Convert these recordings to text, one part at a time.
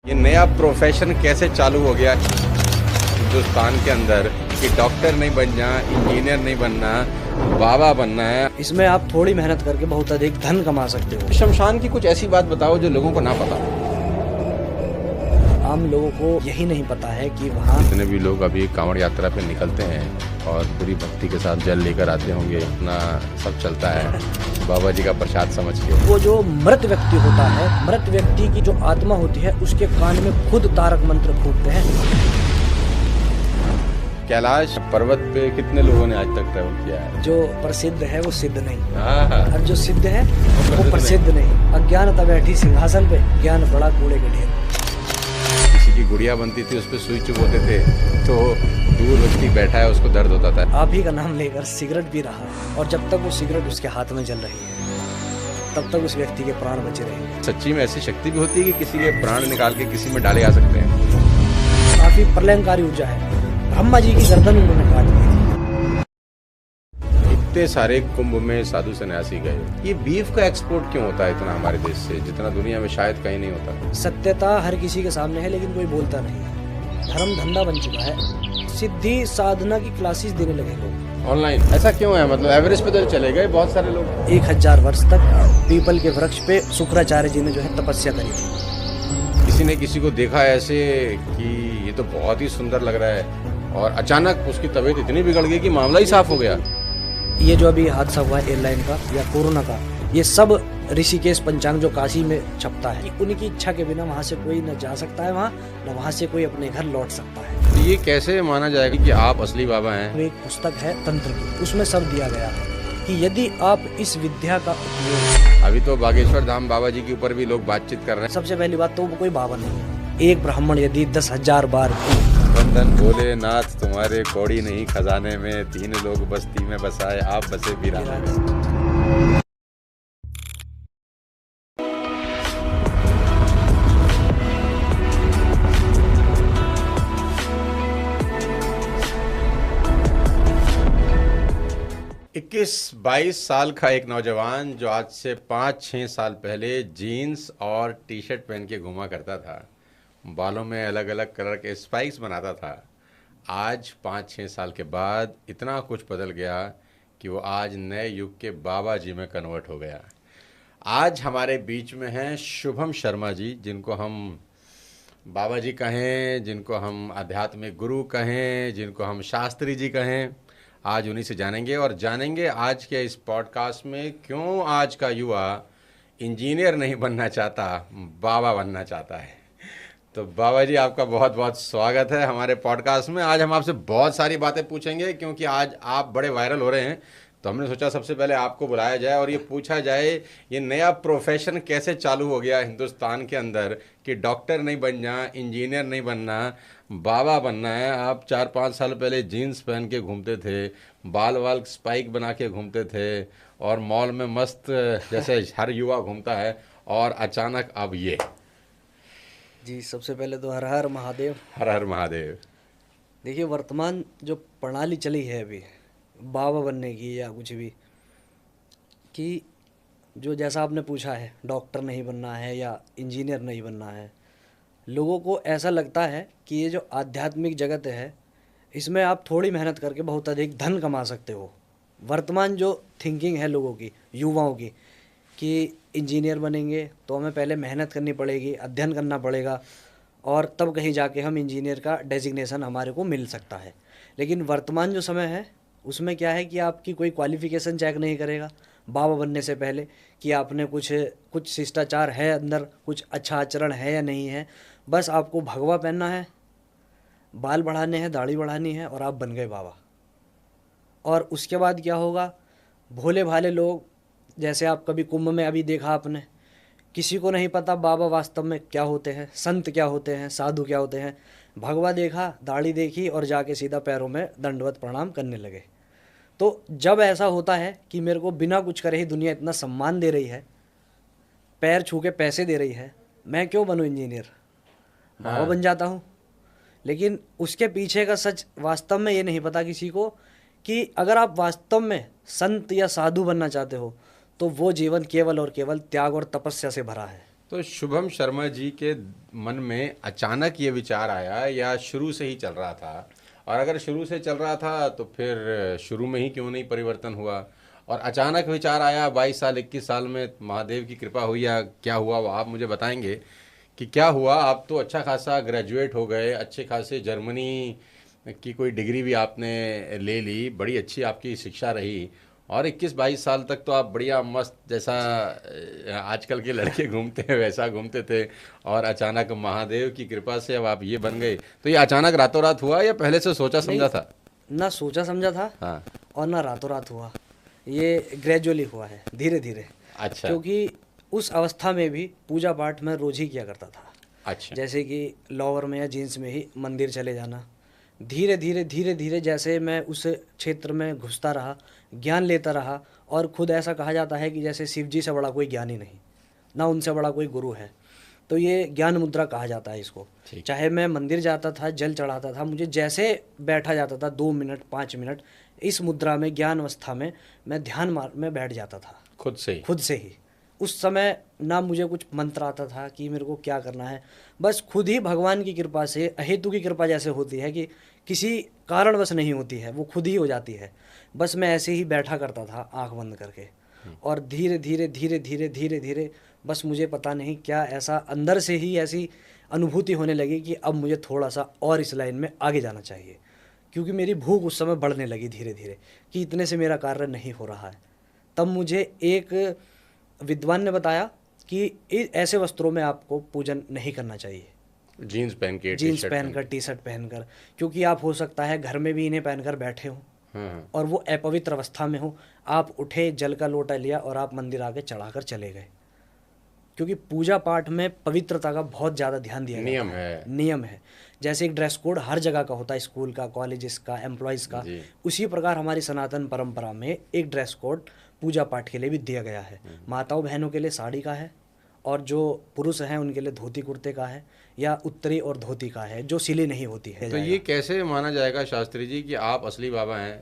ये नया प्रोफेशन कैसे चालू हो गया हिंदुस्तान के अंदर कि डॉक्टर नहीं बनना, इंजीनियर नहीं बनना, बाबा बनना है। इसमें आप थोड़ी मेहनत करके बहुत अधिक धन कमा सकते हो। शमशान की कुछ ऐसी बात बताओ जो लोगों को ना पता हो। आम लोगों को यही नहीं पता है कि वहाँ जितने भी लोग अभी कांवड़ यात्रा पे निकलते हैं और पूरी भक्ति के साथ जल लेकर आते होंगे, अपना सब चलता है बाबा जी का प्रसाद समझ के। वो जो मृत व्यक्ति होता है, मृत व्यक्ति की जो आत्मा होती है, उसके कान में खुद तारक मंत्र फूकते हैं। कैलाश पर्वत पे कितने लोगों ने आज तक ट्रैवल किया है? जो प्रसिद्ध है वो सिद्ध नहीं, हाँ। और जो सिद्ध है वो प्रसिद्ध नहीं। अज्ञानता बैठी सिंहासन पे, ज्ञान बड़ा कूड़े के ढेर। किसी की गुड़िया बनती थी, उस पर सुई चुभोते थे तो दूर व्यक्ति बैठा है उसको दर्द होता था। आप ही का नाम लेकर सिगरेट पी रहा है, और जब तक वो सिगरेट उसके हाथ में जल रही है तब तक उस व्यक्ति के प्राण बचे रहेंगे। सच्ची में ऐसी शक्ति भी होती है कि किसी के प्राण निकाल के किसी में डाले जा सकते हैं। काफी प्रलयंकारी ऊर्जा है। ब्रह्मा जी की गर्दन उन्होंने काट दी थी। इतने सारे कुंभ में साधु सन्यासी गए, ये बीफ का एक्सपोर्ट क्यों होता है इतना हमारे देश से, जितना दुनिया में शायद कहीं नहीं होता? सत्यता हर किसी के सामने है, लेकिन कोई बोलता नहीं है। धर्म धंधा बन चुका है। सिद्धि साधना की क्लासेस देने लगे लोग ऑनलाइन। ऐसा क्यों है? मतलब एवरेस्ट पे तो चले गए बहुत सारे लोग। 1000 वर्ष तक पीपल के वृक्ष पे शुक्राचार्य जी ने जो है तपस्या करी थी। किसी ने किसी को देखा ऐसे कि ये तो बहुत ही सुंदर लग रहा है, और अचानक उसकी तबीयत इतनी बिगड़ गई कि मामला ही साफ हो गया। ये जो अभी हादसा हुआ है एयरलाइन का या कोरोना का, ये सब ऋषिकेश पंचांग जो काशी में छपता है, कि उनकी इच्छा के बिना वहाँ से कोई न जा सकता है, वहाँ न वहाँ से कोई अपने घर लौट सकता है। तो ये कैसे माना जाएगा कि आप असली बाबा हैं? वो एक पुस्तक है तंत्र की, उसमें सब दिया गया है कि यदि आप इस विद्या का उपयोग। अभी तो बागेश्वर धाम बाबा जी के ऊपर भी लोग बातचीत कर रहे हैं। सबसे पहली बात तो वो कोई बाबा नहीं है। एक ब्राह्मण यदि 10,000 बार वंदन भोलेनाथ तुम्हारे कौड़ी नहीं खजाने में, 3 लोग बस्ती में बसाए, आप बसे वीराने में। 21-22 साल का एक नौजवान जो आज से 5-6 साल पहले जीन्स और टी शर्ट पहन के घूमा करता था, बालों में अलग अलग कलर के स्पाइक्स बनाता था, आज 5-6 साल के बाद इतना कुछ बदल गया कि वो आज नए युग के बाबा जी में कन्वर्ट हो गया। आज हमारे बीच में हैं शुभम शर्मा जी, जिनको हम बाबा जी कहें, जिनको हम आध्यात्मिक गुरु कहें, जिनको हम शास्त्री जी कहें। आज उन्हीं से जानेंगे, और जानेंगे आज के इस पॉडकास्ट में क्यों आज का युवा इंजीनियर नहीं बनना चाहता, बाबा बनना चाहता है। तो बाबा जी, आपका बहुत बहुत स्वागत है हमारे पॉडकास्ट में। आज हम आपसे बहुत सारी बातें पूछेंगे क्योंकि आज आप बड़े वायरल हो रहे हैं, तो हमने सोचा सबसे पहले आपको बुलाया जाए और ये पूछा जाए, ये नया प्रोफेशन कैसे चालू हो गया हिंदुस्तान के अंदर कि डॉक्टर नहीं बनना, इंजीनियर नहीं बनना, बाबा बनना है। आप 4-5 साल पहले जीन्स पहन के घूमते थे, बाल वाल स्पाइक बना के घूमते थे, और मॉल में मस्त जैसे हर युवा घूमता है, और अचानक अब ये। जी, सबसे पहले तो हर हर महादेव। हर हर महादेव। देखिए, वर्तमान जो प्रणाली चली है अभी बाबा बनने की या कुछ भी, कि जो जैसा आपने पूछा है, डॉक्टर नहीं बनना है या इंजीनियर नहीं बनना है, लोगों को ऐसा लगता है कि ये जो आध्यात्मिक जगत है, इसमें आप थोड़ी मेहनत करके बहुत अधिक धन कमा सकते हो। वर्तमान जो थिंकिंग है लोगों की, युवाओं की, कि इंजीनियर बनेंगे तो हमें पहले मेहनत करनी पड़ेगी, अध्ययन करना पड़ेगा, और तब कहीं जाके हम इंजीनियर का डेजिग्नेशन हमारे को मिल सकता है। लेकिन वर्तमान जो समय है उसमें क्या है कि आपकी कोई क्वालिफ़िकेशन चेक नहीं करेगा बाबा बनने से पहले, कि आपने कुछ शिष्टाचार है अंदर, कुछ अच्छा आचरण है या नहीं है। बस आपको भगवा पहनना है, बाल बढ़ाने हैं, दाढ़ी बढ़ानी है, और आप बन गए बाबा। और उसके बाद क्या होगा, भोले भाले लोग, जैसे आप कभी कुंभ में अभी देखा आपने, किसी को नहीं पता बाबा वास्तव में क्या होते हैं, संत क्या होते हैं, साधु क्या होते हैं। भगवा देखा, दाढ़ी देखी, और जाके सीधा पैरों में दंडवत प्रणाम करने लगे। तो जब ऐसा होता है कि मेरे को बिना कुछ करे ही दुनिया इतना सम्मान दे रही है, पैर छू के पैसे दे रही है, मैं क्यों बनूं इंजीनियर, बाबा बन जाता हूँ। लेकिन उसके पीछे का सच वास्तव में ये नहीं पता किसी को, कि अगर आप वास्तव में संत या साधु बनना चाहते हो तो वो जीवन केवल और केवल त्याग और तपस्या से भरा है। तो शुभम शर्मा जी के मन में अचानक ये विचार आया या शुरू से ही चल रहा था? और अगर शुरू से चल रहा था तो फिर शुरू में ही क्यों नहीं परिवर्तन हुआ? और अचानक विचार आया 22 साल 21 साल में महादेव की कृपा हुई या क्या हुआ, वो आप मुझे बताएंगे कि क्या हुआ? आप तो अच्छा खासा ग्रेजुएट हो गए, अच्छे खासे जर्मनी की कोई डिग्री भी आपने ले ली, बड़ी अच्छी आपकी शिक्षा रही और 21-22 साल तक तो आप बढ़िया मस्त जैसा आजकल के लड़के घूमते हैं वैसा घूमते थे और अचानक महादेव की कृपा से अब आप ये बन गए। तो ये अचानक रातों रात हुआ या पहले से सोचा नहीं, समझा था? ना सोचा समझा था हाँ। और ना रातों रात हुआ। ये ग्रेजुअली हुआ है, धीरे धीरे। अच्छा। क्योंकि उस अवस्था में भी पूजा पाठ मैं रोज ही किया करता था। अच्छा। जैसे कि लोअर में या जीन्स में ही मंदिर चले जाना। धीरे धीरे धीरे धीरे जैसे मैं उस क्षेत्र में घुसता रहा, ज्ञान लेता रहा, और खुद ऐसा कहा जाता है कि जैसे शिव जी से बड़ा कोई ज्ञानी नहीं, ना उनसे बड़ा कोई गुरु है। तो ये ज्ञान मुद्रा कहा जाता है इसको। ठीक। चाहे मैं मंदिर जाता था, जल चढ़ाता था, मुझे जैसे बैठा जाता था 2 मिनट 5 मिनट इस मुद्रा में, ज्ञान अवस्था में मैं ध्यान में बैठ जाता था खुद से ही? खुद से ही। उस समय ना मुझे कुछ मंत्र आता था कि मेरे को क्या करना है, बस खुद ही भगवान की कृपा से, अहेतु की कृपा जैसे होती है कि किसी कारणवश नहीं होती है, वो खुद ही हो जाती है। बस मैं ऐसे ही बैठा करता था आंख बंद करके, और धीरे धीरे धीरे धीरे धीरे धीरे बस मुझे पता नहीं क्या ऐसा अंदर से ही ऐसी अनुभूति होने लगी कि अब मुझे थोड़ा सा और इस लाइन में आगे जाना चाहिए। क्योंकि मेरी भूख उस समय बढ़ने लगी धीरे धीरे कि इतने से मेरा कार्य नहीं हो रहा है। तब मुझे एक विद्वान ने बताया कि ऐसे वस्त्रों में आपको पूजन नहीं करना चाहिए, जीन्स पहन के, जीन्स टी-शर्ट पहनकर, टी शर्ट पहनकर, क्योंकि आप हो सकता है घर में भी इन्हें पहनकर बैठे हो हाँ। और वो अपवित्र अवस्था में हो। आप उठे, जल का लोटा लिया और आप मंदिर आके चढ़ाकर चले गए। क्योंकि पूजा पाठ में पवित्रता का बहुत ज़्यादा ध्यान दिया जाता नियम है। नियम है। जैसे एक ड्रेस कोड हर जगह का होता है, स्कूल का, कॉलेजेस का, एम्प्लॉयज़ का, जी। उसी प्रकार हमारी सनातन परंपरा में एक ड्रेस कोड पूजा पाठ के लिए भी दिया गया है। माताओं बहनों के लिए साड़ी का है, और जो पुरुष हैं उनके लिए धोती कुर्ते का है, या उत्तरी और धोती का है जो सिली नहीं होती है। तो ये कैसे माना जाएगा शास्त्री जी कि आप असली बाबा हैं?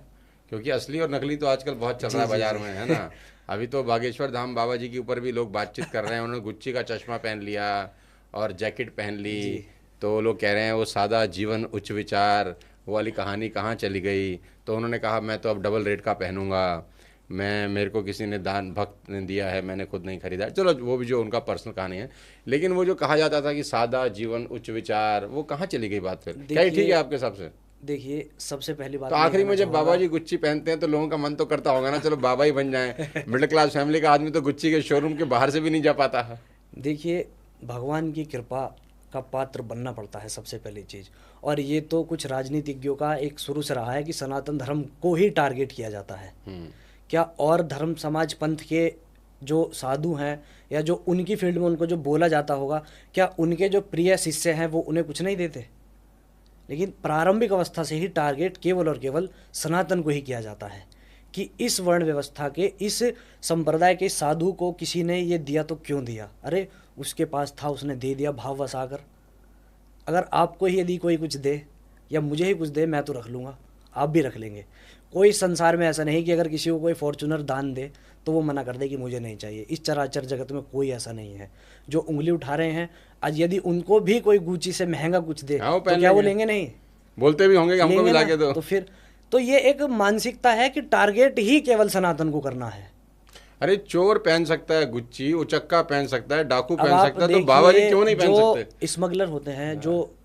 क्योंकि असली और नकली तो आजकल बहुत चल रहा है बाजार में, है ना? अभी तो बागेश्वर धाम बाबा जी के ऊपर भी लोग बातचीत कर रहे हैं, उन्होंने गुच्ची का चश्मा पहन लिया और जैकेट पहन ली, तो लोग कह रहे हैं वो सादा जीवन उच्च विचार, वो वाली कहानी कहाँ चली गई? तो उन्होंने कहा मैं तो अब डबल रेट का पहनूंगा, मेरे को किसी ने दान भक्त ने दिया है, मैंने खुद नहीं खरीदा। चलो वो भी जो उनका पर्सनल कहानी है, लेकिन वो जो कहा जाता था कि सादा जीवन उच्च विचार, वो कहाँ चली गई बात? फिर क्या ये ठीक है आपके हिसाब से? देखिए, सबसे पहली बात तो आखिरी में जब बाबा जी गुच्ची पहनते हैं तो लोगों का मन तो करता होगा ना, चलो बाबा ही बन जाएं। मिडिल क्लास फैमिली का आदमी तो गुच्ची के शोरूम के बाहर से भी नहीं जा पाता है। देखिए, भगवान की कृपा का पात्र बनना पड़ता है सबसे पहली चीज़। और ये तो कुछ राजनीतिज्ञों का एक शुरू से रहा है कि सनातन धर्म को ही टारगेट किया जाता है। क्या और धर्म समाज पंथ के जो साधु हैं या जो उनकी फील्ड में उनको जो बोला जाता होगा, क्या उनके जो प्रिय शिष्य हैं वो उन्हें कुछ नहीं देते? लेकिन प्रारंभिक अवस्था से ही टारगेट केवल और केवल सनातन को ही किया जाता है कि इस वर्ण व्यवस्था के, इस संप्रदाय के साधु को किसी ने ये दिया तो क्यों दिया? अरे उसके पास था, उसने दे दिया भाववश आकर। अगर आपको ही यदि कोई कुछ दे या मुझे ही कुछ दे, मैं तो रख लूँगा, आप भी रख लेंगे। कोई संसार में ऐसा नहीं कि अगर किसी को कोई फॉर्चूनर दान दे तो वो मना कर दे कि मुझे नहीं चाहिए। इस चराचर जगत में कोई ऐसा नहीं है। जो उंगली उठा रहे हैं, आज यदि उनको भी कोई गुची से महंगा कुछ दे तो क्या वो लेंगे? नहीं बोलते भी होंगे कि हमको भी लाके दो। तो फिर तो ये एक मानसिकता है कि टारगेट ही केवल सनातन को करना है। अरे चोर पहन सकता है गुच्ची, उचक्का पहन सकता है, डाकू पहन सकता है, तो बाबा जी क्यों नहीं पहन सकते? जो स्मगलर होते हैं, जो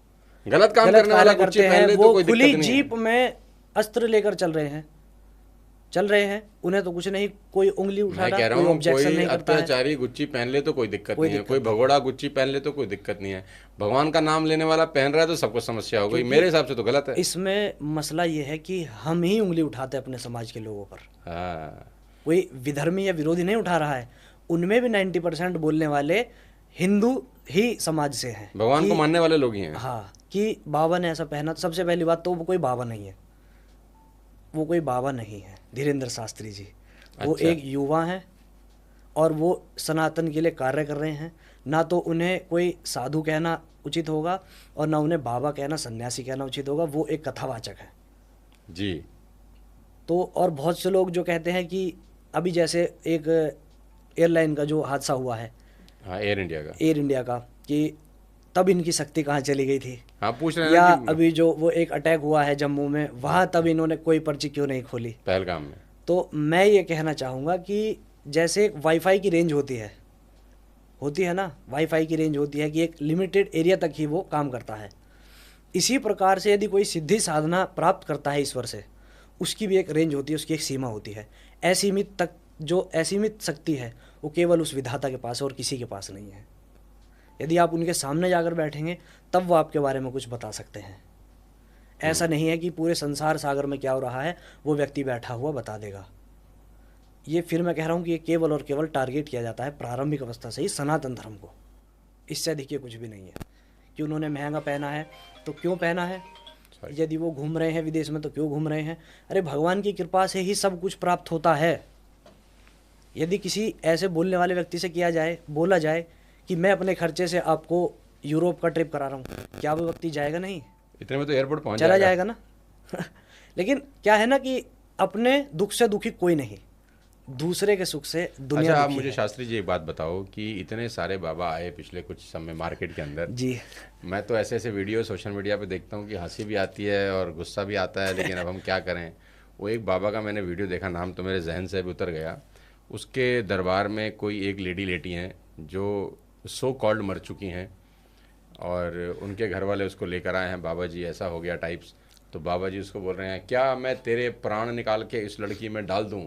गलत काम करने वाला गुच्ची पहन ले तो कोई दिक्कत नहीं है। जीप में अस्त्र लेकर चल रहे हैं, उन्हें तो कुछ नहीं, कोई उंगली उठा रहा, कोई ऑब्जेक्शन नहीं करता है। अत्याचारी गुच्ची पहन ले तो कोई दिक्कत नहीं है, कोई भगोड़ा गुच्ची पहन ले तो कोई दिक्कत नहीं है। भगवान का नाम लेने वाला पहन रहा है तो सबको समस्या हो गई। मेरे हिसाब से तो गलत है। इसमें मसला ये है कि हम ही उंगली उठाते हैं अपने समाज के लोगों पर। हाँ। कोई विधर्मी या विरोधी नहीं उठा रहा है। उनमें भी 90% बोलने वाले हिंदू ही समाज से हैं, भगवान को मानने वाले लोग ही हैं। हाँ, कि बाबा ने ऐसा पहना। तो सबसे पहली बात तो वो कोई बाबा नहीं है, वो कोई बाबा नहीं है धीरेन्द्र शास्त्री जी। वो एक युवा हैं और वो सनातन के लिए कार्य कर रहे हैं। ना तो उन्हें कोई साधु कहना उचित होगा और ना उन्हें बाबा कहना, सन्यासी कहना उचित होगा। वो एक कथावाचक है जी। तो और बहुत से लोग जो कहते हैं कि अभी जैसे एक एयरलाइन का जो हादसा हुआ है, हाँ, एयर इंडिया का। एयर इंडिया का, कि तब इनकी शक्ति कहाँ चली गई थी, हाँ, पूछ रहे हैं या ना कि अभी जो वो एक अटैक हुआ है जम्मू में, वहाँ तब इन्होंने कोई पर्ची क्यों नहीं खोली। पहलगाम में। तो मैं ये कहना चाहूँगा कि जैसे एक वाईफाई की रेंज होती है ना, वाईफाई की रेंज होती है कि एक लिमिटेड एरिया तक ही वो काम करता है। इसी प्रकार से यदि कोई सिद्धि साधना प्राप्त करता है ईश्वर से, उसकी भी एक रेंज होती है, उसकी एक सीमा होती है। असीमित तक जो असीमित शक्ति है वो केवल उस विधाता के पास है और किसी के पास नहीं है। यदि आप उनके सामने जाकर बैठेंगे तब वो आपके बारे में कुछ बता सकते हैं। ऐसा नहीं है कि पूरे संसार सागर में क्या हो रहा है वो व्यक्ति बैठा हुआ बता देगा। ये फिर मैं कह रहा हूँ कि ये केवल और केवल टारगेट किया जाता है प्रारंभिक अवस्था से ही सनातन धर्म को, इससे अधिक ये कुछ भी नहीं है। कि उन्होंने महंगा पहना है तो क्यों पहना है, यदि वो घूम रहे हैं विदेश में तो क्यों घूम रहे हैं। अरे भगवान की कृपा से ही सब कुछ प्राप्त होता है। यदि किसी ऐसे बोलने वाले व्यक्ति से बोला जाए कि मैं अपने खर्चे से आपको यूरोप का ट्रिप करा रहा हूँ, क्या वो व्यक्ति जाएगा? नहीं, इतने में तो एयरपोर्ट पहुंच चला जाएगा ना। लेकिन क्या है ना कि अपने दुख से दुखी कोई नहीं, दूसरे के सुख से दुनिया अच्छा, आप दुखी मुझे है। शास्त्री जी एक बात बताओ कि इतने सारे बाबा आए पिछले कुछ समय मार्केट के अंदर जी। मैं तो ऐसे ऐसे वीडियो सोशल मीडिया पे देखता हूँ कि हंसी भी आती है और गुस्सा भी आता है, लेकिन अब हम क्या करें। वो एक बाबा का मैंने वीडियो देखा, नाम तो मेरे जहन से भी उतर गया। उसके दरबार में कोई एक लेडी लेटी हैं जो सो कॉल्ड मर चुकी हैं, और उनके घर वाले उसको लेकर आए हैं, बाबा जी ऐसा हो गया टाइप्स। तो बाबा जी उसको बोल रहे हैं, क्या मैं तेरे प्राण निकाल के इस लड़की में डाल दूं?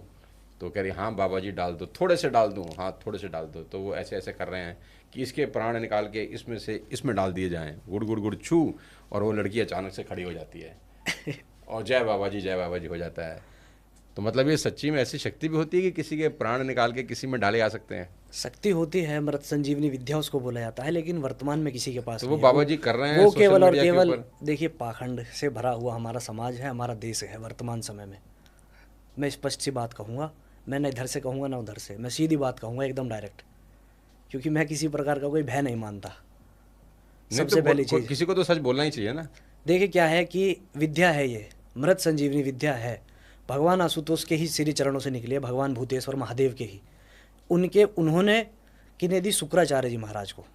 तो कह रही, हाँ बाबा जी डाल दो, थोड़े से डाल दूं, हाँ थोड़े से डाल दो। तो वो ऐसे ऐसे कर रहे हैं कि इसके प्राण निकाल के इसमें से इसमें डाल दिए जाएं, गुड़ गुड़ गुड़ छू, और वो लड़की अचानक से खड़ी हो जाती है और जय बाबा जी हो जाता है। तो मतलब ये सच्ची में ऐसी शक्ति भी होती है कि किसी के प्राण निकाल के किसी में डाले आ सकते हैं? शक्ति होती है, मृत संजीवनी विद्या उसको बोला जाता है, लेकिन वर्तमान में किसी के पास तो वो नहीं है। बाबा जी कर रहे हैं वो सोशल केवल और मीडिया के केवल, ऊपर। देखिए पाखंड से भरा हुआ हमारा समाज है, हमारा देश है वर्तमान समय में। मैं स्पष्ट सी बात कहूँगा, मैं ना इधर से कहूँगा ना उधर से, मैं सीधी बात कहूँगा एकदम डायरेक्ट, क्योंकि मैं किसी प्रकार का कोई भय नहीं मानता। नहीं सबसे तो पहली चीज़, किसी को तो सच बोलना ही चाहिए ना। देखिए क्या है कि विद्या है, ये मृत संजीवनी विद्या है, भगवान आशुतोष के ही श्री चरणों से निकली है, भगवान भूतेश्वर महादेव के ही। उन्होंने किन्हें दी? शुक्राचार्य जी महाराज को।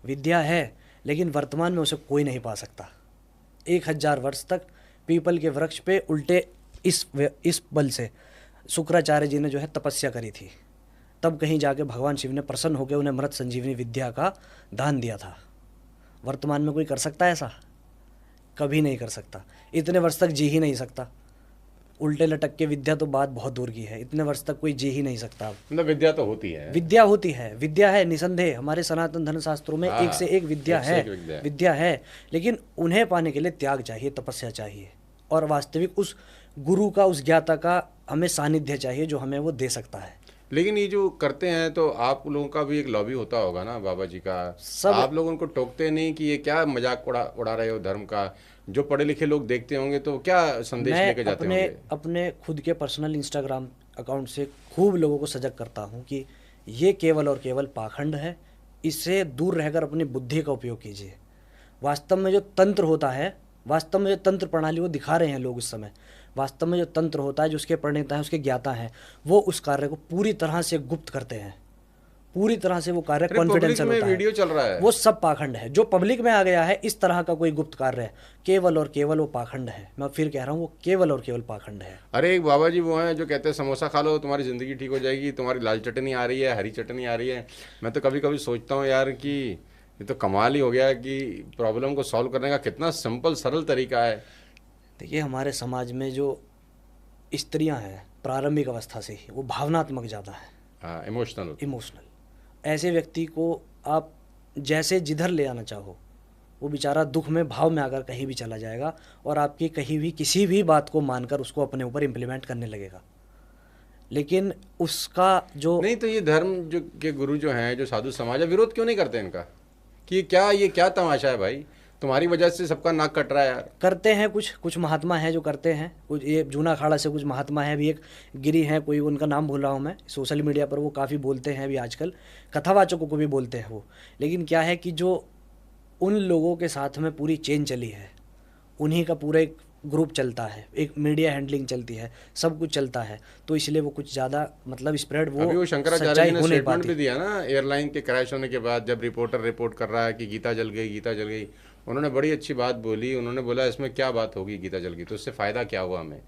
विद्या है, लेकिन वर्तमान में उसे कोई नहीं पा सकता। 1000 वर्ष तक पीपल के वृक्ष पे उल्टे इस बल से शुक्राचार्य जी ने जो है तपस्या करी थी, तब कहीं जाके भगवान शिव ने प्रसन्न होकर उन्हें मृत संजीवनी विद्या का दान दिया था। वर्तमान में कोई कर सकता है ऐसा? कभी नहीं कर सकता, इतने वर्ष तक जी ही नहीं सकता। उल्टे लटक के विद्या तो बात बहुत दूर की है, इतने वर्ष तक कोई जी ही नहीं सकता। मतलब विद्या तो होती है, विद्या होती है, विद्या है निसंदेह, हमारे सनातन धर्म शास्त्रों में हाँ, एक से एक विद्या एक से है, एक विद्या। विद्या है। लेकिन उन्हें पाने के लिए त्याग चाहिए, तपस्या चाहिए, और वास्तविक उस गुरु का, उस ज्ञाता का हमें सानिध्य चाहिए जो हमें वो दे सकता है। लेकिन ये जो करते हैं तो आप लोगों का भी एक लॉबी होता होगा ना बाबा जी का। सब आप लोग उनको टोकते नहीं कि ये क्या मजाक उड़ा रहे हो धर्म का? जो पढ़े लिखे लोग देखते होंगे तो क्या संदेश मैं लेके जाते होंगे? अपने खुद के पर्सनल इंस्टाग्राम अकाउंट से खूब लोगों को सजग करता हूँ कि ये केवल और केवल पाखंड है, इससे दूर रहकर अपनी बुद्धि का उपयोग कीजिए। वास्तव में जो तंत्र होता है, वास्तव में जो तंत्र प्रणाली वो दिखा रहे हैं लोग इस समय, वास्तव में जो तंत्र होता है, जो उसके प्रणेता हैं, उसके ज्ञाता हैं, वो उस कार्य को पूरी तरह से गुप्त करते हैं, पूरी तरह से वो कार्य कॉन्फिडेंशियल होता है। वीडियो चल रहा है, वो सब पाखंड है। जो पब्लिक में आ गया है इस तरह का कोई गुप्त कार्य है, केवल और केवल वो पाखंड है। मैं फिर कह रहा हूँ, वो केवल और केवल पाखंड है। अरे एक बाबा जी वो हैं जो कहते हैं समोसा खा लो तुम्हारी ज़िंदगी ठीक हो जाएगी, तुम्हारी लाल चटनी आ रही है, हरी चटनी आ रही है। मैं तो कभी कभी सोचता हूँ यार कि ये तो कमाल ही हो गया कि प्रॉब्लम को सॉल्व करने का कितना सिंपल सरल तरीका है। देखिए हमारे समाज में जो स्त्रियां हैं प्रारंभिक अवस्था से ही वो भावनात्मक ज़्यादा है, हाँ, इमोशनल। ऐसे व्यक्ति को आप जैसे जिधर ले आना चाहो, वो बेचारा दुख में भाव में आकर कहीं भी चला जाएगा और आपकी कहीं भी किसी भी बात को मानकर उसको अपने ऊपर इम्प्लीमेंट करने लगेगा। लेकिन उसका जो नहीं तो ये धर्म जो के गुरु जो हैं, जो साधु समाज है, विरोध क्यों नहीं करते इनका कि ये क्या तमाशा है भाई, तुम्हारी वजह से सबका नाक कट रहा है यार? करते हैं कुछ महात्मा हैं जो करते हैं, कुछ ये जूना अखाड़ा से कुछ महात्मा हैं, अभी एक गिरी हैं, कोई उनका नाम भूल रहा हूँ मैं, सोशल मीडिया पर वो काफ़ी बोलते हैं अभी आजकल, कथावाचकों को भी बोलते हैं वो। लेकिन क्या है कि जो उन लोगों के साथ में पूरी चेन चली है, उन्हीं का पूरा एक ग्रुप चलता है, एक मीडिया हैंडलिंग चलती है, सब कुछ चलता है, तो इसलिए वो कुछ ज़्यादा मतलब स्प्रेड अभी वो शंकराचार्य सच्चाई जी ने हो नहीं स्टेटमेंट भी पाती। दिया ना, एयरलाइन के क्रैश होने के बाद जब रिपोर्टर रिपोर्ट कर रहा है कि गीता जल गई, गीता जल गई, उन्होंने बड़ी अच्छी बात बोली। उन्होंने बोला इसमें क्या बात होगी, गीता जल गई तो उससे फ़ायदा क्या हुआ हमें?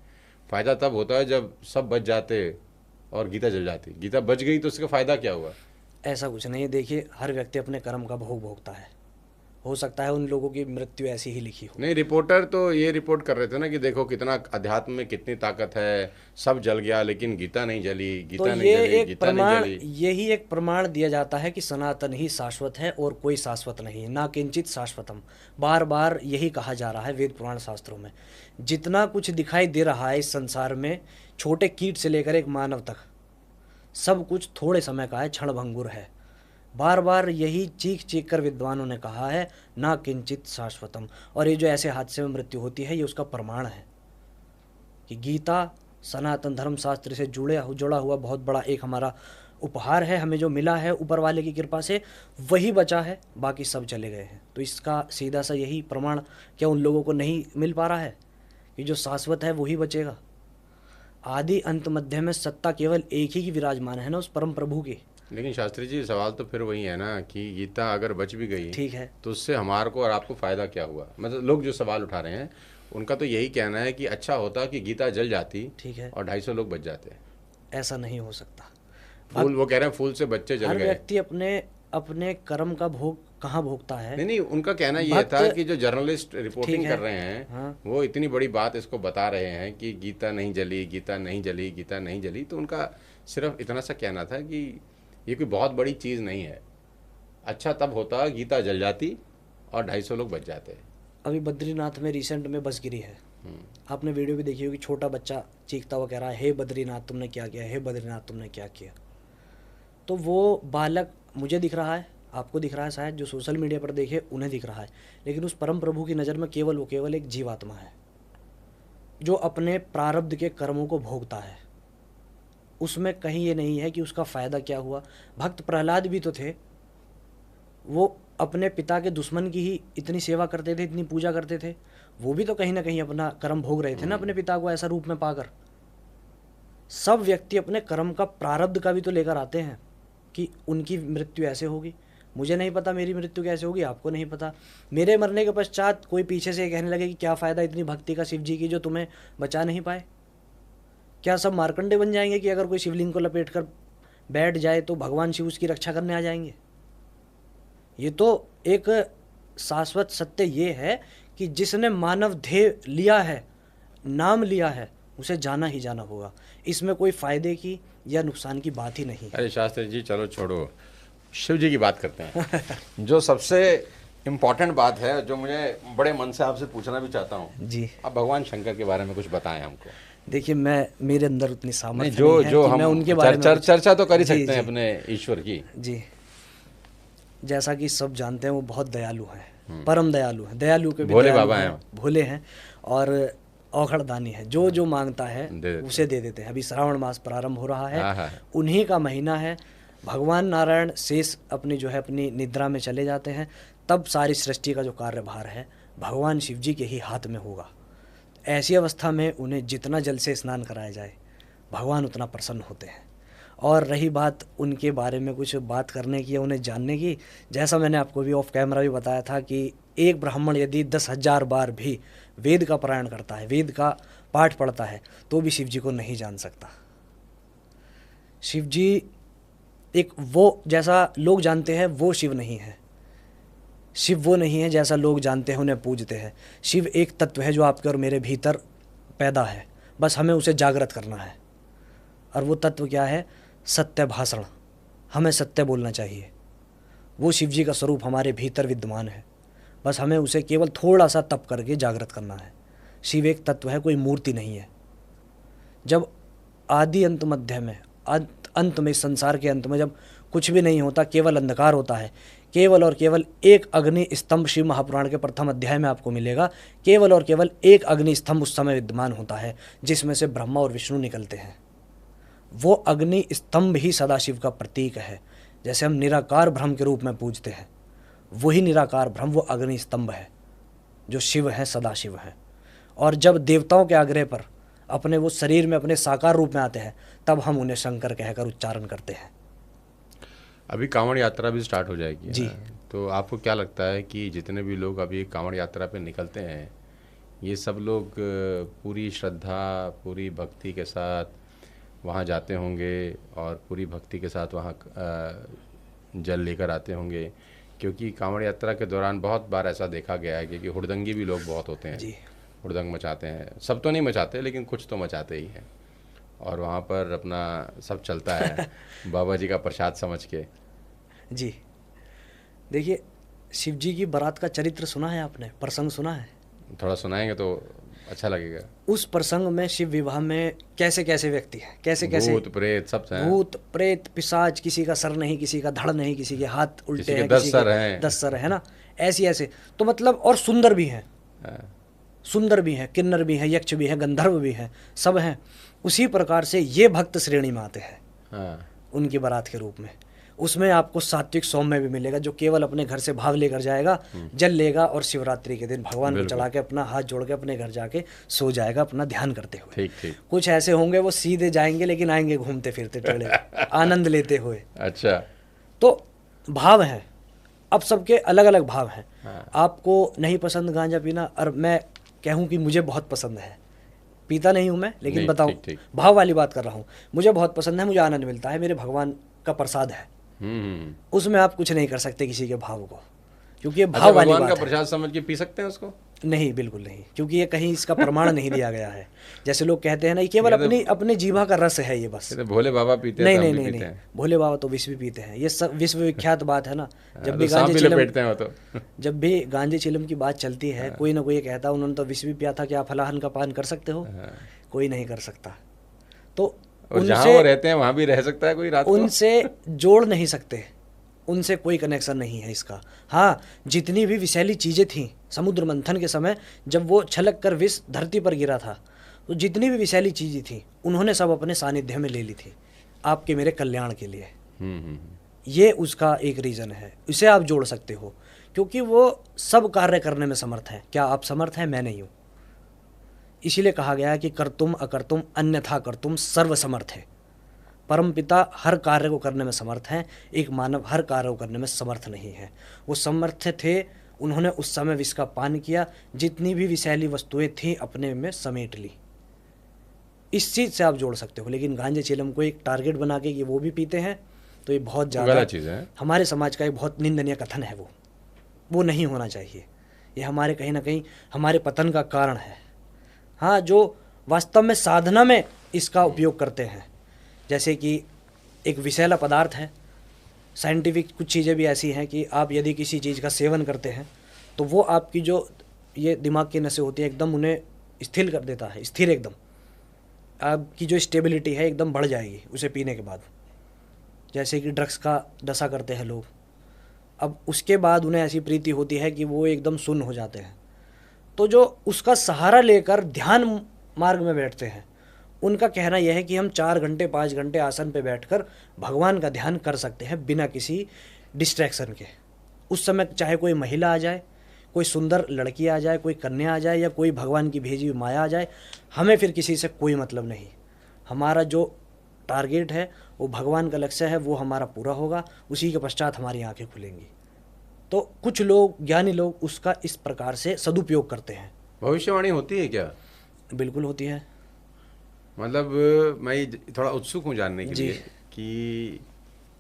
फ़ायदा तब होता है जब सब बच जाते और गीता जल जाती। गीता बच गई तो उसका फ़ायदा क्या हुआ? ऐसा कुछ नहीं है, देखिए हर व्यक्ति अपने कर्म का भोग भोगता है, हो सकता है उन लोगों की मृत्यु ऐसी ही लिखी हो। नहीं, रिपोर्टर तो ये रिपोर्ट कर रहे थे ना कि देखो कितना अध्यात्म में कितनी ताकत है, सब जल गया लेकिन गीता नहीं जली, तो गीता नहीं ये जली, एक गीता नहीं प्रमाण, जली। यही एक प्रमाण दिया जाता है कि सनातन ही शाश्वत है और कोई शाश्वत नहीं, ना किंचित शाश्वतम। बार बार यही कहा जा रहा है वेद पुराण शास्त्रों में। जितना कुछ दिखाई दे रहा है इस संसार में, छोटे कीट से लेकर एक मानव तक, सब कुछ थोड़े समय का है, क्षणभंगुर है। बार बार यही चीख चीख कर विद्वानों ने कहा है, ना किंचित शाश्वतम। और ये जो ऐसे हादसे में मृत्यु होती है, ये उसका प्रमाण है कि गीता सनातन धर्म शास्त्र से जुड़ा हुआ बहुत बड़ा एक हमारा उपहार है, हमें जो मिला है ऊपर वाले की कृपा से, वही बचा है, बाकी सब चले गए हैं। तो इसका सीधा सा यही प्रमाण क्या उन लोगों को नहीं मिल पा रहा है कि जो शाश्वत है वही बचेगा? आदि अंत मध्य में सत्ता केवल एक ही की विराजमान है ना, उस परम प्रभु की। लेकिन शास्त्री जी सवाल तो फिर वही है ना कि गीता अगर बच भी गई ठीक है, तो उससे हमारे को और आपको फ़ायदा क्या हुआ? मतलब लोग जो सवाल उठा रहे हैं उनका तो यही कहना है कि अच्छा होता कि गीता जल जाती ठीक है, और 250 लोग बच जाते। ऐसा नहीं हो सकता। फूल, वो कह रहे हैं फूल से बच्चे जल हर गए। व्यक्ति अपने अपने कर्म का भोग कहाँ भोगता है? नहीं नहीं, उनका कहना ये भक्त, था कि जो जर्नलिस्ट ठीक रिपोर्टिंग है, कर रहे हैं हाँ, वो इतनी बड़ी बात इसको बता रहे हैं कि गीता नहीं जली, गीता नहीं जली, गीता नहीं जली, तो उनका सिर्फ इतना सा कहना था कि ये कोई बहुत बड़ी चीज़ नहीं है। अच्छा तब होता गीता जल जाती और 250 लोग बच जाते। अभी बद्रीनाथ में रिसेंट में बस गिरी है, आपने वीडियो भी देखी होगी, छोटा बच्चा चीखता हुआ कह रहा है, हे बद्रीनाथ तुमने क्या किया, हे बद्रीनाथ तुमने क्या किया। तो वो बालक मुझे दिख रहा है, आपको दिख रहा है, शायद जो सोशल मीडिया पर देखे उन्हें दिख रहा है, लेकिन उस परम प्रभु की नज़र में केवल एक जीवात्मा है जो अपने प्रारब्ध के कर्मों को भोगता है। उसमें कहीं ये नहीं है कि उसका फ़ायदा क्या हुआ। भक्त प्रहलाद भी तो थे, वो अपने पिता के दुश्मन की ही इतनी सेवा करते थे, इतनी पूजा करते थे, वो भी तो कहीं ना कहीं अपना कर्म भोग रहे थे ना, अपने पिता को ऐसा रूप में पाकर। सब व्यक्ति अपने कर्म का प्रारब्ध का भी तो लेकर आते हैं कि उनकी मृत्यु ऐसे होगी। मुझे नहीं पता मेरी मृत्यु कैसे होगी, आपको नहीं पता। मेरे मरने के पश्चात कोई पीछे से कहने लगे कि क्या फ़ायदा इतनी भक्ति का शिव जी की जो तुम्हें बचा नहीं पाए। क्या सब मार्कंडे बन जाएंगे कि अगर कोई शिवलिंग को लपेट कर बैठ जाए तो भगवान शिव उसकी रक्षा करने आ जाएंगे? ये तो एक शाश्वत सत्य ये है कि जिसने मानव ध्येय लिया है, नाम लिया है, उसे जाना ही जाना होगा। इसमें कोई फ़ायदे की या नुकसान की बात ही नहीं है। अरे शास्त्री जी चलो छोड़ो, शिव जी की बात करते हैं। जो सबसे इम्पोर्टेंट बात है, जो मुझे बड़े मन से आपसे पूछना भी चाहता हूँ, जी, आप भगवान शंकर के बारे में कुछ बताएं हमको। देखिए मेरे अंदर उतनी सामर्थ्य नहीं, जो नहीं है जो कि हम मैं उनके बारे में चर्चा तो कर ही जी, सकते हैं जी, अपने ईश्वर की। जी। जैसा कि सब जानते हैं वो बहुत दयालु हैं, परम दयालु हैं, दयालु के भी भोले दयालु बाबा हैं, हैं। भोले हैं और औखड़दानी है। जो जो मांगता है दे देते उसे दे देते हैं। अभी श्रावण मास प्रारंभ हो रहा है, हाँ हाँ। उन्हीं का महीना है। भगवान नारायण शेष अपनी जो है अपनी निद्रा में चले जाते हैं, तब सारी सृष्टि का जो कार्यभार है भगवान शिव जी के ही हाथ में होगा। ऐसी अवस्था में उन्हें जितना जल से स्नान कराया जाए भगवान उतना प्रसन्न होते हैं। और रही बात उनके बारे में कुछ बात करने की या उन्हें जानने की, जैसा मैंने आपको भी ऑफ कैमरा भी बताया था कि एक ब्राह्मण यदि 10,000 बार भी वेद का पारायण करता है, वेद का पाठ पढ़ता है, तो भी शिव जी को नहीं जान सकता। शिव जी एक वो जैसा लोग जानते हैं वो शिव नहीं है। शिव वो नहीं है जैसा लोग जानते हैं उन्हें पूजते हैं। शिव एक तत्व है जो आपके और मेरे भीतर पैदा है, बस हमें उसे जागृत करना है। और वो तत्व क्या है? सत्य भाषण। हमें सत्य बोलना चाहिए। वो शिव जी का स्वरूप हमारे भीतर विद्यमान है, बस हमें उसे केवल थोड़ा सा तप करके जागृत करना है। शिव एक तत्व है, कोई मूर्ति नहीं है। जब आदि अंत मध्य में अंत में संसार के अंत में जब कुछ भी नहीं होता, केवल अंधकार होता है, केवल और केवल एक अग्नि स्तंभ शिव महापुराण के प्रथम अध्याय में आपको मिलेगा। केवल और केवल एक अग्नि स्तंभ उस समय विद्यमान होता है जिसमें से ब्रह्मा और विष्णु निकलते हैं। वो अग्नि स्तंभ ही सदाशिव का प्रतीक है। जैसे हम निराकार ब्रह्म के रूप में पूजते हैं, वही निराकार ब्रह्म वो अग्नि स्तंभ है जो शिव है, सदाशिव है। और जब देवताओं के आग्रह पर अपने वो शरीर में अपने साकार रूप में आते हैं, तब हम उन्हें शंकर कहकर उच्चारण करते हैं। अभी कांवड़ यात्रा भी स्टार्ट हो जाएगी, है जी। ना? तो आपको क्या लगता है कि जितने भी लोग अभी कांवड़ यात्रा पे निकलते हैं, ये सब लोग पूरी श्रद्धा, पूरी भक्ति के साथ वहाँ जाते होंगे और पूरी भक्ति के साथ वहाँ जल लेकर आते होंगे? क्योंकि कांवड़ यात्रा के दौरान बहुत बार ऐसा देखा गया है कि हुड़दंगी भी लोग बहुत होते हैं, जी। हुड़दंग मचाते हैं। सब तो नहीं मचाते, लेकिन कुछ तो मचाते ही हैं, और वहाँ पर अपना सब चलता है बाबा जी का प्रसाद समझ के। जी, देखिए, शिव जी की बारात का चरित्र सुना है आपने, प्रसंग सुना है? थोड़ा सुनाएंगे तो अच्छा लगेगा। उस प्रसंग में शिव विवाह में कैसे कैसे व्यक्ति हैं, कैसे कैसे भूत प्रेत सब हैं। भूत प्रेत पिशाच, किसी का सर नहीं, किसी का धड़ नहीं, किसी के हाथ उल्टे किसी के हैं, 10 सर हैं। 10 सर है ना, ऐसे ऐसे। तो मतलब, और सुंदर भी हैं, हाँ, सुंदर भी हैं, किन्नर भी हैं, यक्ष भी हैं, गंधर्व भी हैं, सब हैं। उसी प्रकार से ये भक्त श्रेणी में आते हैं हाँ, उनकी बारात के रूप में। उसमें आपको सात्विक सौम्य भी मिलेगा, जो केवल अपने घर से भाव लेकर जाएगा, जल लेगा और शिवरात्रि के दिन भगवान को बिल्कुल। चढ़ा के अपना हाथ जोड़ के अपने घर जाके सो जाएगा अपना ध्यान करते हुए। ठीक ठीक। कुछ ऐसे होंगे वो सीधे जाएंगे, लेकिन आएंगे घूमते फिरते टेढ़े आनंद लेते हुए। अच्छा। तो भाव हैं, अब सबके अलग अलग भाव हैं। हाँ। आपको नहीं पसंद गांजा पीना, और मैं कहूँ कि मुझे बहुत पसंद है, पीता नहीं हूँ मैं, लेकिन नहीं, बताऊँ, ठीक, ठीक। भाव वाली बात कर रहा हूँ। मुझे बहुत पसंद है, मुझे आनंद मिलता है, मेरे भगवान का प्रसाद है। हम्म। उसमें आप कुछ नहीं कर सकते किसी के भाव को, क्योंकि ये अच्छा, भाव वाली भगवान का बात है। प्रसाद समझ के पी सकते हैं उसको? नहीं, बिल्कुल नहीं, क्योंकि ये कहीं इसका प्रमाण नहीं दिया गया है। जैसे लोग कहते हैं ना, ये केवल ये तो- अपनी अपने जीभा का रस है ये बस। ये तो भोले बाबा पीते हैं, नहीं तो हम नहीं भी नहीं पीते नहीं, हैं। भोले बाबा तो विष भी पीते हैं, ये सब विश्व विख्यात बात है ना। जब तो भी सांप गांजे भी चिलम लपेटते हैं वो तो। जब भी गांजे चिलम की बात चलती है, कोई ना कोई ये कहता है उन्होंने तो विष भी पिया था, क्या फलाहन का पान कर सकते हो? हाँ। कोई नहीं कर सकता। तो और जहाँ वो रहते हैं वहाँ भी रह सकता है कोई रात को? उनसे जोड़ नहीं सकते, उनसे कोई कनेक्शन नहीं है इसका। हाँ, जितनी भी विषैली चीज़ें थीं समुद्र मंथन के समय, जब वो छलक कर विष धरती पर गिरा था, तो जितनी भी विषैली चीज़ें थीं उन्होंने सब अपने सानिध्य में ले ली थी, आपके मेरे कल्याण के लिए। हम्म। ये उसका एक रीज़न है, इसे आप जोड़ सकते हो, क्योंकि वो सब कार्य करने में समर्थ है। क्या आप समर्थ हैं? मैं नहीं हूँ। इसीलिए कहा गया है कि कर्तुम अकर्तुम अन्यथा कर्तुम सर्वसमर्थ है। परमपिता हर कार्य को करने में समर्थ हैं, एक मानव हर कार्य को करने में समर्थ नहीं है। वो समर्थ थे, उन्होंने उस समय विष का पान किया, जितनी भी विषैली वस्तुएं थीं अपने में समेट ली। इस चीज़ से आप जोड़ सकते हो, लेकिन गांजे चिलम को एक टारगेट बना के कि वो भी पीते हैं, तो ये बहुत ज़्यादा गलत चीज़ है। हमारे समाज का एक बहुत निंदनीय कथन है। वो नहीं होना चाहिए। ये हमारे कहीं ना कहीं हमारे पतन का कारण है। हाँ, जो वास्तव में साधना में इसका उपयोग करते हैं, जैसे कि एक विषैला पदार्थ है, साइंटिफिक कुछ चीज़ें भी ऐसी हैं कि आप यदि किसी चीज़ का सेवन करते हैं तो वो आपकी जो ये दिमाग की नसें होती हैं एकदम उन्हें स्थिर कर देता है, स्थिर एकदम। आपकी जो स्टेबिलिटी है एकदम बढ़ जाएगी उसे पीने के बाद। जैसे कि ड्रग्स का नशा करते हैं लोग, अब उसके बाद उन्हें ऐसी प्रीति होती है कि वो एकदम सुन्न हो जाते हैं। तो जो उसका सहारा लेकर ध्यान मार्ग में बैठते हैं, उनका कहना यह है कि हम 4 घंटे 5 घंटे आसन पे बैठकर भगवान का ध्यान कर सकते हैं बिना किसी डिस्ट्रैक्शन के। उस समय चाहे कोई महिला आ जाए, कोई सुंदर लड़की आ जाए, कोई कन्या आ जाए, या कोई भगवान की भेजी हुई माया आ जाए, हमें फिर किसी से कोई मतलब नहीं। हमारा जो टारगेट है, वो भगवान का लक्ष्य है, वो हमारा पूरा होगा, उसी के पश्चात हमारी आंखें खुलेंगी। तो कुछ लोग, ज्ञानी लोग, उसका इस प्रकार से सदुपयोग करते हैं। भविष्यवाणी होती है क्या? बिल्कुल होती है। मतलब मैं थोड़ा उत्सुक हूँ जानने के जी। लिए कि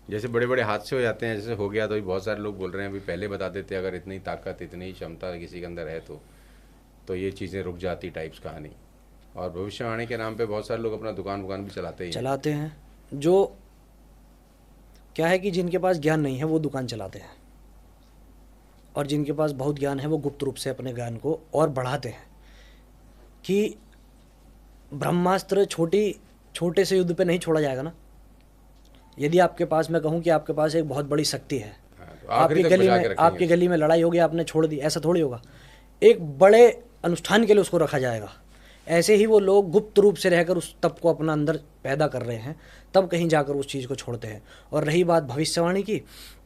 जैसे बड़े बड़े हादसे हो जाते हैं, जैसे हो गया, तो बहुत सारे लोग बोल रहे हैं अभी पहले बता देते अगर इतनी ताकत, इतनी क्षमता किसी के अंदर है तो ये चीज़ें रुक जाती, टाइप्स कहानी। और भविष्यवाणी के नाम पे बहुत सारे लोग अपना दुकान भी चलाते ही हैं। जो क्या है कि जिनके पास ज्ञान नहीं है वो दुकान चलाते हैं, और जिनके पास बहुत ज्ञान है वो गुप्त रूप से अपने ज्ञान को और बढ़ाते हैं। कि ब्रह्मास्त्र छोटे से युद्ध पे नहीं छोड़ा जाएगा ना। यदि आपके पास, मैं कहूँ कि आपके पास एक बहुत बड़ी शक्ति है, तो आखिरी तक बचा के रखेंगे। आपकी गली में लड़ाई होगी, आपने छोड़ दी, ऐसा थोड़ी होगा। एक बड़े अनुष्ठान के लिए उसको रखा जाएगा। ऐसे ही वो लोग गुप्त रूप से रहकर उस तप को अपना अंदर पैदा कर रहे हैं, तब कहीं जाकर उस चीज़ को छोड़ते हैं। और रही बात भविष्यवाणी की,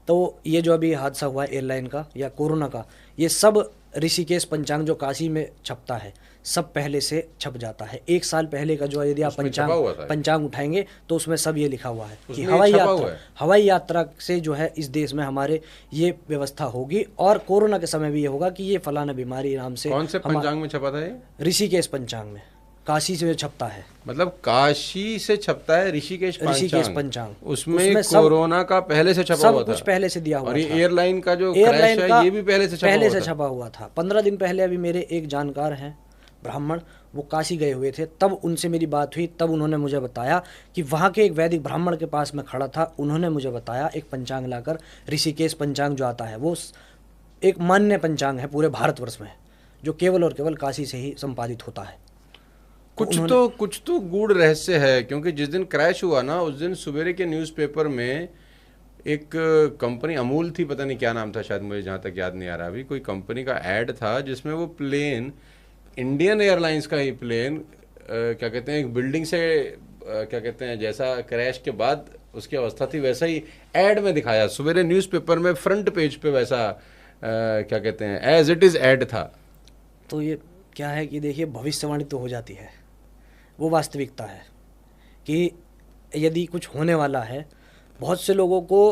तो ये जो अभी हादसा हुआ है एयरलाइन का या कोरोना का, ये सब ऋषिकेश पंचांग जो काशी में छपता है, सब पहले से छप जाता है। 1 साल पहले का जो है, यदि आप उसमें छपा हुआ था ये? पंचांग उठाएंगे तो उसमें सब ये लिखा हुआ है कि उसमें ये छपा हुआ है? हवाई यात्रा से जो है इस देश में हमारे ये व्यवस्था होगी, और कोरोना के समय भी ये होगा कि ये फलाना बीमारी नाम से। कौन से पंचांग में छपा था ये? ऋषिकेश पंचांग में, काशी से छपता है। मतलब काशी से छपता है ऋषिकेश पंचांग। उसमें कोरोना का पहले से छपा हुआ सब था, कुछ पहले से दिया हुआ था। और ये एयरलाइन का जो क्रैश है ये भी पहले से छपा हुआ था। 15 दिन पहले अभी मेरे एक जानकार हैं ब्राह्मण, वो काशी गए हुए थे, तब उनसे मेरी बात हुई, तब उन्होंने मुझे बताया कि वहाँ के एक वैदिक ब्राह्मण के पास मैं खड़ा था, उन्होंने मुझे बताया एक पंचांग लाकर, ऋषिकेश पंचांग जो आता है वो एक मान्य पंचांग है पूरे भारतवर्ष में, जो केवल और केवल काशी से ही संपादित होता है। कुछ तो गूढ़ रहस्य है, क्योंकि जिस दिन क्रैश हुआ ना, उस दिन सवेरे के न्यूज़पेपर में एक कंपनी अमूल थी, पता नहीं क्या नाम था, शायद मुझे जहाँ तक याद नहीं आ रहा अभी, कोई कंपनी का ऐड था जिसमें वो प्लेन, इंडियन एयरलाइंस का ही प्लेन, क्या कहते हैं, एक बिल्डिंग से क्या कहते हैं, जैसा क्रैश के बाद उसकी अवस्था थी वैसा ही ऐड में दिखाया, सवेरे न्यूज़पेपर में फ्रंट पेज पे वैसा क्या कहते हैं, एज इट इज़ ऐड था। तो ये क्या है कि देखिए, भविष्यवाणी तो हो जाती है, वो वास्तविकता है कि यदि कुछ होने वाला है, बहुत से लोगों को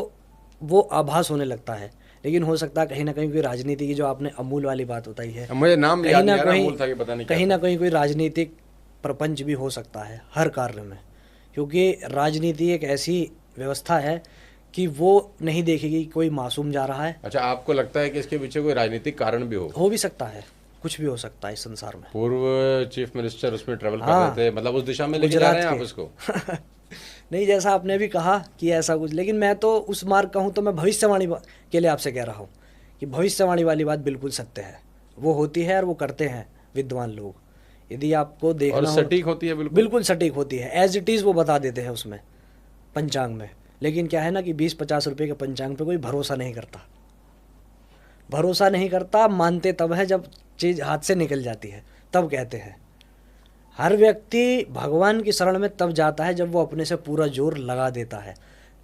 वो आभास होने लगता है, लेकिन हो सकता है कहीं ना कहीं कोई राजनीति की, जो आपने अमूल वाली बात बताई है, मुझे नाम याद नहीं आ रहा, अमूल था कि पता नहीं, कहीं ना कहीं कोई राजनीतिक प्रपंच भी हो सकता है हर कार्य में, क्योंकि राजनीति एक ऐसी व्यवस्था है कि वो नहीं देखेगी कोई मासूम जा रहा है। अच्छा, आपको लगता है कि इसके पीछे कोई राजनीतिक कारण भी हो भी सकता है, कुछ भी हो सकता है इस संसार में। पूर्व चीफ मिनिस्टर उसमें ट्रेवल कर रहे थे, मतलब उस दिशा में लेके जा रहे हैं आप इसको? नहीं, जैसा आपने भी कहा कि ऐसा कुछ, लेकिन मैं तो उस मार्ग का हूँ, तो मैं भविष्यवाणी के लिए आपसे कह रहा हूँ कि भविष्यवाणी वाली बात बिल्कुल सत्य है, वो होती है और वो करते हैं विद्वान लोग। यदि आपको देखना और सटीक होती है, बिल्कुल सटीक होती है, एज इट इज़ वो बता देते हैं उसमें पंचांग में। लेकिन क्या है ना कि 20-50 रुपये के पंचांग पे कोई भरोसा नहीं करता, मानते तब है जब चीज़ हाथ से निकल जाती है, तब कहते हैं। हर व्यक्ति भगवान की शरण में तब जाता है जब वो अपने से पूरा जोर लगा देता है,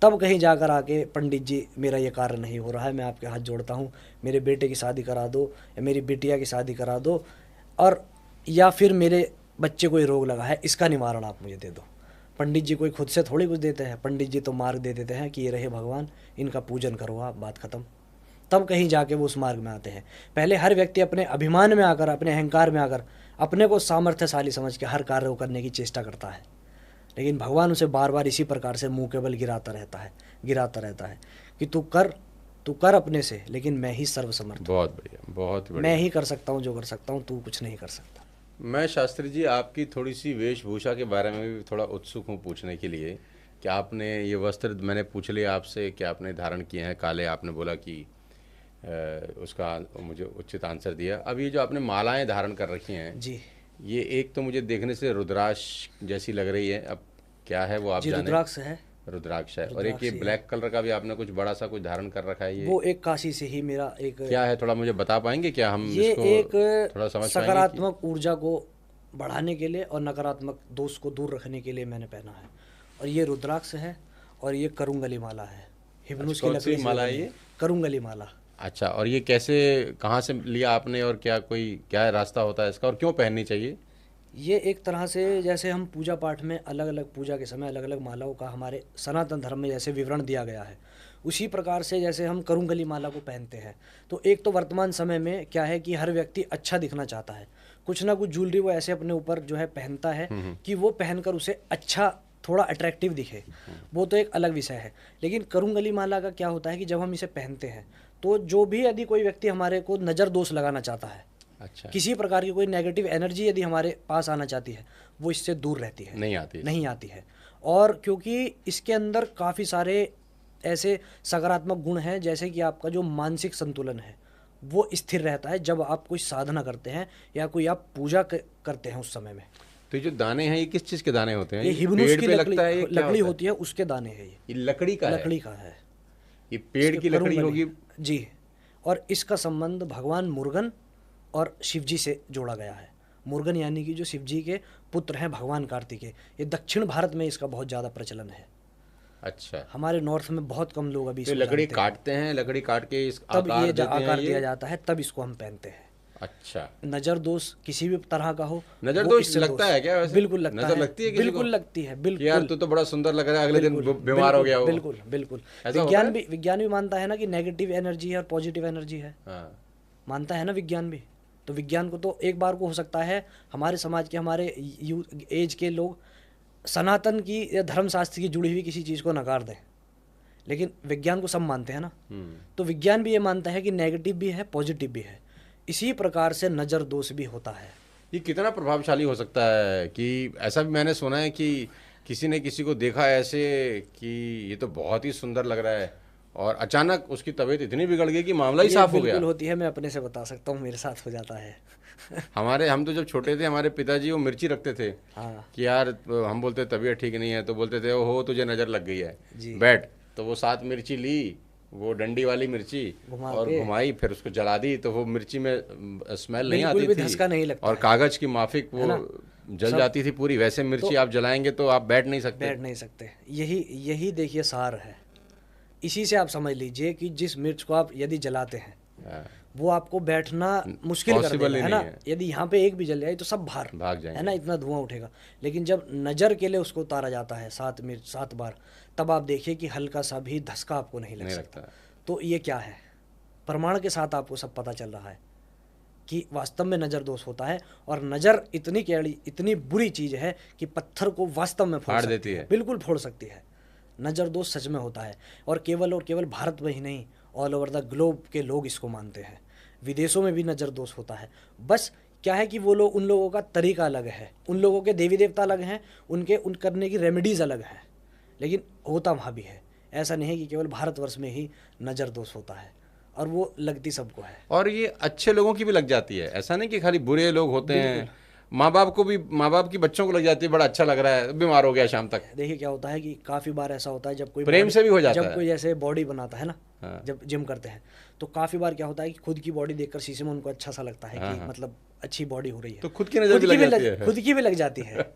तब कहीं जाकर आके, पंडित जी मेरा ये कार्य नहीं हो रहा है, मैं आपके हाथ जोड़ता हूँ, मेरे बेटे की शादी करा दो, या मेरी बिटिया की शादी करा दो, और या फिर मेरे बच्चे को ये रोग लगा है, इसका निवारण आप मुझे दे दो। पंडित जी कोई खुद से थोड़ी कुछ देते हैं, पंडित जी तो मार्ग दे देते हैं कि ये रहे भगवान, इनका पूजन करो आप, बात खत्म। तब कहीं जाके वो उस मार्ग में आते हैं। पहले हर व्यक्ति अपने अभिमान में आकर, अपने अहंकार में आकर, अपने को सामर्थ्यशाली समझ के हर कार्य को करने की चेष्टा करता है, लेकिन भगवान उसे बार बार इसी प्रकार से मुंह के बल गिराता रहता है कि तू कर अपने से, लेकिन मैं ही सर्वसमर्थ। बहुत बढ़िया, बहुत बढ़िया। मैं ही कर सकता हूँ जो कर सकता हूँ, तू कुछ नहीं कर सकता। मैं शास्त्री जी आपकी थोड़ी सी वेशभूषा के बारे में भी थोड़ा उत्सुक हूँ पूछने के लिए कि आपने ये वस्त्र, मैंने पूछ लिया आपसे कि आपने धारण किए हैं काले, आपने बोला कि उसका मुझे उचित आंसर दिया। अब ये जो आपने मालाएं धारण कर रखी हैं जी, ये एक तो मुझे देखने से रुद्राक्ष जैसी लग रही है, अब क्या है वो आप जाने। रुद्राक्ष है, और एक ये ब्लैक कलर का भी आपने कुछ बड़ा सा कुछ धारण कर रखा है, ये वो एक काशी से ही मेरा एक, क्या है थोड़ा मुझे बता पाएंगे क्या? हम ये इसको एक थोड़ा समझ सकारात्मक ऊर्जा को बढ़ाने के लिए और नकारात्मक दोष को दूर रखने के लिए मैंने पहना है, और ये रुद्राक्ष है, और ये करुंगली माला है, हिब्रूस की लकड़ी से माला है ये? करुंगली माला। अच्छा, और ये कैसे, कहाँ से लिया आपने, और क्या रास्ता होता है इसका, और क्यों पहननी चाहिए? ये एक तरह से जैसे हम पूजा पाठ में अलग अलग पूजा के समय अलग अलग मालाओं का हमारे सनातन धर्म में जैसे विवरण दिया गया है, उसी प्रकार से जैसे हम करुंगली माला को पहनते हैं, तो एक तो वर्तमान समय में क्या है कि हर व्यक्ति अच्छा दिखना चाहता है, कुछ ना कुछ ज्वेलरी वो ऐसे अपने ऊपर जो है पहनता है कि वो पहनकर उसे अच्छा, थोड़ा अट्रैक्टिव दिखे, वो तो एक अलग विषय है। लेकिन करुंगली माला का क्या होता है कि जब हम इसे पहनते हैं तो जो भी यदि कोई व्यक्ति हमारे को नज़र दोष लगाना चाहता है, अच्छा, किसी प्रकार की कोई नेगेटिव एनर्जी यदि हमारे पास आना चाहती है, वो इससे दूर रहती है, नहीं आती है। और क्योंकि इसके अंदर काफ़ी सारे ऐसे सकारात्मक गुण हैं, जैसे कि आपका जो मानसिक संतुलन है वो स्थिर रहता है जब आप कोई साधना करते हैं या कोई आप पूजा करते हैं उस समय में। तो ये जो दाने हैं ये किस चीज़ के दाने होते हैं? ये हिब्रूस की लकड़ी होती है, उसके दाने हैं। ये लकड़ी का है, ये पेड़ की लकड़ी होगी जी। और इसका संबंध भगवान मुर्गन और शिव जी से जोड़ा गया है। मुर्गन यानी कि जो शिव जी के पुत्र हैं भगवान कार्तिकेय, ये दक्षिण भारत में इसका बहुत ज़्यादा प्रचलन है। अच्छा, हमारे नॉर्थ में बहुत कम लोग अभी तो इसको लकड़ी जानते हैं। काटते हैं, लकड़ी काट के इस तब आकार ये देते हैं आकार ये? दिया जाता है, तब इसको हम पहनते हैं। अच्छा, नज़र दोष किसी भी तरह का हो, नजर वो दोष इससे लगता दोष है क्या वैसे? बिल्कुल लगता नजर है, लगती है किसी को बिल्कुल लगती है, कि यार बिल्कुल तू तो बड़ा सुंदर लग रहा है, अगले दिन बिल्कुल बीमार हो बिल्कुल गया वो? बिल्कुल बिल्कुल। ऐसा होता है? विज्ञान भी मानता है ना कि नेगेटिव एनर्जी है और पॉजिटिव एनर्जी है, हाँ, मानता है ना विज्ञान भी। तो विज्ञान को तो एक बार को हो सकता है हमारे समाज के, हमारे एज के लोग सनातन की या धर्मशास्त्र की जुड़ी हुई किसी चीज़ को नकार दें, लेकिन विज्ञान को सब मानते हैं ना। तो विज्ञान भी ये मानता है कि नेगेटिव भी है, पॉजिटिव भी है। इसी प्रकार से नज़र दोष भी होता है। ये कितना प्रभावशाली हो सकता है? कि ऐसा भी मैंने सुना है कि किसी ने किसी को देखा है ऐसे कि ये तो बहुत ही सुंदर लग रहा है, और अचानक उसकी तबीयत इतनी बिगड़ गई कि मामला ही ये साफ हो बिल्कुल गया। होती है, मैं अपने से बता सकता हूँ, मेरे साथ हो जाता है। हम तो जब छोटे थे, हमारे पिताजी वो मिर्ची रखते थे हाँ कि यार, हम बोलते तबीयत ठीक नहीं है तो बोलते थे ओहो तुझे नज़र लग गई है, जी। बैठ। तो वो 7 मिर्ची ली, वो डंडी वाली मिर्ची, घुमा और के। घुमाई, फिर उसको जला दी, तो वो मिर्ची में स्मेल नहीं बिल्कुल आती भी थी, धसका नहीं लगता और है। कागज की माफिक वो ना? जल सब- जाती थी पूरी। वैसे मिर्ची आप जलाएंगे तो आप बैठ नहीं सकते। बैठ नहीं सकते। यही यही देखिए सार है। इसी से आप समझ लीजिए कि जिस मिर्च को आप यदि जलाते हैं, हाँ, वो आपको बैठना मुश्किल कर possible देगा, ही है ना। नहीं है। यदि यहाँ पे एक भी जल जाए तो सब बाहर भाग है जाएंगे। ना, इतना धुआं उठेगा। लेकिन जब नज़र के लिए उसको उतारा जाता है 7 बार, तब आप देखिए कि हल्का सा भी धसका आपको नहीं लग नहीं सकता। लगता। तो ये क्या है, प्रमाण के साथ आपको सब पता चल रहा है कि वास्तव में नज़र दोष होता है। और नज़र इतनी कैड़ी, इतनी बुरी चीज़ है कि पत्थर को वास्तव में फोड़ फाड़ सकती देती है। बिल्कुल फोड़ सकती है। नज़र दोष सच में होता है, और केवल भारत में ही नहीं, ऑल ओवर द ग्लोब के लोग इसको मानते हैं। विदेशों में भी नज़र दोष होता है। बस क्या है कि वो लोग, उन लोगों का तरीका अलग है, उन लोगों के देवी देवता अलग हैं, उन करने की रेमेडीज़ अलग हैं, लेकिन होता वहाँ भी है। ऐसा नहीं है कि केवल भारतवर्ष में ही नज़र दोष होता है, और वो लगती सबको है। और ये अच्छे लोगों की भी लग जाती है, ऐसा नहीं कि खाली बुरे लोग होते हैं। माँ बाप की बच्चों को लग जाती है, बड़ा अच्छा लग रहा है, बीमार हो गया शाम तक। देखिए क्या होता है कि काफ़ी बार ऐसा होता है जब कोई प्रेम से भी हो जाता जब है। कोई जैसे बॉडी बनाता है ना, हाँ। जब जिम करते हैं, तो काफ़ी बार क्या होता है कि खुद की बॉडी देखकर शीशे में उनको अच्छा सा लगता है कि मतलब अच्छी बॉडी हो रही है, तो खुद की नज़र भी लग जाती है। खुद की भी लग जाती है।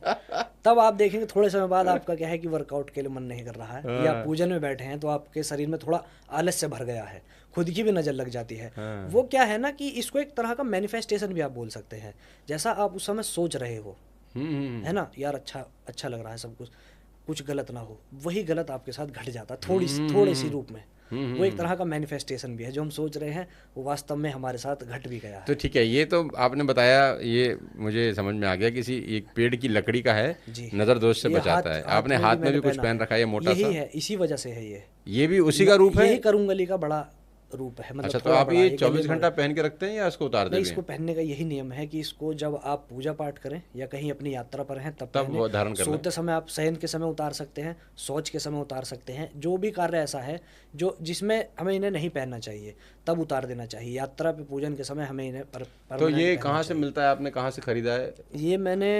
तब आप देखेंगे थोड़े समय बाद आपका क्या है कि वर्कआउट के लिए मन नहीं कर रहा है, या पूजन में बैठे हैं तो आपके शरीर में थोड़ा आलस्य भर गया है, खुद की भी नज़र लग जाती है। वो क्या है ना कि इसको एक तरह का मैनिफेस्टेशन भी आप बोल सकते हैं, जैसा आप उस समय सोच रहे हो, है ना, यार अच्छा लग रहा है सब कुछ, कुछ गलत ना हो, वही गलत आपके साथ घट जाता है थोड़ी सी रूप में। वो एक तरह का मैनिफेस्टेशन भी है, जो हम सोच रहे हैं वो वास्तव में हमारे साथ घट भी गया है। तो ठीक है, ये तो आपने बताया, ये मुझे समझ में आ गया, किसी एक पेड़ की लकड़ी का है, जी। नज़र दोष से ये बचाता है। आपने भी हाथ में मैंने भी कुछ पहना पहन रखा है, ये मोटा यही सा, है, इसी वजह से है ये भी उसी का रूप है। यही करुंगली का बड़ा रूप है, मतलब अच्छा, तो थोड़ा आप बड़ा ये है, गले 24 में घंटा पहन के रखते हैं या इसको उतार नहीं, देते इसको हैं? पहनने का यही नियम है कि इसको जब आप पूजा पाठ करें या कहीं अपनी यात्रा पर हैं तब तब वो धारण पहनें। करना है। सोते समय आप, शयन के समय उतार सकते हैं, शौच के समय उतार सकते हैं, जो भी कार्य ऐसा है जो जिसमें हमें इन्हें नहीं पहनना चाहिए तब उतार देना चाहिए। यात्रा पे पूजन के समय हमें इन्हें तो permanent ये पहनना कहाँ से मिलता है, आपने कहाँ से खरीदा है? ये मैंने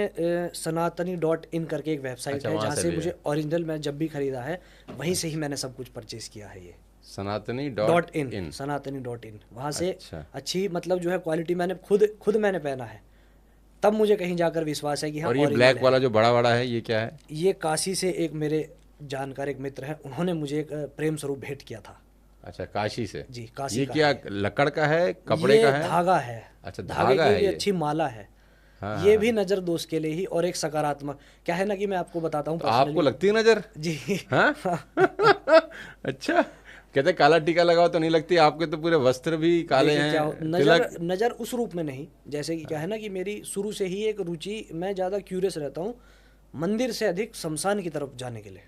सनातनी.in करके एक वेबसाइट अच्छा, है, वहाँ जहाँ से से लिया। मुझे ओरिजिनल मैं जब भी खरीदा है वहीं से ही मैंने सब कुछ परचेज किया है। ये सनातनी.in। सनातनी.in, वहाँ से अच्छा। अच्छी, मतलब जो है क्वालिटी, मैंने खुद मैंने पहना है, तब मुझे कहीं जाकर विश्वास है कि हाँ और ये original ब्लैक है। वाला जो बड़ा बड़ा है, ये क्या है? ये काशी से एक मेरे जानकार, एक मित्र हैं, उन्होंने मुझे एक प्रेम स्वरूप भेंट किया था। अच्छा, काशी से। जी, काशी ये का क्या है। लकड़ का है, कपड़े ये का है? धागा है। अच्छा, धागे धागा की है भी ये। अच्छी माला है। हाँ, ये भी नज़र दोष के लिए ही, और एक सकारात्मक, क्या है ना कि मैं आपको बताता हूँ तो आपको personally। लगती है नजर? जी। हाँ? अच्छा, कहते काला टीका लगाओ तो नहीं लगती, आपके तो पूरे वस्त्र भी काले देखिए क्या हैं, नज़र नज़र उस रूप में नहीं, जैसे कि क्या है ना कि मेरी शुरू से ही एक रुचि, मैं ज़्यादा क्यूरियस रहता हूँ मंदिर से अधिक शमशान की तरफ जाने के लिए।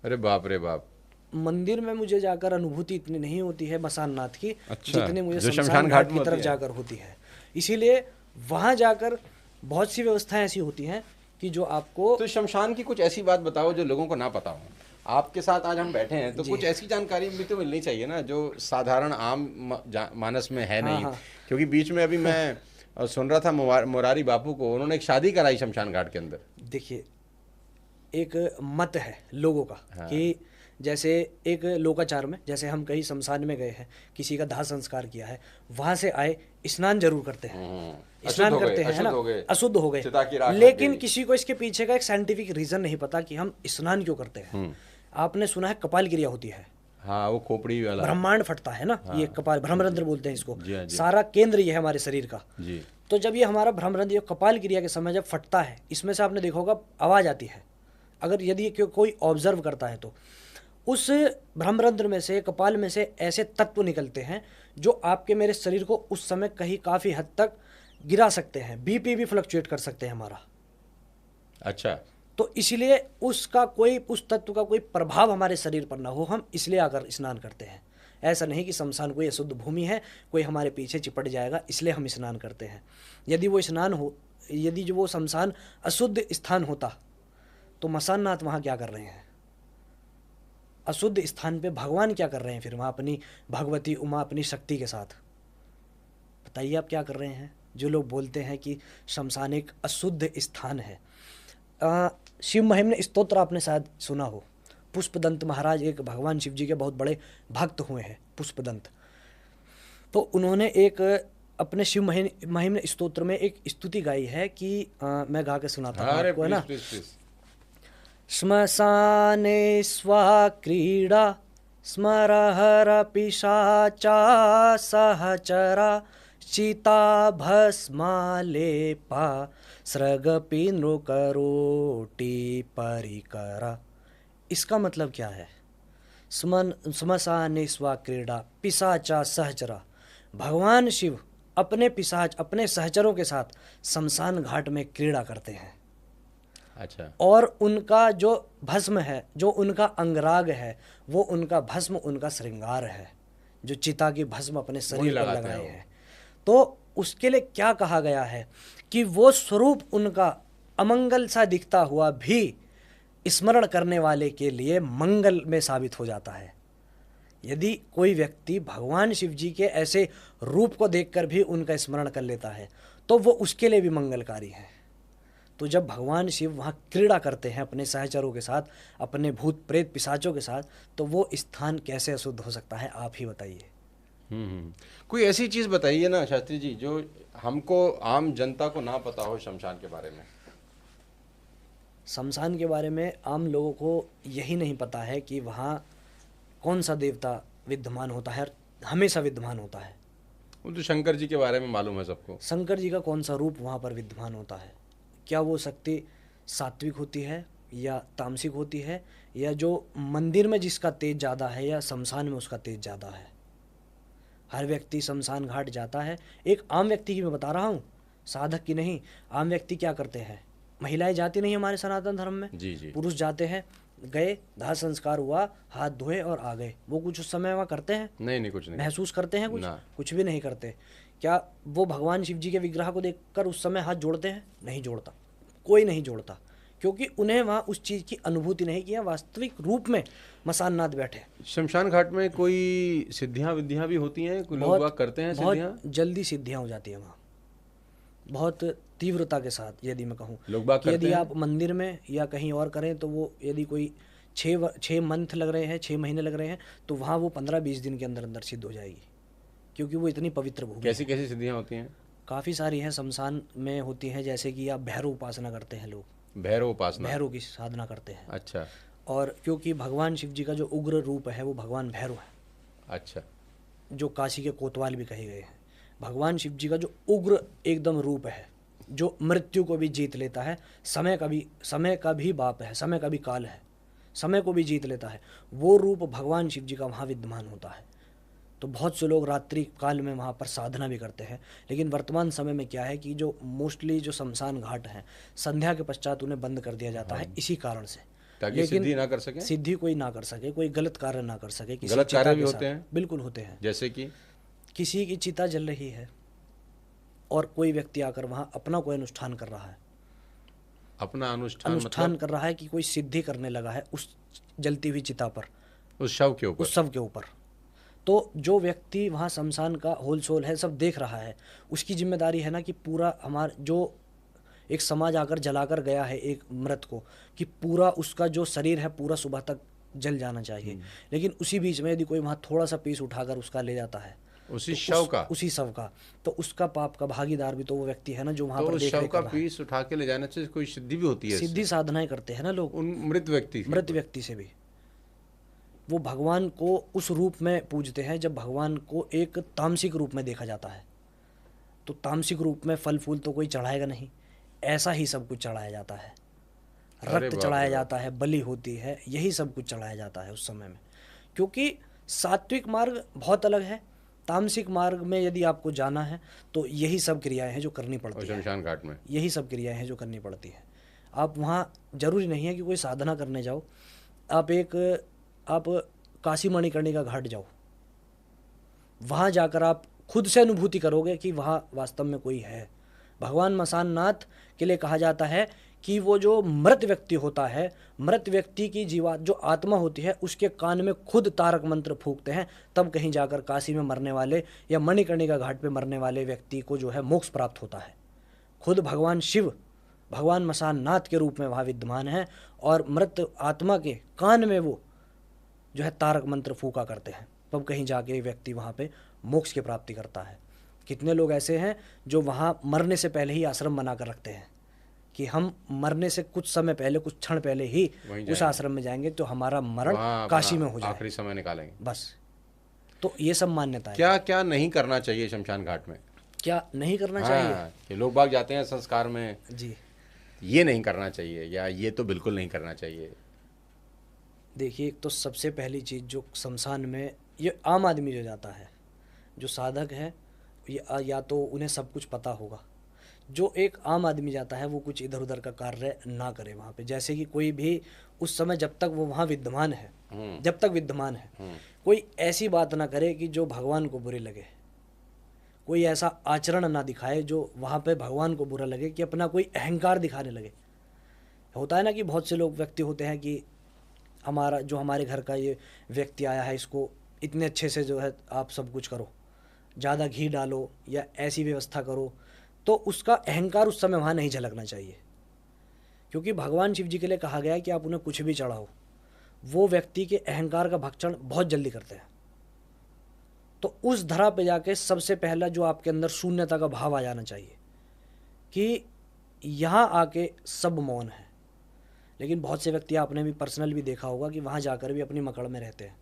अरे बाप रे बाप। मंदिर में मुझे जाकर अनुभूति इतनी नहीं होती है मसान नाथ की, अच्छा, जितनी मुझे जो शमशान घाट की में तरफ होती है। जाकर होती है। इसीलिए वहाँ जाकर बहुत सी व्यवस्थाएं ऐसी होती हैं कि जो आपको, तो शमशान की कुछ ऐसी बात बताओ जो लोगों को ना पता हो। आपके साथ आज हम बैठे हैं तो कुछ ऐसी जानकारी भी तो मिलनी चाहिए ना, जो साधारण आम मानस में है नहीं। हाँ। क्योंकि बीच में अभी मैं सुन रहा था मोरारी बापू को, उन्होंने एक शादी कराई शमशान घाट के अंदर। देखिए एक मत है लोगों का कि जैसे एक लोकाचार में, जैसे हम कहीं शमशान में गए हैं, किसी का दाह संस्कार किया है, वहां से आए स्नान जरूर करते हैं, स्नान करते हैं, है ना, अशुद्ध हो गए, लेकिन किसी को इसके पीछे का एक साइंटिफिक रीजन नहीं पता कि हम स्नान क्यों करते हैं। आपने सुना है कपाल क्रिया होती है, हाँ, वो खोपड़ी वाला। ब्रह्मांड फटता है ना, ये कपाल भ्रमरंध्र बोलते हैं इसको। जी हाँ जी। सारा केंद्र ये है हमारे शरीर का। जी। तो जब ये हमारा भ्रमरंध्र, ये कपाल क्रिया के समय जब फटता है, इसमें से आपने देखा होगा आवाज आती है, अगर यदि कोई ऑब्जर्व करता है तो उस भ्रमरंध्र में से, कपाल में से ऐसे तत्व निकलते हैं जो आपके मेरे शरीर को उस समय कहीं काफी हद तक गिरा सकते हैं, बीपी भी फ्लक्चुएट कर सकते हैं हमारा। अच्छा। तो इसलिए उसका कोई, उस तत्व का कोई प्रभाव हमारे शरीर पर ना हो, हम इसलिए आकर स्नान करते हैं। ऐसा नहीं कि शमशान कोई अशुद्ध भूमि है, कोई हमारे पीछे चिपट जाएगा इसलिए हम स्नान करते हैं। यदि वो स्नान हो, यदि जो वो शमशान अशुद्ध स्थान होता तो मसाननाथ वहाँ क्या कर रहे हैं? अशुद्ध स्थान पे भगवान क्या कर रहे हैं फिर वहाँ अपनी भगवती उमा अपनी शक्ति के साथ? बताइए आप क्या कर रहे हैं? जो लोग बोलते हैं कि शमशान एक अशुद्ध स्थान है। शिव महिम्न स्तोत्र आपने शायद सुना हो। पुष्पदंत महाराज एक भगवान शिव जी के बहुत बड़े भक्त हुए हैं, पुष्पदंत। तो उन्होंने एक अपने शिव महिम्न स्तोत्र में एक स्तुति गाई है कि मैं गा के सुनाता हूँ आपको, है ना। श्मशाने स्वा क्रीडा स्मरहर पिशाचा सहचरा चिता भस्मालेपा सृगपि नृकरोटी परिकरा। इसका मतलब क्या है? श्मशाने स्वा क्रीडा पिशाचा सहचरा, भगवान शिव अपने पिशाच, अपने सहचरों के साथ शमशान घाट में क्रीड़ा करते हैं। अच्छा। और उनका जो भस्म है, जो उनका अंगराग है, वो उनका भस्म, उनका श्रृंगार है, जो चिता की भस्म अपने शरीर पर लगाए हैं। तो उसके लिए क्या कहा गया है कि वो स्वरूप उनका अमंगल सा दिखता हुआ भी स्मरण करने वाले के लिए मंगल में साबित हो जाता है। यदि कोई व्यक्ति भगवान शिव जी के ऐसे रूप को देखकर भी उनका स्मरण कर लेता है तो वो उसके लिए भी मंगलकारी है। तो जब भगवान शिव वहाँ क्रीड़ा करते हैं अपने सहचरों के साथ, अपने भूत प्रेत पिशाचों के साथ, तो वो स्थान कैसे अशुद्ध हो सकता है? आप ही बताइए। कोई ऐसी चीज़ बताइए ना शास्त्री जी जो हमको, आम जनता को ना पता हो शमशान के बारे में। शमशान के बारे में आम लोगों को यही नहीं पता है कि वहाँ कौन सा देवता विद्यमान होता है, हमेशा विद्यमान होता है। वो तो शंकर जी के बारे में मालूम है सबको। शंकर जी का कौन सा रूप वहाँ पर विद्यमान होता है? क्या वो शक्ति सात्विक होती है या तामसिक होती है, या जो मंदिर में जिसका तेज ज़्यादा है या शमशान में उसका तेज ज़्यादा है? हर व्यक्ति शमशान घाट जाता है। एक आम व्यक्ति की मैं बता रहा हूँ, साधक की नहीं। आम व्यक्ति क्या करते हैं? महिलाएं जाती नहीं हमारे सनातन धर्म में, जी जी। पुरुष जाते हैं, गए, दाह संस्कार हुआ, हाथ धोए और आ गए। वो कुछ उस समय वहाँ करते हैं? नहीं, कुछ नहीं। महसूस करते हैं कुछ? ना। कुछ भी नहीं करते। क्या वो भगवान शिव जी के विग्रह को देखकर उस समय हाथ जोड़ते हैं? नहीं जोड़ता, कोई नहीं जोड़ता, क्योंकि उन्हें वहाँ उस चीज़ की अनुभूति नहीं किया। वास्तविक रूप में मसाननाथ बैठे। शमशान घाट में कोई सिद्धियाँ विद्याँ भी होती हैं? कोई लोग बात करते हैं सिद्धियाँ? बहुत जल्दी सिद्धियाँ हो जाती है वहाँ, बहुत तीव्रता के साथ। यदि मैं कहूँ लोग बात करते यदि हैं? आप मंदिर में या कहीं और करें तो वो, यदि कोई 6 मंथ लग रहे हैं, 6 महीने लग रहे हैं, तो वहाँ वो 15-20 दिन के अंदर अंदर सिद्ध हो जाएगी, क्योंकि वो इतनी पवित्र भूमि है। कैसी कैसी सिद्धियाँ होती हैं? काफ़ी सारी हैं शमशान में होती हैं। जैसे कि आप भैरव उपासना करते हैं लोग, भैरव उपासना, भैरव की साधना करते हैं। अच्छा। और क्योंकि भगवान शिव जी का जो उग्र रूप है वो भगवान भैरव है, अच्छा। जो काशी के कोतवाल भी कहे गए हैं। भगवान शिव जी का जो उग्र एकदम रूप है, जो मृत्यु को भी जीत लेता है, समय का भी बाप है, समय का भी काल है, समय को भी जीत लेता है, वो रूप भगवान शिव जी का वहाँ विद्यमान होता है। तो बहुत से लोग रात्रि काल में वहाँ पर साधना भी करते हैं। लेकिन वर्तमान समय में क्या है कि जो मोस्टली जो शमशान घाट हैं, संध्या के पश्चात उन्हें बंद कर दिया जाता है, इसी कारण से, ताकि सिद्धि ना कर सके, सिद्धि कोई ना कर सके, कोई गलत कार्य ना कर सके। किसी गलत कार्य भी होते हैं? बिल्कुल होते हैं। जैसे कि किसी की चिता जल रही है और कोई व्यक्ति आकर वहाँ अपना कोई अनुष्ठान कर रहा है, अपना अनुष्ठान मतलब कर रहा है कि कोई सिद्धि करने लगा है उस जलती हुई चिता पर, उस शव के ऊपर, उस शव के ऊपर। तो जो व्यक्ति वहाँ शमशान का होल सोल है, सब देख रहा है, उसकी जिम्मेदारी है ना कि पूरा हमारा जो एक समाज आकर जलाकर गया है एक मृत को, कि पूरा उसका जो शरीर है पूरा सुबह तक जल जाना चाहिए। लेकिन उसी बीच में यदि कोई वहाँ थोड़ा सा पीस उठाकर उसका ले जाता है, उसी शव का, उसी शव का, तो उसका पाप का भागीदार भी तो वो व्यक्ति है ना जो वहाँ तो पर उस शव का पीस उठा के ले जाने से कोई सिद्धि भी होती है? सिद्धि साधनाएं करते हैं ना लोग उन मृत व्यक्ति से भी। वो भगवान को उस रूप में पूजते हैं जब भगवान को एक तामसिक रूप में देखा जाता है। तो तामसिक रूप में फल फूल तो कोई चढ़ाएगा नहीं, ऐसा ही सब कुछ चढ़ाया जाता है, अरे रक्त बाप चढ़ाया रे बाप। जाता है, बलि होती है, यही सब कुछ चढ़ाया जाता है उस समय में। क्योंकि सात्विक मार्ग बहुत अलग है, तामसिक मार्ग में यदि आपको जाना है तो यही सब क्रियाएं हैं जो करनी और पड़ती है, शमशान घाट में यही सब क्रियाएं हैं जो करनी पड़ती है। आप वहाँ ज़रूरी नहीं है कि कोई साधना करने जाओ, आप काशी मणिकर्णिका घाट जाओ, वहाँ जाकर आप खुद से अनुभूति करोगे कि वहाँ वास्तव में कोई है। भगवान मसान नाथ के लिए कहा जाता है कि वो जो मृत व्यक्ति होता है, मृत व्यक्ति की जीवा जो आत्मा होती है उसके कान में खुद तारक मंत्र फूंकते हैं, तब कहीं जाकर काशी में मरने वाले या मणिकर्णिका घाट पे मरने वाले व्यक्ति को जो है मोक्ष प्राप्त होता है। खुद भगवान शिव भगवान मसान नाथ के रूप में वहाँ विद्यमान है और मृत आत्मा के कान में वो जो है तारक मंत्र फूका करते हैं, तब कहीं जाके व्यक्ति वहाँ पे मोक्ष की प्राप्ति करता है। कितने लोग ऐसे हैं जो वहाँ मरने से पहले ही आश्रम बना कर रखते हैं कि हम मरने से कुछ समय पहले, कुछ क्षण पहले ही वहीं उस जाएंगे, आश्रम में जाएंगे तो हमारा मरण वहाँ काशी में हो अपना जाए, आखिरी समय निकालेंगे। बस। तो ये सब मान्यता है। क्या क्या नहीं करना चाहिए शमशान घाट में? क्या नहीं करना चाहिए? हाँ, कि लोग बाग जाते हैं संस्कार में, जी ये नहीं करना चाहिए या ये तो बिल्कुल नहीं करना चाहिए। देखिए, एक तो सबसे पहली चीज़ जो शमशान में, ये आम आदमी जो जाता है, जो साधक है, या तो उन्हें सब कुछ पता होगा। जो एक आम आदमी जाता है वो कुछ इधर उधर का कार्य ना करे वहाँ पे। जैसे कि कोई भी उस समय जब तक वो वहाँ विद्यमान है, जब तक विद्यमान है, कोई ऐसी बात ना करे कि जो भगवान को बुरी लगे, कोई ऐसा आचरण ना दिखाए जो वहाँ पे भगवान को बुरा लगे, कि अपना कोई अहंकार दिखाने लगे। होता है ना कि बहुत से लोग व्यक्ति होते हैं कि हमारे घर का ये व्यक्ति आया है, इसको इतने अच्छे से जो है आप सब कुछ करो, ज़्यादा घी डालो या ऐसी व्यवस्था करो, तो उसका अहंकार उस समय वहाँ नहीं झलकना चाहिए। क्योंकि भगवान शिव जी के लिए कहा गया है कि आप उन्हें कुछ भी चढ़ाओ, वो व्यक्ति के अहंकार का भक्षण बहुत जल्दी करते हैं। तो उस धरा पे जाके सबसे पहला जो आपके अंदर शून्यता का भाव आ जाना चाहिए कि यहाँ आके सब मौन है। लेकिन बहुत से व्यक्ति आपने भी पर्सनल भी देखा होगा कि वहाँ जाकर भी अपनी मकड़ में रहते हैं,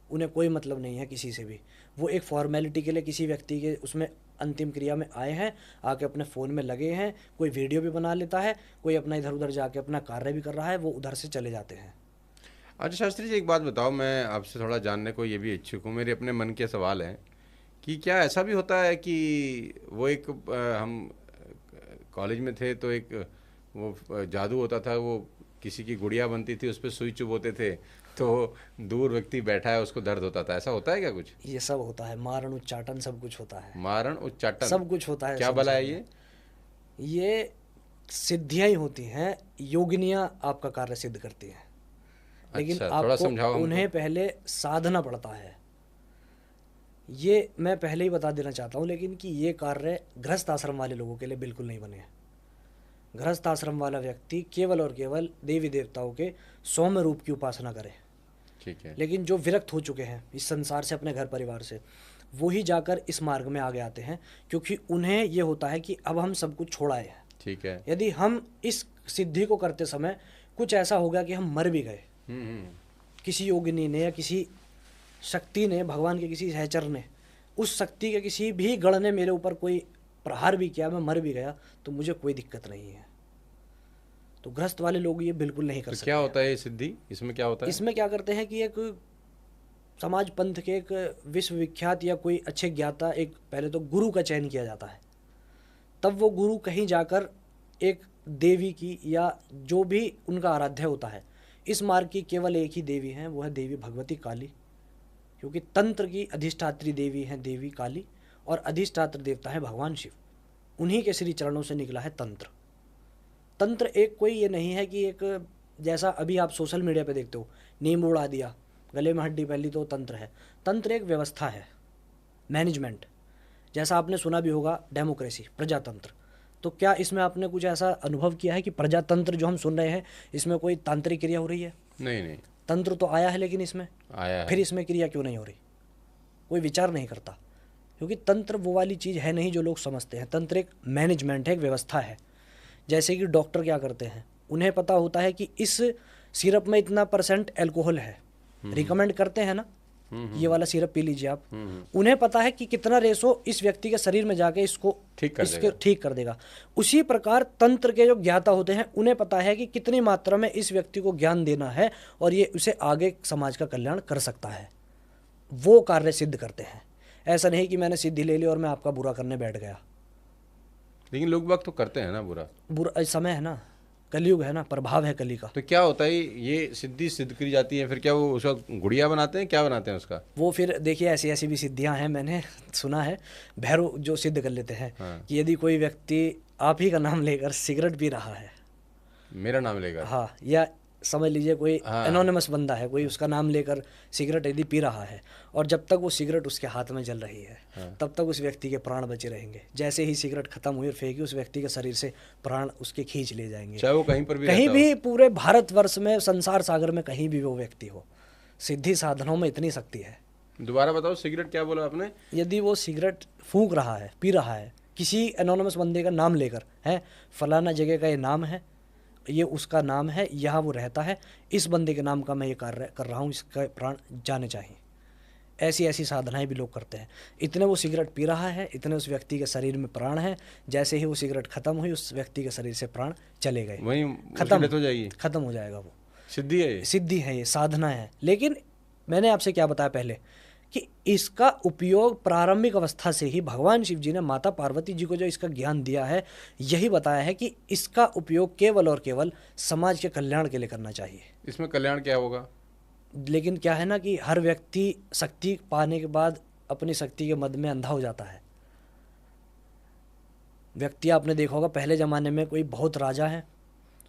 उन्हें कोई मतलब नहीं है किसी से भी। वो एक फॉर्मेलिटी के लिए किसी व्यक्ति के उसमें अंतिम क्रिया में आए हैं, आके अपने फ़ोन में लगे हैं, कोई वीडियो भी बना लेता है, कोई अपना इधर उधर जाके अपना कार्य भी कर रहा है, वो उधर से चले जाते हैं। अच्छा शास्त्री जी, एक बात बताओ, मैं आपसे थोड़ा जानने को ये भी इच्छुक हूँ, मेरे अपने मन के सवाल हैं कि क्या ऐसा भी होता है कि वो एक हम कॉलेज में थे तो एक वो जादू होता था, वो किसी की गुड़िया बनती थी, उस पर सुई चुभोते थे तो दूर व्यक्ति बैठा है उसको दर्द होता था, ऐसा होता है क्या कुछ? ये सब होता है, मारण उच्चाटन सब कुछ होता है, मारण उच्चाटन सब कुछ होता है। क्या भला है ये सिद्धियां ही होती हैं, योगिनियां आपका कार्य सिद्ध करती हैं। लेकिन अच्छा, थोड़ा समझाओ आपको हमको। उन्हें पहले साधना पड़ता है। ये मैं पहले ही बता देना चाहता हूँ, लेकिन कि ये कार्य गृहस्थ आश्रम वाले लोगों के लिए बिल्कुल नहीं बने हैं। गृहस्थ आश्रम वाला व्यक्ति केवल और केवल देवी देवताओं के सौम्य रूप की उपासना करे। ठीक है। लेकिन जो विरक्त हो चुके हैं इस संसार से, अपने घर परिवार से, वो ही जाकर इस मार्ग में आगे आते हैं, क्योंकि उन्हें ये होता है कि अब हम सब कुछ छोड़ आए हैं। ठीक है। यदि हम इस सिद्धि को करते समय कुछ ऐसा हो गया कि हम मर भी गए, किसी योगिनी ने या किसी शक्ति ने, भगवान के किसी सहचर ने, उस शक्ति के किसी भी गण ने मेरे ऊपर कोई प्रहार भी किया, मैं मर भी गया, तो मुझे कोई दिक्कत नहीं है। तो गृहस्थ वाले लोग ये बिल्कुल नहीं कर तो सकते। क्या होता है ये सिद्धि, इसमें क्या होता है? इसमें क्या करते हैं कि एक समाज पंथ के एक विश्वविख्यात या कोई अच्छे ज्ञाता, एक पहले तो गुरु का चयन किया जाता है। तब वो गुरु कहीं जाकर एक देवी की, या जो भी उनका आराध्य होता है, इस मार्ग की केवल एक ही देवी है, वो है देवी भगवती काली। क्योंकि तंत्र की अधिष्ठात्री देवी है देवी काली और अधिष्ठात्र देवता है भगवान शिव। उन्हीं के श्री चरणों से निकला है तंत्र। तंत्र एक कोई ये नहीं है कि एक, जैसा अभी आप सोशल मीडिया पे देखते हो, नींबू उड़ा दिया, गले में हड्डी पहली, तो तंत्र है। तंत्र एक व्यवस्था है, मैनेजमेंट। जैसा आपने सुना भी होगा डेमोक्रेसी, प्रजातंत्र। तो क्या इसमें आपने कुछ ऐसा अनुभव किया है कि प्रजातंत्र जो हम सुन रहे हैं इसमें कोई तांत्रिक क्रिया हो रही है? नहीं नहीं, तंत्र तो आया है, लेकिन इसमें आया है। फिर इसमें क्रिया क्यों नहीं हो रही? कोई विचार नहीं करता। क्योंकि तंत्र वो वाली चीज़ है नहीं जो लोग समझते हैं। तंत्र एक मैनेजमेंट है, एक व्यवस्था है। जैसे कि डॉक्टर क्या करते हैं, उन्हें पता होता है कि इस सिरप में इतना % अल्कोहल है, रिकमेंड करते हैं ना, ये वाला सिरप पी लीजिए आप, उन्हें पता है कि कितना रेशो इस व्यक्ति के शरीर में जाके इसको ठीक कर देगा। उसी प्रकार तंत्र के जो ज्ञाता होते हैं उन्हें पता है कि कितनी मात्रा में इस व्यक्ति को ज्ञान देना है और ये उसे आगे समाज का कल्याण कर सकता है, वो कार्य सिद्ध करते हैं। ऐसा नहीं कि मैंने सिद्धि ले ली और मैं आपका बुरा करने बैठ गया। लेकिन लोग बाग तो करते हैं ना बुरा समय है ना, कलयुग है ना, प्रभाव है कली का। तो क्या होता है, ये सिद्धि सिद्ध करी जाती है, फिर क्या वो उसका गुड़िया बनाते हैं, क्या बनाते हैं उसका? वो फिर देखिए ऐसी ऐसी भी सिद्धियां हैं, मैंने सुना है भैरव जो सिद्ध कर लेते हैं। हाँ। कि यदि कोई व्यक्ति आप ही का नाम लेकर सिगरेट पी रहा है, मेरा नाम लेकर, हाँ, या समझ लीजिए कोई एनोनिमस बंदा है, कोई उसका नाम लेकर सिगरेट यदि पी रहा है और जब तक वो सिगरेट उसके हाथ में जल रही है तब तक उस व्यक्ति के प्राण बचे रहेंगे। जैसे ही सिगरेट खत्म हुई और फेंकी, उस व्यक्ति के शरीर से प्राण उसके खींच ले जाएंगे, चाहे वो कहीं पर भी कहीं भी पूरे भारतवर्ष में, संसार सागर में कहीं भी वो व्यक्ति हो। सिद्धि साधनों में इतनी शक्ति है। दोबारा बताओ, सिगरेट क्या बोला आपने? यदि वो सिगरेट फूंक रहा है, पी रहा है, किसी एनोनिमस बंदे का नाम लेकर, है फलाना जगह का ये नाम है, ये उसका नाम है, यहाँ वो रहता है, इस बंदे के नाम का मैं ये कार्य कर रहा हूँ, इसका प्राण जाने चाहिए, ऐसी ऐसी साधनाएं भी लोग करते हैं। इतने वो सिगरेट पी रहा है, इतने उस व्यक्ति के शरीर में प्राण है, जैसे ही वो सिगरेट खत्म हुई उस व्यक्ति के शरीर से प्राण चले गए, वहीं खत्म हो जाएगी, खत्म हो जाएगा। वो सिद्धि है, सिद्धि है, ये साधना है। लेकिन मैंने आपसे क्या बताया पहले कि इसका उपयोग प्रारंभिक अवस्था से ही भगवान शिव जी ने माता पार्वती जी को जो इसका ज्ञान दिया है, यही बताया है कि इसका उपयोग केवल और केवल समाज के कल्याण के लिए करना चाहिए। इसमें कल्याण क्या होगा? लेकिन क्या है ना कि हर व्यक्ति शक्ति पाने के बाद अपनी शक्ति के मद में अंधा हो जाता है। व्यक्ति आपने देखा होगा, पहले ज़माने में कोई बहुत राजा है,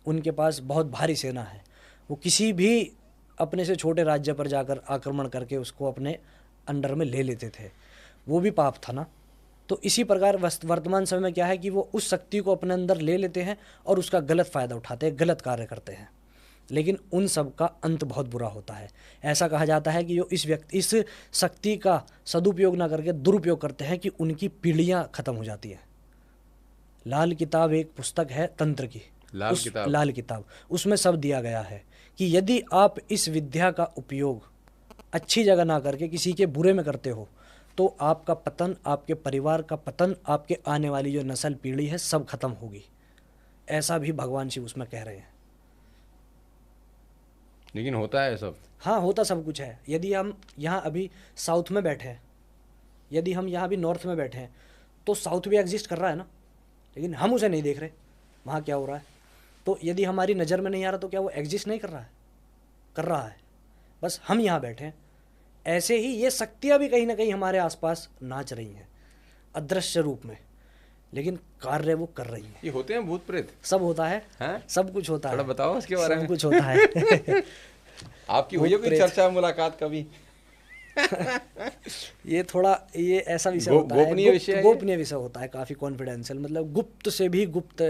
उनके पास बहुत भारी सेना है, वो किसी भी अपने से छोटे राज्य पर जाकर आक्रमण करके उसको अपने अंडर में ले लेते थे, वो भी पाप था ना। तो इसी प्रकार वर्तमान समय में क्या है कि वो उस शक्ति को अपने अंदर ले लेते हैं और उसका गलत फ़ायदा उठाते हैं, गलत कार्य करते हैं, लेकिन उन सब का अंत बहुत बुरा होता है। ऐसा कहा जाता है कि जो इस शक्ति का सदुपयोग ना करके दुरुपयोग करते हैं कि उनकी पीढ़ियाँ खत्म हो जाती हैं। लाल किताब एक पुस्तक है तंत्र की, लाल किताब, उसमें सब दिया गया है कि यदि आप इस विद्या का उपयोग अच्छी जगह ना करके किसी के बुरे में करते हो तो आपका पतन, आपके परिवार का पतन, आपके आने वाली जो नस्ल पीढ़ी है सब खत्म होगी। ऐसा भी भगवान शिव उसमें कह रहे हैं। लेकिन होता है सब? हाँ, होता सब कुछ है। यदि हम यहाँ अभी साउथ में बैठे हैं, यदि हम यहाँ भी नॉर्थ में बैठे हैं, तो साउथ भी एग्जिस्ट कर रहा है ना, लेकिन हम उसे नहीं देख रहे वहाँ क्या हो रहा है। तो यदि हमारी नज़र में नहीं आ रहा तो क्या वो एग्जिस्ट नहीं कर रहा है? कर रहा है, बस हम यहाँ बैठे हैं। ऐसे ही ये शक्तियाँ भी कहीं ना कहीं हमारे आसपास नाच रही हैं अदृश्य रूप में, लेकिन कार्य वो कर रही है। ये होते हैं भूत प्रेत? सब होता है, सब कुछ होता है। थोड़ा बताओ इसके बारे में। सब कुछ होता है। आपकी हुई है कोई चर्चा, मुलाकात कभी? ये थोड़ा ये ऐसा विषय होता है, गोपनीय विषय होता है, काफ़ी कॉन्फिडेंशियल, मतलब गुप्त से भी गुप्त,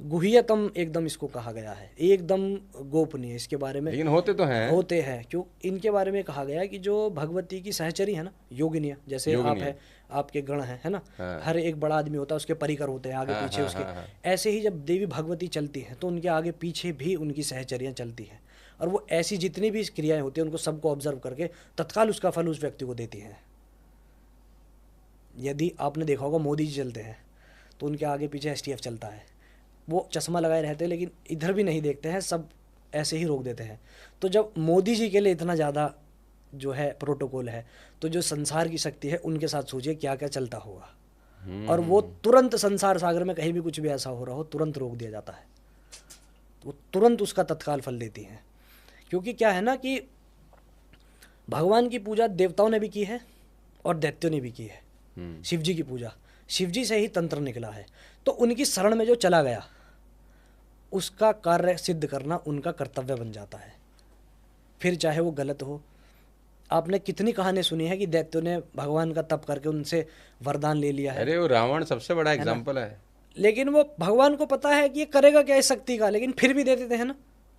गुह्यतम एकदम इसको कहा गया है, एकदम गोपनीय इसके बारे में। लेकिन होते तो हैं, होते हैं। क्यों? इनके बारे में कहा गया है कि जो भगवती की सहचरी है ना, योगिनियाँ, जैसे आप है, आपके गण है ना, हर एक बड़ा आदमी होता है, उसके परिकर होते हैं आगे पीछे उसके। ऐसे ही जब देवी भगवती चलती हैं तो उनके आगे पीछे भी उनकी सहचरियाँ चलती हैं, और वो ऐसी जितनी भी क्रियाएं होती हैं उनको सबको ऑब्जर्व करके तत्काल उसका फल उस व्यक्ति को देती हैं। यदि आपने देखा होगा मोदी जी चलते हैं तो उनके आगे पीछे STF चलता है, वो चश्मा लगाए रहते हैं लेकिन इधर भी नहीं देखते हैं, सब ऐसे ही रोक देते हैं। तो जब मोदी जी के लिए इतना ज़्यादा जो है प्रोटोकॉल है, तो जो संसार की शक्ति है उनके साथ सोचिए क्या क्या चलता होगा। और वो तुरंत संसार सागर में कहीं भी कुछ भी ऐसा हो रहा हो तुरंत रोक दिया जाता है, तो तुरंत उसका तत्काल फल देती हैं। क्योंकि क्या है ना कि भगवान की पूजा देवताओं ने भी की है और दैत्यों ने भी की है। शिव जी की पूजा, शिव जी से ही तंत्र निकला है, तो उनकी शरण में जो चला गया उसका कार्य सिद्ध करना उनका कर्तव्य बन जाता है, फिर चाहे वो गलत हो। आपने कितनी कहानी सुनी है कि दैत्यों ने भगवान का तप करके उनसे वरदान ले लिया है। अरे वो रावण सबसे बड़ा एग्जाम्पल है। लेकिन वो भगवान को पता है कि ये करेगा क्या इस शक्ति का, लेकिन फिर भी दे देते हैं ना।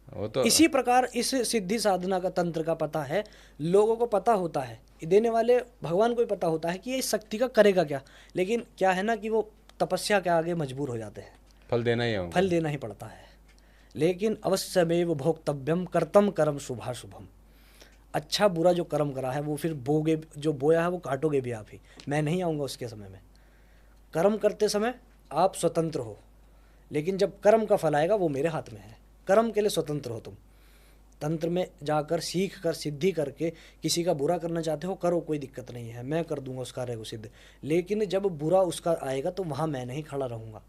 वो तो इसी प्रकार इस सिद्धि साधना का तंत्र का पता है, लोगों को पता होता है, देने वाले भगवान को भी पता होता है कि ये इस शक्ति का करेगा क्या, लेकिन क्या है ना कि वो तपस्या के आगे मजबूर हो जाते हैं। फल देना ही है, फल देना ही पड़ता है। लेकिन अवश्यमेव भोक्तव्यम कर्तम कर्म शुभाशुभम, अच्छा बुरा जो कर्म करा है वो फिर बोगे, जो बोया है वो काटोगे भी आप ही। मैं नहीं आऊँगा उसके समय में। कर्म करते समय आप स्वतंत्र हो, लेकिन जब कर्म का फल आएगा वो मेरे हाथ में है। कर्म के लिए स्वतंत्र हो तुम। तंत्र में जाकर सीख कर सिद्धि करके किसी का बुरा करना चाहते हो, करो, कोई दिक्कत नहीं है, मैं कर दूंगा उस कार्य को सिद्ध। लेकिन जब बुरा उसका आएगा तो वहाँ मैं नहीं खड़ा रहूँगा,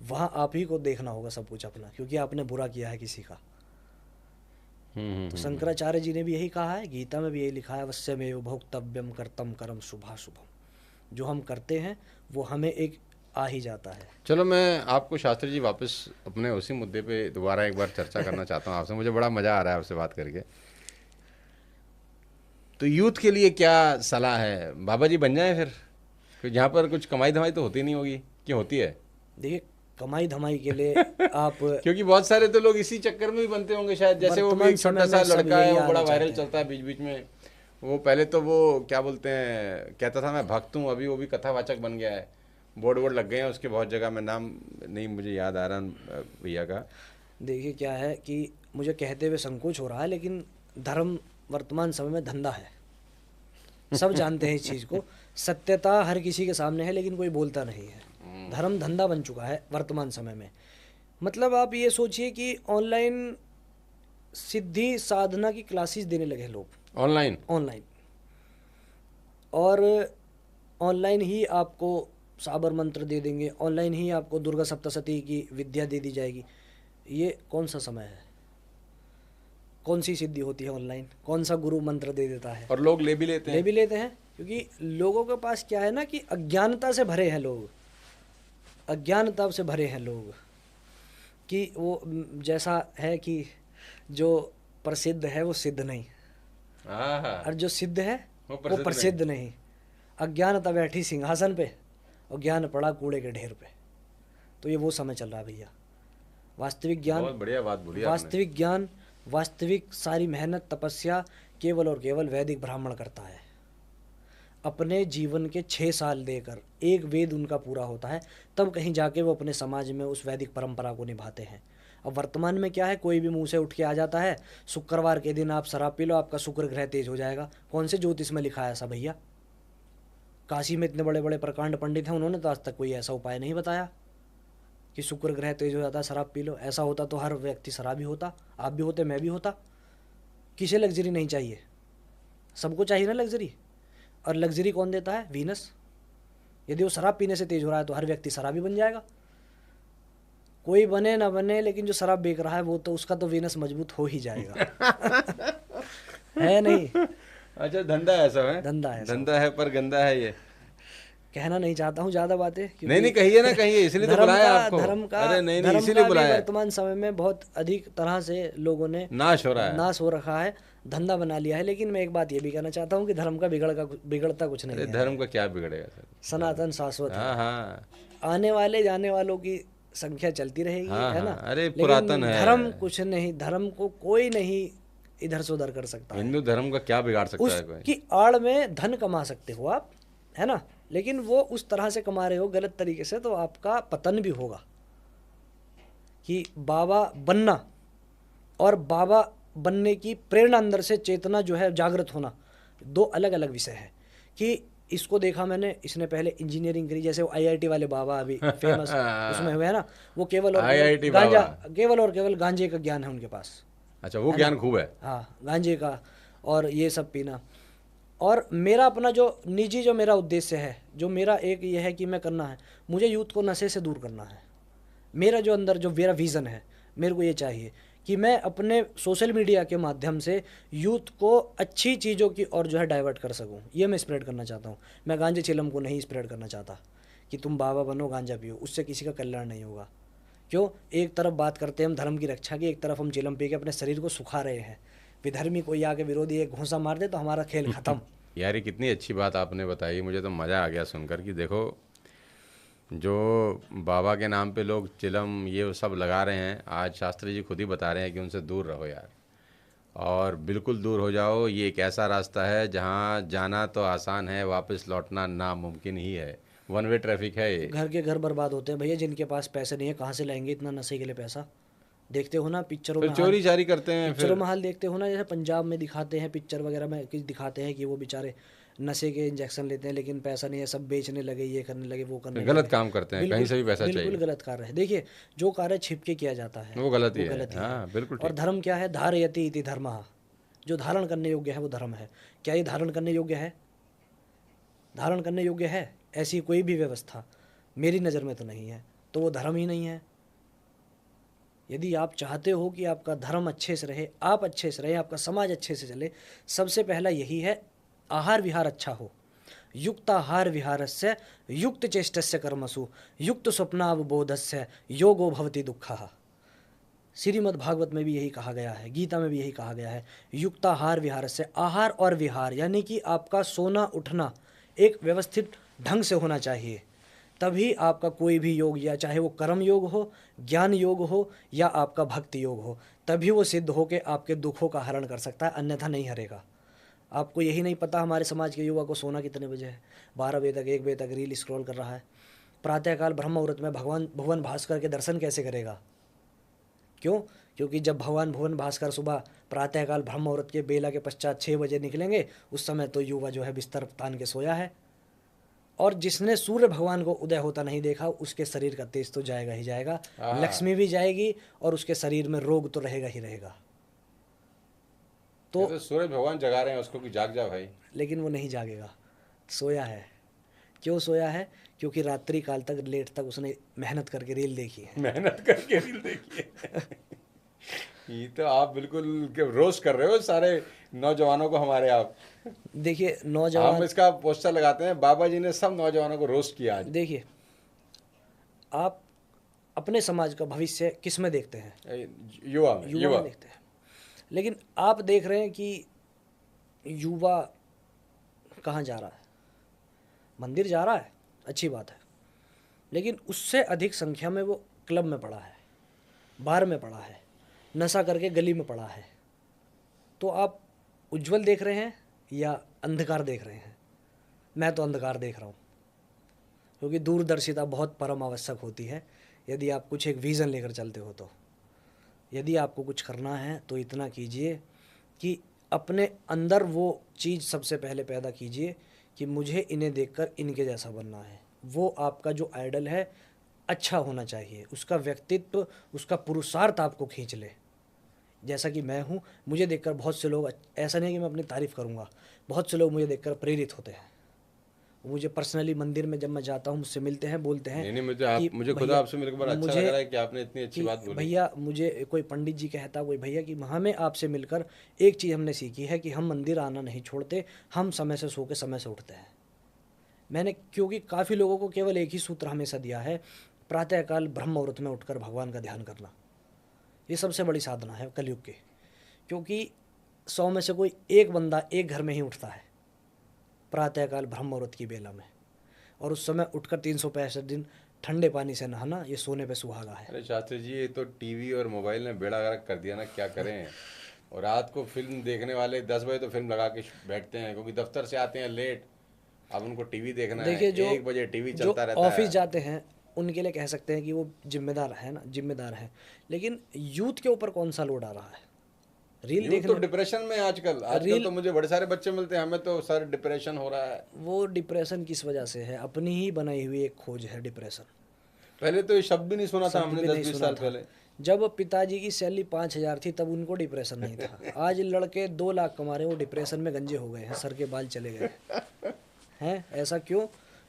वहाँ आप ही को देखना होगा सब कुछ अपना, क्योंकि आपने बुरा किया है किसी का। तो शंकराचार्य जी ने भी यही कहा है, गीता में भी यही लिखा है, अवश्यमेव भोक्तव्यम कर्तम कर्म शुभाशुभम। जो हम करते हैं वो हमें एक आ ही जाता है। चलो, मैं आपको शास्त्री जी वापस अपने उसी मुद्दे पे दोबारा एक बार चर्चा करना चाहता हूँ आपसे। मुझे बड़ा मज़ा आ रहा है आपसे बात करके। तो यूथ के लिए क्या सलाह है? बाबा जी बन जाएं फिर, क्योंकि यहाँ पर कुछ कमाई धमाई तो होती नहीं होगी, क्यों होती है? देखिए, कमाई धमाई के लिए आप क्योंकि बहुत सारे तो लोग इसी चक्कर में भी बनते होंगे शायद। जैसे वो भी वर्तमान एक छोटा समय सा में सब लड़का है, यही वो बड़ा आना वायरल चाहते हैं। चलता है बीच बीच में। वो पहले तो वो क्या बोलते हैं, कहता था मैं भक्त हूँ, अभी वो भी कथावाचक बन गया है। बोर्ड वोर्ड लग गए हैं उसके बहुत जगह, मैं नाम नहीं मुझे याद आ रहा भैया का। देखिए क्या है कि मुझे कहते हुए संकोच हो रहा है, लेकिन धर्म वर्तमान समय में धंधा है। सब जानते हैं इस चीज़ को। सत्यता हर किसी के सामने है, लेकिन कोई बोलता नहीं है। धर्म धंधा बन चुका है वर्तमान समय में। मतलब आप ये सोचिए कि ऑनलाइन सिद्धि साधना की क्लासेस देने लगे लोग, ऑनलाइन। ऑनलाइन। और ऑनलाइन ही आपको साबर मंत्र दे देंगे, ऑनलाइन ही आपको दुर्गा सप्तशती की विद्या दे दी जाएगी। ये कौन सा समय है? कौन सी सिद्धि होती है ऑनलाइन? कौन सा गुरु मंत्र दे देता है? और लोग ले भी लेते ले हैं। भी लेते हैं, क्योंकि लोगों के पास क्या है ना कि अज्ञानता से भरे हैं लोग। अज्ञानता से भरे हैं लोग कि वो जैसा है कि जो प्रसिद्ध है वो सिद्ध नहीं, हाँ, और जो सिद्ध है वो वो प्रसिद्ध प्रसिद्ध नहीं। अज्ञानता बैठी सिंहासन पे और ज्ञान पड़ा कूड़े के ढेर पे। तो ये वो समय चल रहा है भैया। वास्तविक ज्ञान, बहुत बढ़िया बात बोली आपने। वास्तविक ज्ञान, वास्तविक सारी मेहनत तपस्या केवल और केवल वैदिक ब्राह्मण करता है। अपने जीवन के 6 साल देकर एक वेद उनका पूरा होता है, तब कहीं जाके वो अपने समाज में उस वैदिक परंपरा को निभाते हैं। अब वर्तमान में क्या है, कोई भी मुंह से उठ के आ जाता है, शुक्रवार के दिन आप शराब पी लो, आपका शुक्र ग्रह तेज हो जाएगा। कौन से ज्योतिष में लिखा है ऐसा भैया? काशी में इतने बड़े बड़े प्रकांड पंडित हैं, उन्होंने तो आज तक कोई ऐसा उपाय नहीं बताया कि शुक्र ग्रह तेज हो जाता है शराब पी लो। ऐसा होता तो हर व्यक्ति शराबी होता, आप भी होते, मैं भी होता। किसे लग्जरी नहीं चाहिए? सबको चाहिए ना लग्जरी। और लग्जरी कौन देता है? वीनस। यदि वो शराब पीने से तेज हो रहा है तो हर व्यक्ति शराबी बन जाएगा। कोई बने ना बने, लेकिन जो शराब बेच रहा है वो तो, उसका तो वीनस मजबूत हो ही जाएगा। है नहीं? अच्छा, धंधा है सब है। धंधा है सब। धंधा है पर गंदा है ये। कहना नहीं चाहता हूँ ज़्यादा बातें, नहीं नहीं, कहिए ना, कहिए, इसलिए तो बुलाया आपको। धर्म का, अरे नहीं नहीं, धर्म इसीलिए का भी बुलाया है। वर्तमान समय में बहुत अधिक तरह से लोगों ने नाश हो रहा है। नाश हो रखा है, धंधा बना लिया है। लेकिन मैं एक बात ये भी कहना चाहता हूँ कि धर्म का बिगड़ता कुछ नहीं अरे है। धर्म का क्या बिगड़ेगा सर? सनातन शाश्वत है। हाँ हाँ आने वाले जाने वालों की संख्या चलती रहेगी, हाँ है ना? हाँ, अरे लेकिन पुरातन है। धर्म कुछ नहीं, धर्म को कोई नहीं इधर से उधर कर सकता है। हिंदू धर्म का क्या बिगाड़ सकता है कोई? उसकी आड़ में धन कमा सकते हो आप, है ना? लेकिन वो उस तरह से कमा रहे हो गलत तरीके से, तो आपका पतन भी होगा। कि बाबा बनना और बाबा बनने की प्रेरणा अंदर से चेतना जो है जागृत होना, दो अलग अलग विषय है। कि इसको देखा मैंने, इसने पहले इंजीनियरिंग करी, जैसे वो आईआईटी वाले बाबा अभी फेमस उसमें हुए हैं ना, वो केवल और IIT गांजा, बाबा। केवल और केवल गांजे का ज्ञान है उनके पास। अच्छा, वो ज्ञान खूब है। हाँ, गांजे का और ये सब पीना। और मेरा अपना जो निजी जो मेरा उद्देश्य है, जो मेरा एक ये है कि मैं करना है, मुझे यूथ को नशे से दूर करना है। मेरा जो अंदर जो मेरा विज़न है, मेरे को ये चाहिए कि मैं अपने सोशल मीडिया के माध्यम से यूथ को अच्छी चीज़ों की और जो है डाइवर्ट कर सकूं। ये मैं स्प्रेड करना चाहता हूं। मैं गांजे चिलम को नहीं स्प्रेड करना चाहता कि तुम बाबा बनो गांजा पियो, उससे किसी का कल्याण नहीं होगा। क्यों? एक तरफ बात करते हैं हम धर्म की रक्षा की, एक तरफ हम चिलम पी के अपने शरीर को सुखा रहे हैं। विधर्मी कोई आके विरोधी एक घूंसा मार दे तो हमारा खेल खत्म। यार ये कितनी अच्छी बात आपने बताई, मुझे तो मज़ा आ गया सुनकर कि देखो, जो बाबा के नाम पे लोग चिलम ये वो सब लगा रहे हैं, आज शास्त्री जी खुद ही बता रहे हैं कि उनसे दूर रहो यार, और बिल्कुल दूर हो जाओ। ये एक ऐसा रास्ता है जहाँ जाना तो आसान है, वापस लौटना नामुमकिन ही है। वन वे ट्रैफिक है ये। घर के घर बर्बाद होते हैं भैया, जिनके पास पैसे नहीं है कहाँ से लाएंगे इतना नशे के लिए पैसा? देखते हो ना पिक्चरों फिर में चोरी चारी करते हैं पिक्चरों फिर। में हाल देखते हो ना, जैसे पंजाब में दिखाते हैं पिक्चर वगैरह में कि दिखाते हैं कि वो बेचारे नशे के इंजेक्शन लेते हैं, लेकिन पैसा नहीं है, सब बेचने लगे, ये करने लगे, वो करने गलत लगे। काम करते हैं, कहीं बिल्कुल से भी पैसा बिल्कुल चाहिए, गलत कार्य है। देखिए, जो कार्य छिप के किया जाता है वो गलत ही वो है। गलत ही है। हाँ बिल्कुल और ठीक। धर्म क्या है? धारयति इति धर्मः। जो धारण करने योग्य है वो धर्म है। क्या ये धारण करने योग्य है? धारण करने योग्य है? ऐसी कोई भी व्यवस्था मेरी नज़र में तो नहीं है, तो वो धर्म ही नहीं है। यदि आप चाहते हो कि आपका धर्म अच्छे से रहे, आप अच्छे से रहे, आपका समाज अच्छे से चले, सबसे पहला यही है, आहार विहार अच्छा हो। युक्त आहार विहारस्य युक्त चेष्टस्य कर्मसु युक्त स्वप्नावबोधस्य योगो भवति दुःखः। श्रीमद् भागवत में भी यही कहा गया है, गीता में भी यही कहा गया है, युक्ताहार विहार से। आहार और विहार यानी कि आपका सोना उठना एक व्यवस्थित ढंग से होना चाहिए, तभी आपका कोई भी योग, या चाहे वो कर्म योग हो, ज्ञान योग हो, या आपका भक्ति योग हो, तभी वो सिद्ध हो के आपके दुखों का हरण कर सकता है, अन्यथा नहीं हरेगा। आपको यही नहीं पता हमारे समाज के युवा को सोना कितने बजे है? 12 बजे तक, 1 बजे तक रील स्क्रॉल कर रहा है। प्रातःकाल ब्रह्म मुहूर्त में भगवान भुवन भास्कर के दर्शन कैसे करेगा? क्यों? क्योंकि जब भगवान भुवन भास्कर सुबह प्रातःकाल ब्रह्म मुहूर्त के बेला के पश्चात 6 बजे निकलेंगे, उस समय तो युवा जो है बिस्तर तान के सोया है। और जिसने सूर्य भगवान को उदय होता नहीं देखा, उसके शरीर का तेज तो जाएगा ही जाएगा, हाँ। लक्ष्मी भी जाएगी, और उसके शरीर में रोग तो रहेगा ही रहेगा। ये तो तो सूरज भगवान जगा रहे हैं उसको कि जाग जा भाई। लेकिन वो नहीं जागेगा, सोया है। क्यों सोया है? क्योंकि रात्रि काल तक, लेट तक उसने मेहनत करके रील देखी है। मेहनत करके रील देखिए। ये तो आप बिल्कुल रोस्ट कर रहे हो सारे नौजवानों को हमारे। आप, देखिए हम नौजवान, इसका पोस्टर लगाते हैं, बाबा जी ने सब नौजवानों को रोस्ट किया आज। देखिए आप अपने समाज का भविष्य किस में देखते हैं? युवा में, युवा युवा। में देखते हैं। लेकिन आप देख रहे हैं कि युवा कहाँ जा रहा है? मंदिर जा रहा है, अच्छी बात है, लेकिन उससे अधिक संख्या में वो क्लब में पड़ा है, बार में पड़ा है, नशा करके गली में पड़ा है। तो आप उज्जवल देख रहे हैं या अंधकार देख रहे हैं? मैं तो अंधकार देख रहा हूँ, क्योंकि दूरदर्शिता बहुत परम आवश्यक होती है यदि आप कुछ एक विज़न लेकर चलते हो। तो यदि आपको कुछ करना है तो इतना कीजिए कि अपने अंदर वो चीज़ सबसे पहले पैदा कीजिए कि मुझे इन्हें देखकर इनके जैसा बनना है। वो आपका जो आइडल है अच्छा होना चाहिए, उसका व्यक्तित्व, उसका पुरुषार्थ आपको खींच ले। जैसा कि मैं हूँ, मुझे देखकर बहुत से लोग, ऐसा नहीं कि मैं अपनी तारीफ़ करूँगा, बहुत से लोग मुझे देखकर प्रेरित होते हैं। मुझे पर्सनली मंदिर में जब मैं जाता हूँ, मुझसे मिलते हैं, बोलते हैं नहीं नहीं, कि मुझे खुद भैया, आपसे मिलकर बड़ा अच्छा मुझे लग रहा है कि आपने इतनी अच्छी कि बात बोली। भैया, मुझे कोई पंडित जी कहता, कोई भैया, कि हमें आपसे मिलकर एक चीज़ हमने सीखी है कि हम मंदिर आना नहीं छोड़ते, हम समय से सो के समय से उठते हैं। मैंने, क्योंकि काफ़ी लोगों को केवल एक ही सूत्र हमेशा दिया है, प्रातःकाल ब्रह्म मुहूर्त में उठकर भगवान का ध्यान करना। ये सबसे बड़ी साधना है कलयुग की, क्योंकि 100 में से कोई एक बंदा एक घर में ही उठता है प्रातःकाल ब्रह्म मुहूर्त की बेला में, और उस समय उठकर 365 दिन ठंडे पानी से नहाना, ये सोने पे सुहागा है। अरे शास्त्री जी, ये तो टीवी और मोबाइल ने बेड़ा गर्क कर दिया ना, क्या करें। और रात को फिल्म देखने वाले 10 बजे तो फिल्म लगा के बैठते हैं, क्योंकि दफ्तर से आते हैं लेट, अब उनको टीवी देखना है। देखिए, जो 1 बजे टीवी जो चलता रहता ऑफिस है। जाते हैं उनके लिए कह सकते हैं कि वो जिम्मेदार है ना, जिम्मेदार है, लेकिन यूथ के ऊपर कौन सा लोड आ रहा है? रील यूथ तो देखने, डिप्रेशन में आजकल आजकल रील, तो मुझे बड़े सारे बच्चे मिलते हैं, हमें तो सर डिप्रेशन हो रहा है। वो डिप्रेशन किस वजह से है? अपनी ही बनाई हुई एक खोज है डिप्रेशन। पहले तो ये शब्द भी नहीं सुना था शब्द हमने भी नहीं 10-20 सुना साल था। पहले। जब पिताजी की सैलरी 5,000 थी तब उनको डिप्रेशन नहीं था। आज लड़के 2 लाख कमा रहे हैं, वो डिप्रेशन में गंजे हो गए हैं, सर के बाल चले गए हैं। ऐसा क्यों?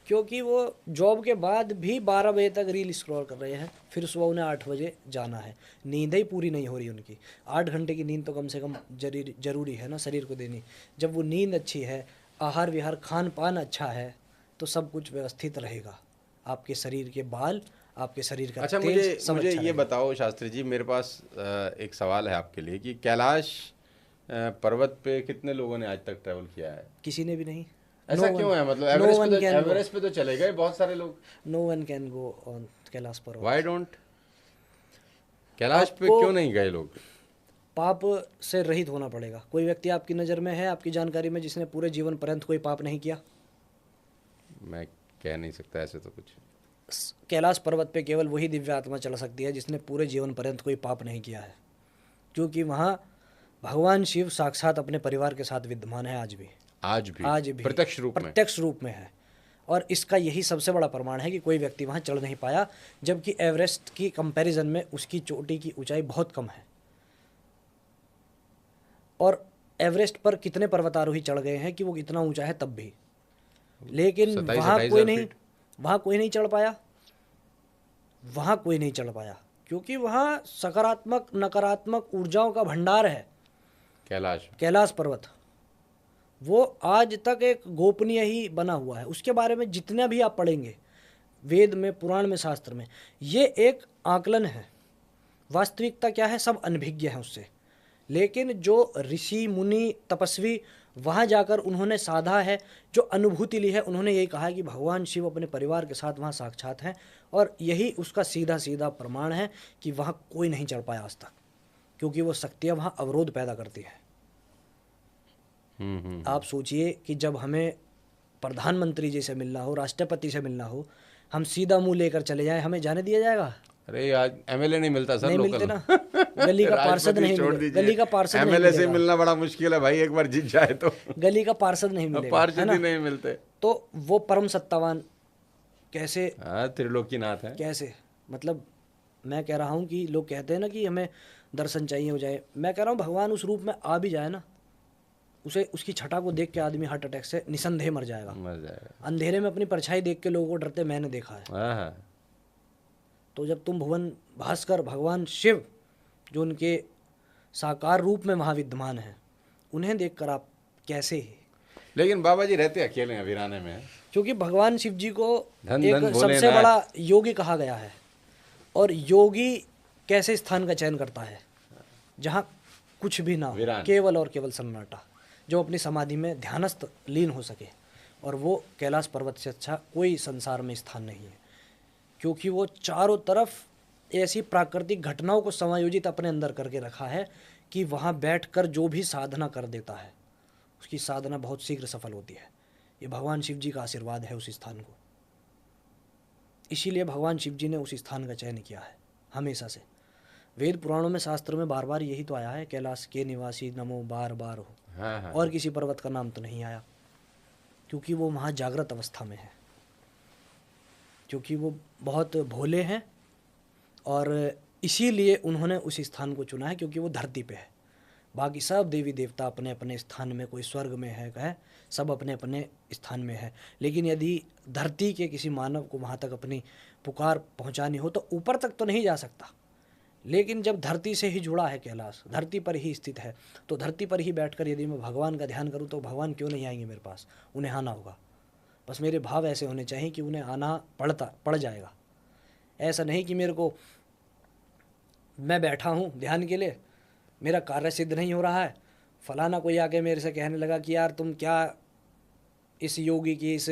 क्योंकि वो जॉब के बाद भी 12 बजे तक रील स्क्रॉल कर रहे हैं, फिर सुबह उन्हें 8 बजे जाना है। नींद ही पूरी नहीं हो रही उनकी। 8 घंटे की नींद तो कम से कम जरूरी है ना शरीर को देनी। जब वो नींद अच्छी है, आहार विहार खान पान अच्छा है, तो सब कुछ व्यवस्थित रहेगा। आपके शरीर के बाल, आपके शरीर का अच्छा, तेज, मुझे सब मुझे अच्छा ये रहेगा। बताओ शास्त्री जी, मेरे पास एक सवाल है आपके लिए कि कैलाश पर्वत पे कितने लोगों ने आज तक ट्रैवल किया है? किसी ने भी नहीं। ऐसा क्यों है? मतलब एवरेस्ट पे तो चले गए बहुत सारे लोग। No one can go on Kailash Parvat. Why don't? Kailash पे आपको क्यों नहीं गए लोग? पाप से रहित होना पड़ेगा। कोई व्यक्ति आपकी नज़र में है, आपकी जानकारी में, जिसने पूरे जीवन पर्यंत कोई पाप नहीं किया? मैं कह नहीं सकता ऐसे तो कुछ। कैलाश पर्वत पे केवल वही दिव्य आत्मा चढ़ सकती है जिसने पूरे जीवन पर्यंत कोई पाप नहीं किया है, क्योंकि वहाँ भगवान शिव साक्षात अपने परिवार के साथ विद्यमान है आज भी। आज भी प्रत्यक्ष रूप में है। और इसका यही सबसे बड़ा प्रमाण है कि कोई व्यक्ति वहाँ चढ़ नहीं पाया, जबकि एवरेस्ट की कंपैरिजन में उसकी चोटी की ऊंचाई बहुत कम है। और एवरेस्ट पर कितने पर्वतारोही चढ़ गए हैं कि वो इतना ऊंचा है तब भी, लेकिन वहाँ कोई नहीं चढ़ पाया। वहाँ कोई नहीं चढ़ पाया क्योंकि वहाँ सकारात्मक नकारात्मक ऊर्जाओं का भंडार है। कैलाश पर्वत वो आज तक एक गोपनीय ही बना हुआ है। उसके बारे में जितना भी आप पढ़ेंगे वेद में, पुराण में, शास्त्र में, ये एक आकलन है। वास्तविकता क्या है सब अनभिज्ञ है उससे। लेकिन जो ऋषि मुनि तपस्वी वहाँ जाकर उन्होंने साधा है, जो अनुभूति ली है, उन्होंने यही कहा है कि भगवान शिव अपने परिवार के साथ वहाँ साक्षात हैं। और यही उसका सीधा सीधा प्रमाण है कि वहाँ कोई नहीं चढ़ पाया आज तक, क्योंकि वो शक्तियाँ वहाँ अवरोध पैदा करती हैं। आप सोचिए कि जब हमें प्रधानमंत्री जी से मिलना हो, राष्ट्रपति से मिलना हो, हम सीधा मुंह लेकर चले जाएं, हमें जाने दिया जाएगा? अरे आज एमएलए नहीं मिलता सर, नहीं मिलते ना। गली का पार्षद नहीं मिलेगा, गली का पार्षद नहीं एमएलए से मिलना बड़ा मुश्किल है भाई, एक बार जीत जाए तो। गली का पार्षद नहीं मिलेगा, पार्षद ही नहीं मिलते। तो वो परम सत्तावान कैसे, त्रिलोकीनाथ है कैसे? मतलब मैं कह रहा हूँ कि लोग कहते हैं ना कि हमें दर्शन चाहिए हो जाए, मैं कह रहा हूँ भगवान उस रूप में आ भी जाए ना, उसे उसकी छटा को देख के आदमी हार्ट अटैक से निसंदेह मर जाएगा। अंधेरे में अपनी परछाई देख के लोगों को डरते मैंने देखा है। तो जब तुम भुवन भास्कर भगवान शिव जो उनके साकार रूप में महाविद्यमान हैं, उन्हें देखकर आप कैसे ही। लेकिन बाबा जी रहते अकेले हैं वीराने में, क्योंकि भगवान शिव जी को एक सबसे बड़ा योगी कहा गया है। और योगी कैसे स्थान का चयन करता है? जहाँ कुछ भी ना हो, केवल और केवल सन्नाटा, जो अपनी समाधि में ध्यानस्थ लीन हो सके। और वो कैलाश पर्वत से अच्छा कोई संसार में स्थान नहीं है, क्योंकि वो चारों तरफ ऐसी प्राकृतिक घटनाओं को समायोजित अपने अंदर करके रखा है कि वहाँ बैठकर जो भी साधना कर देता है उसकी साधना बहुत शीघ्र सफल होती है। ये भगवान शिव जी का आशीर्वाद है उस स्थान को। इसीलिए भगवान शिव जी ने उस स्थान का चयन किया है हमेशा से। वेद पुराणों में, शास्त्रों में बार बार यही तो आया है, कैलाश के निवासी नमो बार बार हो। और किसी पर्वत का नाम तो नहीं आया, क्योंकि वो वहाँ जागृत अवस्था में है, क्योंकि वो बहुत भोले हैं। और इसीलिए उन्होंने उस स्थान को चुना है, क्योंकि वो धरती पे है। बाकी सब देवी देवता अपने अपने स्थान में, कोई स्वर्ग में है, सब अपने अपने स्थान में है। लेकिन यदि धरती के किसी मानव को वहाँ तक अपनी पुकार पहुँचानी हो तो ऊपर तक तो नहीं जा सकता। लेकिन जब धरती से ही जुड़ा है कैलाश, धरती पर ही स्थित है, तो धरती पर ही बैठकर यदि मैं भगवान का ध्यान करूँ तो भगवान क्यों नहीं आएंगे मेरे पास? उन्हें आना होगा। बस मेरे भाव ऐसे होने चाहिए कि उन्हें आना पड़ जाएगा। ऐसा नहीं कि मेरे को, मैं बैठा हूँ ध्यान के लिए, मेरा कार्य सिद्ध नहीं हो रहा है, फलाना कोई आके मेरे से कहने लगा कि यार तुम क्या इस योगी की, इस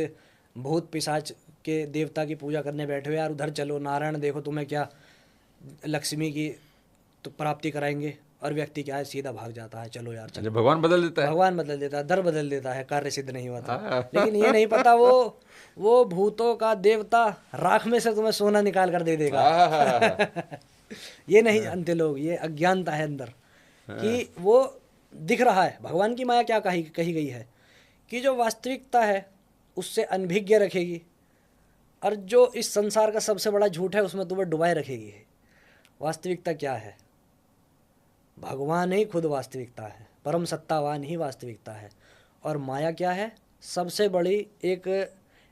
भूत पिशाच के देवता की पूजा करने बैठे हो यार, उधर चलो, नारायण देखो तुम्हें क्या लक्ष्मी की तो प्राप्ति कराएंगे। और व्यक्ति क्या है, सीधा भाग जाता है, चलो यार चलो। भगवान बदल देता है, भगवान बदल देता है, दर बदल देता है, कार्य सिद्ध नहीं हुआ था। लेकिन ये नहीं पता वो भूतों का देवता राख में से तुम्हें सोना निकाल कर दे देगा। ये नहीं जानते लोग, ये अज्ञानता है अंदर कि वो दिख रहा है। भगवान की माया क्या कही गई है कि जो वास्तविकता है उससे अनभिज्ञ रखेगी, और जो इस संसार का सबसे बड़ा झूठ है उसमें तुम्हें डुबाए रखेगी। वास्तविकता क्या है? भगवान ही खुद वास्तविकता है, परम सत्तावान ही वास्तविकता है। और माया क्या है? सबसे बड़ी एक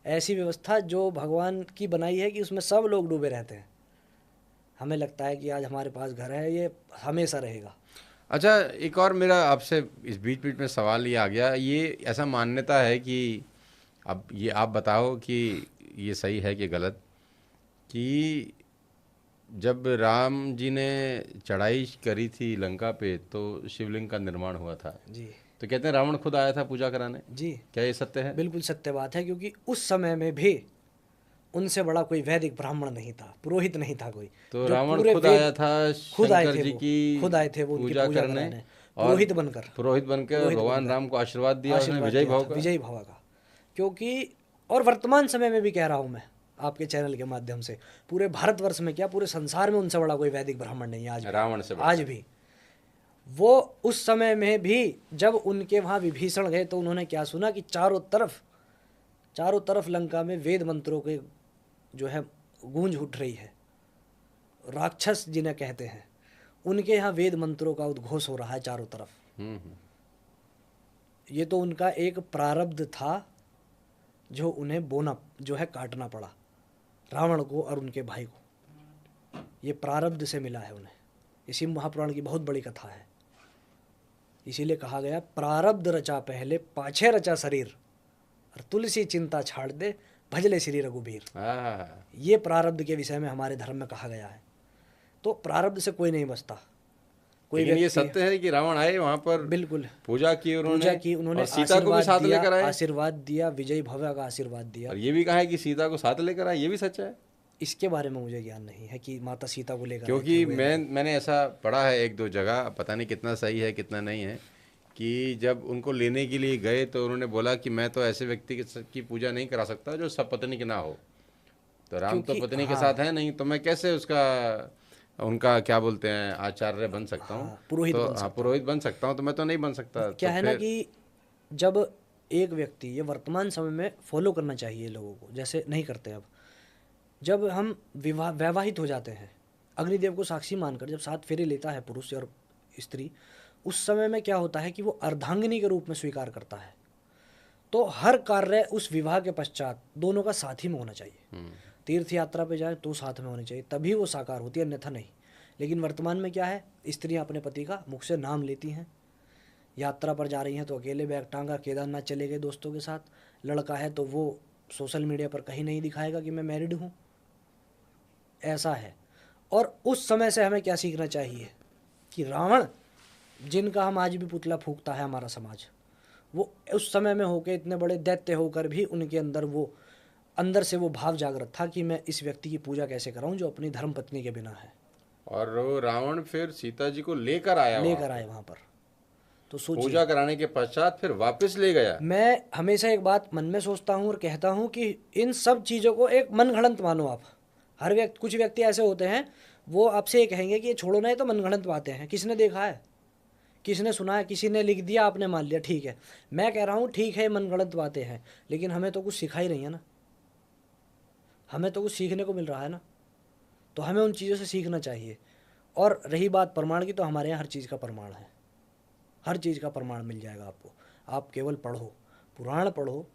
ऐसी व्यवस्था जो भगवान की बनाई है कि उसमें सब लोग डूबे रहते हैं। हमें लगता है कि आज हमारे पास घर है, ये हमेशा रहेगा। अच्छा, एक और मेरा आपसे इस बीच बीच में सवाल ये आ गया, ये ऐसा मान्यता है कि अब ये आप बताओ कि ये सही है कि गलत, कि जब राम जी ने चढ़ाई करी थी लंका पे तो शिवलिंग का निर्माण हुआ था जी, तो कहते हैं रावण खुद आया था पूजा कराने जी। क्या ये सत्य है? बिल्कुल सत्य बात है, क्योंकि उस समय में भी उनसे बड़ा कोई वैदिक ब्राह्मण नहीं था, पुरोहित नहीं था कोई। तो रावण खुद आया था, खुद आए शंकर जी की खुद आए थे वो उनकी पूजा करने, पुरोहित बनकर भगवान राम को आशीर्वाद दिया, विजयी भाव का। क्योंकि और वर्तमान समय में भी कह रहा हूँ मैं, आपके चैनल के माध्यम से, पूरे भारतवर्ष में क्या पूरे संसार में उनसे बड़ा कोई वैदिक ब्राह्मण नहीं है आज भी। रावण से बड़ा। आज भी वो उस समय में भी जब उनके वहाँ विभीषण गए तो उन्होंने क्या सुना कि चारों तरफ लंका में वेद मंत्रों के जो है गूंज उठ रही है। राक्षस जिन्हें कहते हैं उनके यहाँ वेद मंत्रों का उद्घोष हो रहा है चारों तरफ। ये तो उनका एक प्रारब्ध था जो उन्हें बोना जो है काटना पड़ा, रावण को और उनके भाई को। ये प्रारब्ध से मिला है उन्हें। इसी महापुराण की बहुत बड़ी कथा है। इसीलिए कहा गया प्रारब्ध रचा पहले पाछे रचा शरीर, और तुलसी चिंता छाड़ दे भजले श्री रघुबीर। ये प्रारब्ध के विषय में हमारे धर्म में कहा गया है। तो प्रारब्ध से कोई नहीं बचता। लेकिन ये सत्य है कि रावण आए वहां पर, बिल्कुल पूजा की उन्होंने और सीता को भी साथ लेकर आए, आशीर्वाद दिया, विजय भव्य का आशीर्वाद दिया। और ये भी कहा है कि सीता को साथ लेकर आए, ये भी सच है। इसके बारे में मुझे ज्ञान नहीं है कि माता सीता को लेकर, क्योंकि मैंने ऐसा पढ़ा है एक दो जगह, पता नहीं कितना सही है कितना नहीं है, कि जब उनको लेने के लिए गए तो उन्होंने बोला कि मैं तो ऐसे व्यक्ति की पूजा नहीं करा सकता जो सपत्नी के ना हो। तो राम तो पत्नी के साथ है नहीं, तो मैं कैसे उनका क्या बोलते हैं आचार्य बन सकता हूँ, पुरोहित बन सकता हूँ, तो मैं तो नहीं बन सकता। क्या है ना कि जब एक व्यक्ति, ये वर्तमान समय में फॉलो करना चाहिए लोगों को, जैसे नहीं करते अब, जब हम वैवाहित हो जाते हैं, अग्निदेव को साक्षी मानकर जब 7 फेरे लेता है पुरुष और स्त्री, उस समय में क्या होता है कि वो अर्धांगिनी के रूप में स्वीकार करता है। तो हर कार्य उस विवाह के पश्चात दोनों का साथ ही में होना चाहिए। तीर्थ यात्रा पे जाए तो साथ में होनी चाहिए, तभी वो साकार होती है, अन्यथा नहीं। लेकिन वर्तमान में क्या है, स्त्रियां अपने पति का मुख से नाम लेती हैं, यात्रा पर जा रही हैं तो अकेले बैग टांगा केदारनाथ चले गए दोस्तों के साथ, लड़का है तो वो सोशल मीडिया पर कहीं नहीं दिखाएगा कि मैं मैरिड हूँ, ऐसा है। और उस समय से हमें क्या सीखना चाहिए कि रावण जिनका हम आज भी पुतला फूंकता है हमारा समाज, वो उस समय में होकर इतने बड़े दैत्य होकर भी उनके अंदर से वो भाव जागृत था कि मैं इस व्यक्ति की पूजा कैसे कराऊं जो अपनी धर्म पत्नी के बिना है। और वो रावण फिर सीता जी को लेकर आए वहां पर। तो सोचिए, पूजा कराने के पश्चात फिर वापस ले गया। मैं हमेशा एक बात मन में सोचता हूँ और कहता हूँ कि इन सब चीज़ों को एक मनगढ़ंत मानो आप। कुछ व्यक्ति ऐसे होते हैं वो आपसे ये कहेंगे कि ये छोड़ो ना, ये तो मनगढ़ंत बातें हैं, किसने देखा है, किसने सुना है, किसी ने लिख दिया आपने मान लिया, ठीक है। मैं कह रहा हूँ ठीक है मनगढ़ंत बातें हैं, लेकिन हमें तो कुछ सिखाई रही है ना, हमें तो कुछ सीखने को मिल रहा है ना, तो हमें उन चीज़ों से सीखना चाहिए। और रही बात प्रमाण की, तो हमारे यहाँ हर चीज़ का प्रमाण है, हर चीज़ का प्रमाण मिल जाएगा आपको। आप केवल पढ़ो, पुराण पढ़ो,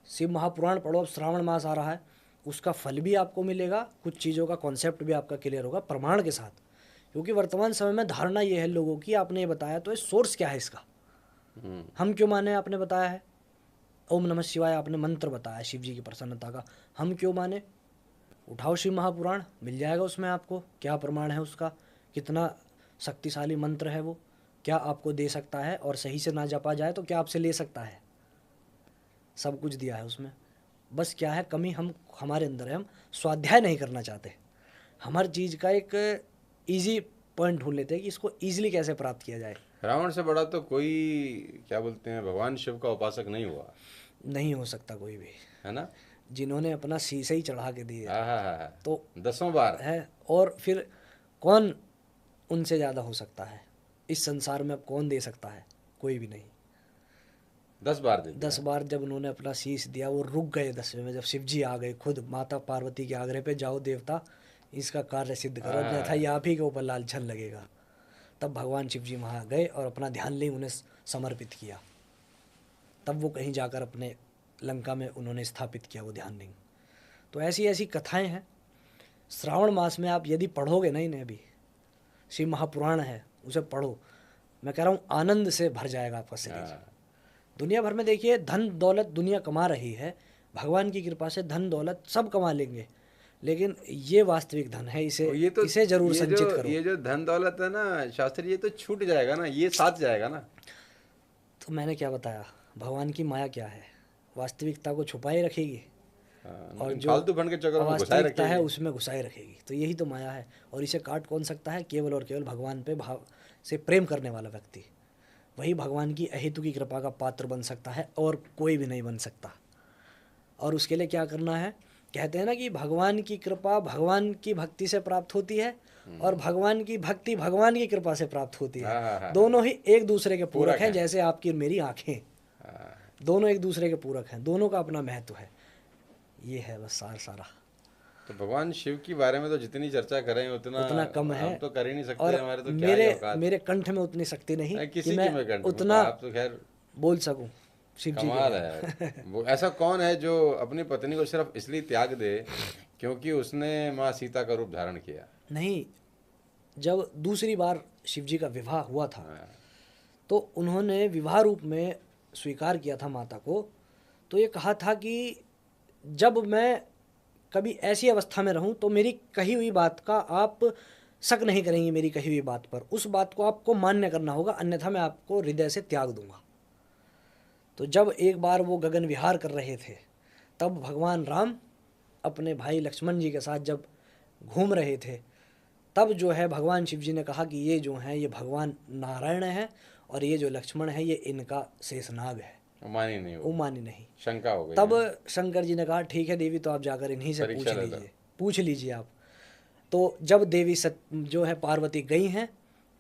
शिव महापुराण पढ़ो। अब श्रावण मास आ रहा है, उसका फल भी आपको मिलेगा, कुछ चीज़ों का कॉन्सेप्ट भी आपका क्लियर होगा प्रमाण के साथ। क्योंकि वर्तमान समय में धारणा ये है लोगों की, आपने ये बताया तो ये सोर्स क्या है इसका, हम क्यों माने, आपने बताया है ओम नमः शिवाय, आपने मंत्र बताया शिव जी की प्रसन्नता का, हम क्यों माने। उठाओ शिव महापुराण, मिल जाएगा उसमें आपको क्या प्रमाण है उसका, कितना शक्तिशाली मंत्र है वो, क्या आपको दे सकता है, और सही से ना जपा जाए तो क्या आपसे ले सकता है, सब कुछ दिया है उसमें। बस क्या है कमी हमारे अंदर है, हम स्वाध्याय नहीं करना चाहते। हम हर चीज़ का एक इजी पॉइंट ढूंढ लेते हैं कि इसको इजीली कैसे प्राप्त किया जाए। रावण से बड़ा तो कोई क्या बोलते हैं भगवान शिव का उपासक नहीं हुआ, नहीं हो सकता कोई भी, है ना, जिन्होंने अपना शीशे ही चढ़ा के दिए तो 10 बार है। और फिर कौन उनसे ज़्यादा हो सकता है इस संसार में, अब कौन दे सकता है, कोई भी नहीं। 10 बार दे 10 बार जब उन्होंने अपना शीश दिया, वो रुक गए 10वें में, जब शिव जी आ गए खुद माता पार्वती के आग्रह पे, जाओ देवता इसका कार्य सिद्ध करो, अन्यथा ये आप ही के ऊपर लालछन लगेगा। तब भगवान शिव जी वहाँ गए और अपना ध्यान ले उन्हें समर्पित किया, तब वो कहीं जाकर अपने लंका में उन्होंने स्थापित किया वो ध्यान लिंग। तो ऐसी ऐसी कथाएं हैं। श्रावण मास में आप यदि पढ़ोगे ना इन्हें, अभी शिव महापुराण है उसे पढ़ो, मैं कह रहा हूँ आनंद से भर जाएगा आपका शरीर। दुनिया भर में देखिए धन दौलत दुनिया कमा रही है, भगवान की कृपा से धन दौलत सब कमा लेंगे, लेकिन ये वास्तविक धन है, इसे जरूर संचित करो। ये जो धन दौलत है ना शास्त्री, ये तो छूट जाएगा ना, ये साथ जाएगा ना। तो मैंने क्या बताया, भगवान की माया क्या है, वास्तविकता को छुपाए रखेगी और जो फालतू फंड के चक्कर में घुसाए रखेगी है उसमें घुसाए रखेगी। तो यही तो माया है, और इसे काट कौन सकता है, केवल और केवल भगवान पे भाव से प्रेम करने वाला व्यक्ति, वही भगवान की अहेतु की कृपा का पात्र बन सकता है, और कोई भी नहीं बन सकता। और उसके लिए क्या करना है, कहते हैं ना कि भगवान की कृपा भगवान की भक्ति से प्राप्त होती है और भगवान की भक्ति भगवान की कृपा से प्राप्त होती हाँ हाँ है। हाँ, दोनों ही एक दूसरे के पूरक हैं, हैं। जैसे आपकी और मेरी आंखें, हाँ, दोनों एक दूसरे के पूरक हैं, दोनों का अपना महत्व है। ये है बस सारा। तो भगवान शिव के बारे में तो जितनी चर्चा करें उतना उतना कम है हम तो कर ही नहीं सकते, और हमारे तो क्या ही मेरे औकात। मेरे कंठ में उतनी शक्ति नहीं कि किसी की मैं मैं कंठ में, उतना आप तो खैर बोल सकूं शिव जी के कमाल लिए। है। वो ऐसा कौन है जो अपनी पत्नी को सिर्फ इसलिए त्याग दे क्योंकि उसने माँ सीता का रूप धारण किया? नहीं, जब दूसरी बार शिव जी का विवाह हुआ था हाँ, तो उन्होंने विवाह रूप में स्वीकार किया था माता को। तो ये कहा था कि जब मैं कभी ऐसी अवस्था में रहूं तो मेरी कही हुई बात का आप शक नहीं करेंगे, मेरी कही हुई बात पर उस बात को आपको मान्य करना होगा, अन्यथा मैं आपको हृदय से त्याग दूंगा। तो जब एक बार वो गगन विहार कर रहे थे तब भगवान राम अपने भाई लक्ष्मण जी के साथ जब घूम रहे थे तब जो है भगवान शिव जी ने कहा कि ये जो हैं ये भगवान नारायण हैं और ये जो लक्ष्मण है ये इनका शेषनाग है, मानी नहीं, वो वो मानी नहीं। शंका हो गई तब है। शंकर जी ने कहा ठीक है देवी, तो आप जाकर इन्हीं से परीक्षा ले लो। पूछ लीजिए आप। तो जब देवी जो है पार्वती गई हैं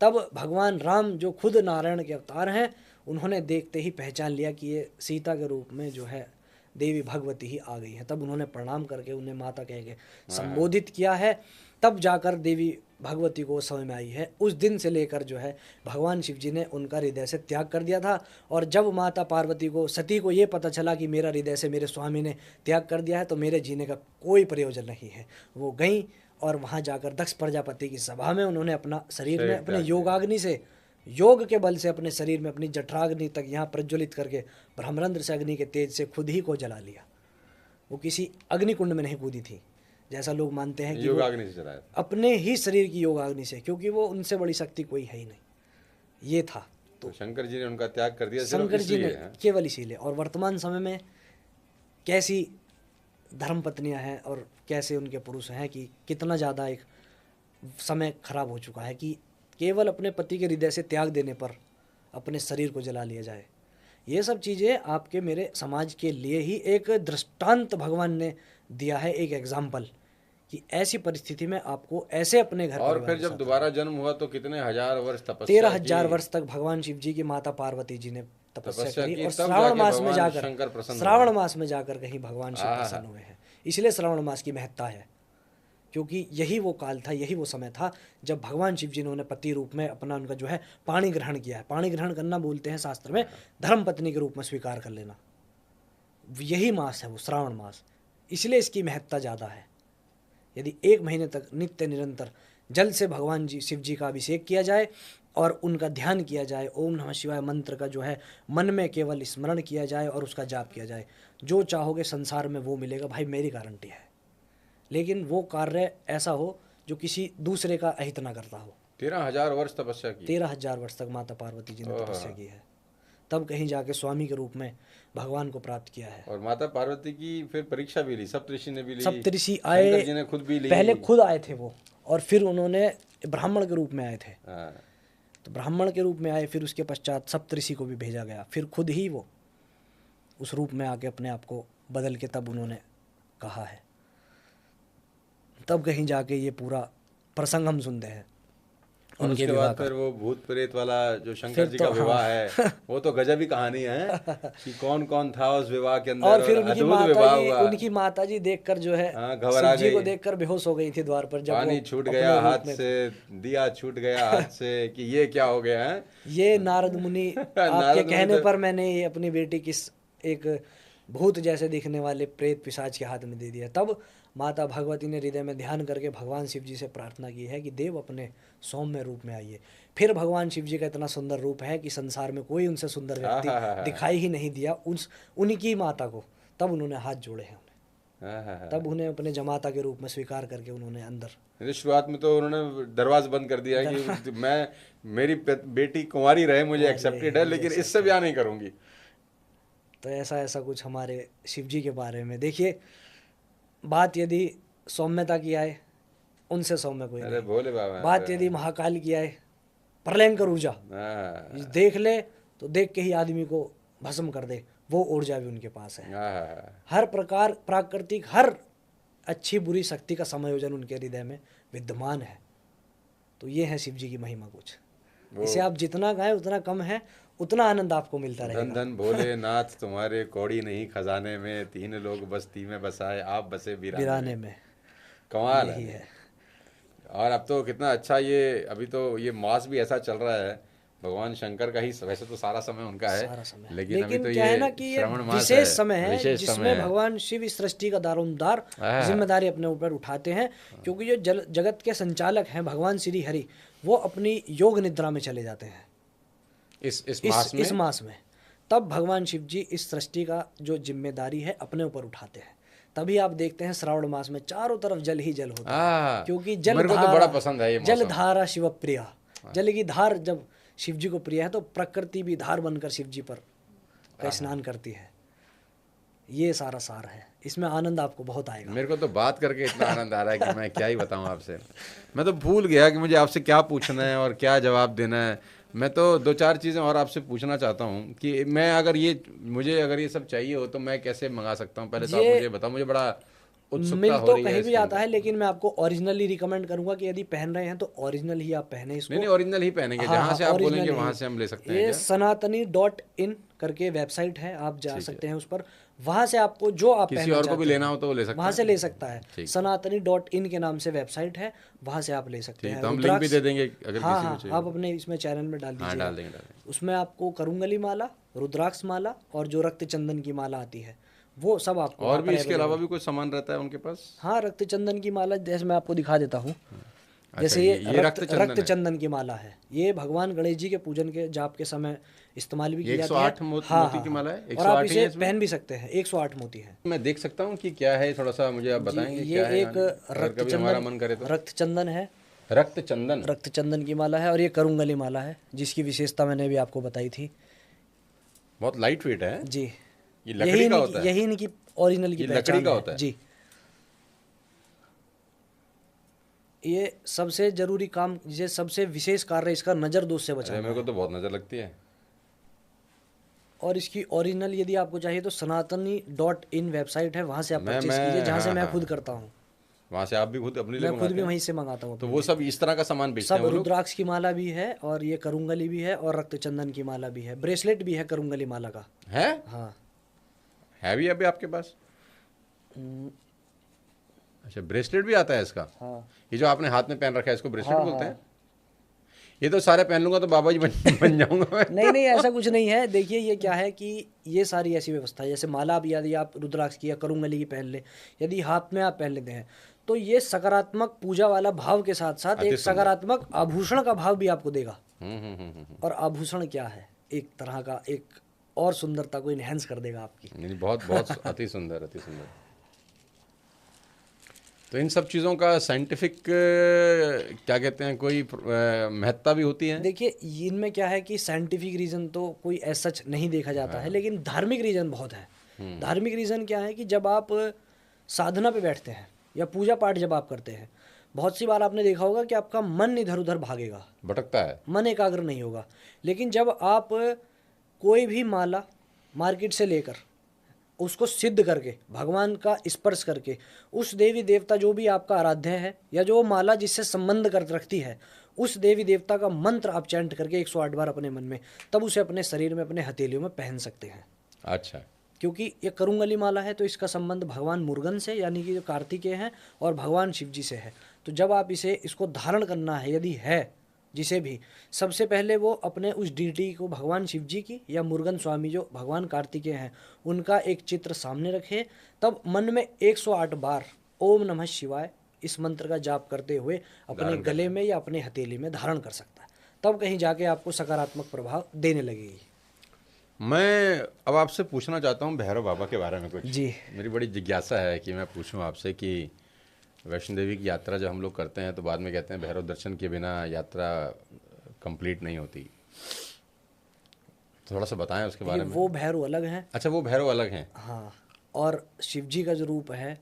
तब भगवान राम जो खुद नारायण के अवतार हैं उन्होंने देखते ही पहचान लिया कि ये सीता के रूप में जो है देवी भगवती ही आ गई हैं। तब उन्होंने प्रणाम करके उन्हें माता कह के संबोधित किया है, तब जाकर देवी भगवती को समझ में आई है। उस दिन से लेकर जो है भगवान शिव जी ने उनका हृदय से त्याग कर दिया था। और जब माता पार्वती को सती को ये पता चला कि मेरा हृदय से मेरे स्वामी ने त्याग कर दिया है तो मेरे जीने का कोई प्रयोजन नहीं है, वो गई और वहाँ जाकर दक्ष प्रजापति की सभा में उन्होंने अपना शरीर में अपने योगाग्नि से, योग के बल से अपने शरीर में अपनी जठराग्नि तक यहाँ प्रज्वलित करके ब्रह्मरंध्र से अग्नि के तेज से खुद ही को जला लिया। वो किसी अग्निकुंड में नहीं कूदी थी जैसा लोग मानते हैं कि योगाग्नि से जलाया था। अपने ही शरीर की योगाग्नि से, क्योंकि वो उनसे बड़ी शक्ति कोई है ही नहीं। ये था तो शंकर जी ने उनका त्याग कर दिया सिर्फ शंकर जी ने इसलिए, केवल इसीलिए। और वर्तमान समय में कैसी धर्म पत्नियां हैं और कैसे उनके पुरुष हैं कि कितना ज़्यादा एक समय खराब हो चुका है कि केवल अपने पति के हृदय से त्याग देने पर अपने शरीर को जला लिया जाए। ये सब चीज़ें आपके मेरे समाज के लिए ही एक दृष्टांत भगवान ने दिया है, एक एग्जाम्पल कि ऐसी परिस्थिति में आपको ऐसे अपने घर और परिवार फिर के जब साथ दोबारा जन्म हुआ तो कितने हजार वर्ष तपस्या 13,000 की। वर्ष तक भगवान शिव जी की माता पार्वती जी ने तपस्या तपस्या करी की, और तब श्रावण जाके मास में भगवान जाकर शंकर प्रसन्न श्रावण हुए। मास में जाकर कहीं भगवान शिव आहा। प्रसन्न हुए हैं। इसलिए श्रावण मास की महत्ता है, क्योंकि यही वो काल था, यही वो समय था जब भगवान शिव जी ने उन्हें पति रूप में अपना उनका जो है पाणी ग्रहण किया है। पाणी ग्रहण करना बोलते हैं शास्त्र में धर्म पत्नी के रूप में स्वीकार कर लेना, यही मास है वो श्रावण मास, इसलिए इसकी महत्ता ज़्यादा है। यदि 1 महीने तक नित्य निरंतर जल से भगवान जी शिव जी का अभिषेक किया जाए और उनका ध्यान किया जाए, ओम नमः शिवाय मंत्र का जो है मन में केवल स्मरण किया जाए और उसका जाप किया जाए, जो चाहोगे संसार में वो मिलेगा भाई, मेरी गारंटी है। लेकिन वो कार्य ऐसा हो जो किसी दूसरे का अहित ना करता हो। 13,000 वर्ष तपस्या की। 13,000 वर्ष तक माता पार्वती जी ने तपस्या की है, तब कहीं जाके स्वामी के रूप में भगवान को प्राप्त किया है। और माता पार्वती की फिर परीक्षा भी ली, सप्तऋषि ने भी ली, सप्तऋषि शंकर आए, जी ने खुद भी ली। पहले खुद आए थे वो और फिर उन्होंने ब्राह्मण के रूप में आए थे। हाँ। तो ब्राह्मण के रूप में आए, फिर उसके पश्चात सप्तऋषि को भी भेजा गया, फिर खुद ही वो उस रूप में आके अपने आप को बदल के तब उन्होंने कहा है। तब कहीं जाके ये पूरा प्रसंग हम सुनते हैं और उनके उसके विवाह बाद का। फिर वो भूत प्रेत वाला जो शंकर फिर जी तो का विवाह हाँ। है वो तो गजब ही कहानी है कि कौन कौन था उस विवाह के अंदर, और फिर अद्भुत उनकी माता जी देखकर जो है हाँ, घबरा शिव जी को गई। देखकर बेहोश हो गई थी द्वार पर, जब पानी वो छूट अपने गया रूप हाथ में से, दिया छूट गया हाथ से कि ये क्या हो गया है। ये नारद मुनि आपके नारद मुनि कहने तो- पर मैंने ये अपनी बेटी किस एक भूत जैसे दिखने वाले प्रेत पिशाच के हाथ में दे दिया। तब माता भगवती ने हृदय में ध्यान करके भगवान शिव जी से प्रार्थना की है कि देव अपने सौम्य रूप में आइए। फिर भगवान शिव जी का इतना सुंदर रूप है कि संसार में कोई उनसे सुंदर व्यक्ति दिखाई ही नहीं दिया उनकी माता को। तब उन्होंने हाथ जोड़े हैं उन्हें, तब उन्हें अपने जमाता के रूप में स्वीकार करके उन्होंने अंदर। शुरुआत में तो उन्होंने दरवाजा बंद कर दिया कि मैं मेरी बेटी कुंवारी रहे, मुझे एक्सेप्टेड है, लेकिन इससे ब्याह नहीं करूंगी। तो ऐसा कुछ हमारे शिव जी के बारे में। देखिए, बात यदि सौम्यता की आए, उनसे सौम्य कोई अरे नहीं। भोले बाबा। बात यदि महाकाल की आए, प्रलयंकर ऊर्जा, हाँ। देख ले तो देख के ही आदमी को भस्म कर दे, वो ऊर्जा भी उनके पास है। हाँ। हर प्रकार प्राकृतिक हर अच्छी बुरी शक्ति का समायोजन उनके हृदय में विद्यमान है। तो ये है शिव जी की महिमा कुछ। इसे आप जितना गाएं उतना कम है, उतना आनंद आपको मिलता धन रहेगा। धन भोलेनाथ तुम्हारे कौड़ी नहीं खजाने में, तीन लोग बस्ती में बसाए आप बसे वीराने वीराने में। में कमाल यही है। है। और अब तो कितना अच्छा, ये अभी तो ये मास भी ऐसा चल रहा है, भगवान शंकर का ही, वैसे तो सारा समय उनका है, सारा समय, लेकिन अभी लेकिन तो क्या है ना ये कि ये श्रवण मास है, विशेष समय है विशेष समय जिसमें है। भगवान शिव इस सृष्टि का दारोमदार हाँ। जिम्मेदारी अपने ऊपर उठाते हैं, क्योंकि जो जगत के संचालक हैं भगवान श्री हरि, वो अपनी योग निद्रा में चले जाते हैं इस मास में। इस मास में। तब भगवान शिव जी इस सृष्टि का जो जिम्मेदारी है अपने ऊपर उठाते हैं। तभी आप देखते हैं श्रावण मास में चारों तरफ जल ही जल होता है, क्योंकि जल मेरे को तो बड़ा पसंद है ये जल मौसम। धारा शिव प्रिया। जल की धार जब शिव जी को प्रिय है तो प्रकृति भी धार बनकर शिव जी पर का स्नान करती है। ये सारा सार है, इसमें आनंद आपको बहुत आएगा। मेरे को तो बात करके इतना आनंद आ रहा है कि मैं क्या ही बताऊं आपसे। मैं तो भूल गया कि मुझे आपसे क्या पूछना है और क्या जवाब देना है। मैं तो दो चार चीज़ें और आपसे पूछना चाहता हूं कि मैं अगर ये सब चाहिए हो तो मैं कैसे मंगा सकता हूं। पहले तो आप ये मुझे बताओ, मुझे बड़ा उत्सुकता मिल हो तो रही है कहीं भी इसके आता है, अंदर। लेकिन मैं आपको ओरिजिनली रिकमेंड करूंगा कि यदि पहन रहे हैं तो ओरिजिनल ही आप पहने इसको। नहीं, ओरिजिनल ही पहनेंगे, हाँ जहाँ हाँ, से आप ओरिजिनल बोलेंगे ही। वहाँ से हम ले सकते हैं ये क्या? सनातनी.in करके वेबसाइट है, आप जा ठीक है। सकते हैं उस पर। वहां से आपको जो आप किसी पहनना और को भी चाहते लेना हैं हो तो वो ले सकता वहां है? से ले सकता है। ठीक। सनातनी.in के नाम से वेबसाइट है, वहां से आप ले सकते ठीक, हैं। तो हम लिंक भी रुद्राक्ष, दे देंगे अगर हाँ किसी को हाँ, चाहिए। आप अपने इसमें चैनल में डाल हाँ, दीजिएगा। डाल देंगे। उसमें आपको करुंगली माला, रुद्राक्ष माला और जो रक्त चंदन की माला आती है, वो सब आपको और वहाँ भी पर इसके अलावा available। भी कुछ सामान रहता है उनके पास? हाँ, रक्त चंदन की माला जैसे मैं आपको दिखा देता हूँ। अच्छा, जैसे ये ये रक्त चंदन की माला है, ये भगवान गणेश जी के पूजन के जाप के समय इस्तेमाल भी ये की जाती 108 है। मोती हाँ हाँ की हाँ, माला है? और आप 108 ही है इसे इसमें? पहन भी सकते हैं। 108 मोती है मैं देख सकता हूँ कि क्या है, थोड़ा सा मुझे आप जी। बताएंगे ये क्या है? एक अगर कभी हमारा मन करे तो। रक्त चंदन है, रक्त चंदन। रक्त चंदन की माला है। और ये करुंगली माला है, जिसकी विशेषता मैंने भी आपको बताई थी। बहुत लाइट वेट है। जी, ये लकड़ी का होता है? यही इनकी ओरिजिनल की ये लकड़ी पहचान का है होता है? जी। ये सबसे जरूरी काम, ये सबसे विशेष कार्य इसका नजर दोष से अरे बचाना मेरे को है। तो बहुत नजर लगती है। और इसकी ओरिजिनल यदि आपको चाहिए तो सनातनी.in वेबसाइट है, वहां से आप परचेज मैं कीजिए, जहां से हाँ मैं हाँ, खुद करता हूँ। वहाँ से आप भी खुद अपने लिए मैं खुद मंगाते भी हैं? वहीं से मंगाता हूँ तो अपने वो लिए। सब इस तरह का सामान बेचते हैं सब वो लोग? रुद्राक्ष की माला भी है, और ये करुंगली भी है, और रक्त चंदन की माला भी है। ब्रेसलेट भी है करुंगली माला का। है? हाँ। है भी अभी आपके पास? अच्छा, ब्रेसलेट भी आता है इसका? हाँ ये जो आपने हाथ में पहन रखा है इसको ब्रेसलेट हाँ बोलते हाँ। हैं? ये तो सारे पहन लूंगा तो बाबा जी बन जाऊंगा मैं। नहीं नहीं, ऐसा कुछ नहीं है। देखिए ये क्या है कि ये सारी ऐसी व्यवस्था है, जैसे माला भी यदि आप रुद्राक्ष की या करुंगली की पहन ले, यदि हाथ में आप पहन लेते हैं, तो ये सकारात्मक पूजा वाला भाव के साथ साथ अति एक सुंदर। सकारात्मक आभूषण का भाव भी आपको देगा। हम्म। और आभूषण क्या है, एक तरह का एक और सुंदरता को इनहेंस कर देगा आपकी। नहीं, बहुत बहुत अति सुंदर, अति सुंदर। तो इन सब चीज़ों का साइंटिफिक क्या कहते हैं, कोई महत्ता भी होती है? देखिए इनमें क्या है कि साइंटिफिक रीज़न तो कोई ऐसा सच नहीं देखा जाता है, लेकिन धार्मिक रीज़न बहुत है। धार्मिक रीज़न क्या है कि जब आप साधना पे बैठते हैं या पूजा पाठ जब आप करते हैं, बहुत सी बार आपने देखा होगा कि आपका मन इधर उधर भागेगा, भटकता है। मन एकाग्र नहीं होगा। लेकिन जब आप कोई भी माला मार्केट से लेकर उसको सिद्ध करके, भगवान का स्पर्श करके, उस देवी देवता जो भी आपका आराध्य है या जो माला जिससे संबंध कर रखती है, उस देवी देवता का मंत्र आप चैंट करके 108 बार अपने मन में, तब उसे अपने शरीर में, अपने हथेलियों में पहन सकते हैं। अच्छा। क्योंकि ये करुंगली माला है तो इसका संबंध भगवान मुरुगन से, यानी कि जो कार्तिकेय हैं, और भगवान शिव जी से है। तो जब आप इसको धारण करना है, यदि है जिसे भी, सबसे पहले वो अपने उस डीटी को, भगवान शिव जी की या मुरुगन स्वामी जो भगवान कार्तिकेय हैं, उनका एक चित्र सामने रखे, तब मन में 108 बार ओम नमः शिवाय इस मंत्र का जाप करते हुए अपने गले में या अपने हथेली में धारण कर सकता है। तब कहीं जाके आपको सकारात्मक प्रभाव देने लगेगी। मैं अब आपसे पूछना चाहता हूँ भैरव बाबा के बारे में कुछ। जी। मेरी बड़ी जिज्ञासा है कि मैं पूछूं आपसे कि वैष्णो देवी की यात्रा जब हम लोग करते हैं तो बाद में कहते हैं भैरव दर्शन के बिना यात्रा कंप्लीट नहीं होती। थोड़ा सा बताएं उसके बारे में। वो भैरव अलग हैं। अच्छा, वो भैरव अलग हैं? हाँ, और शिव जी का जो रूप है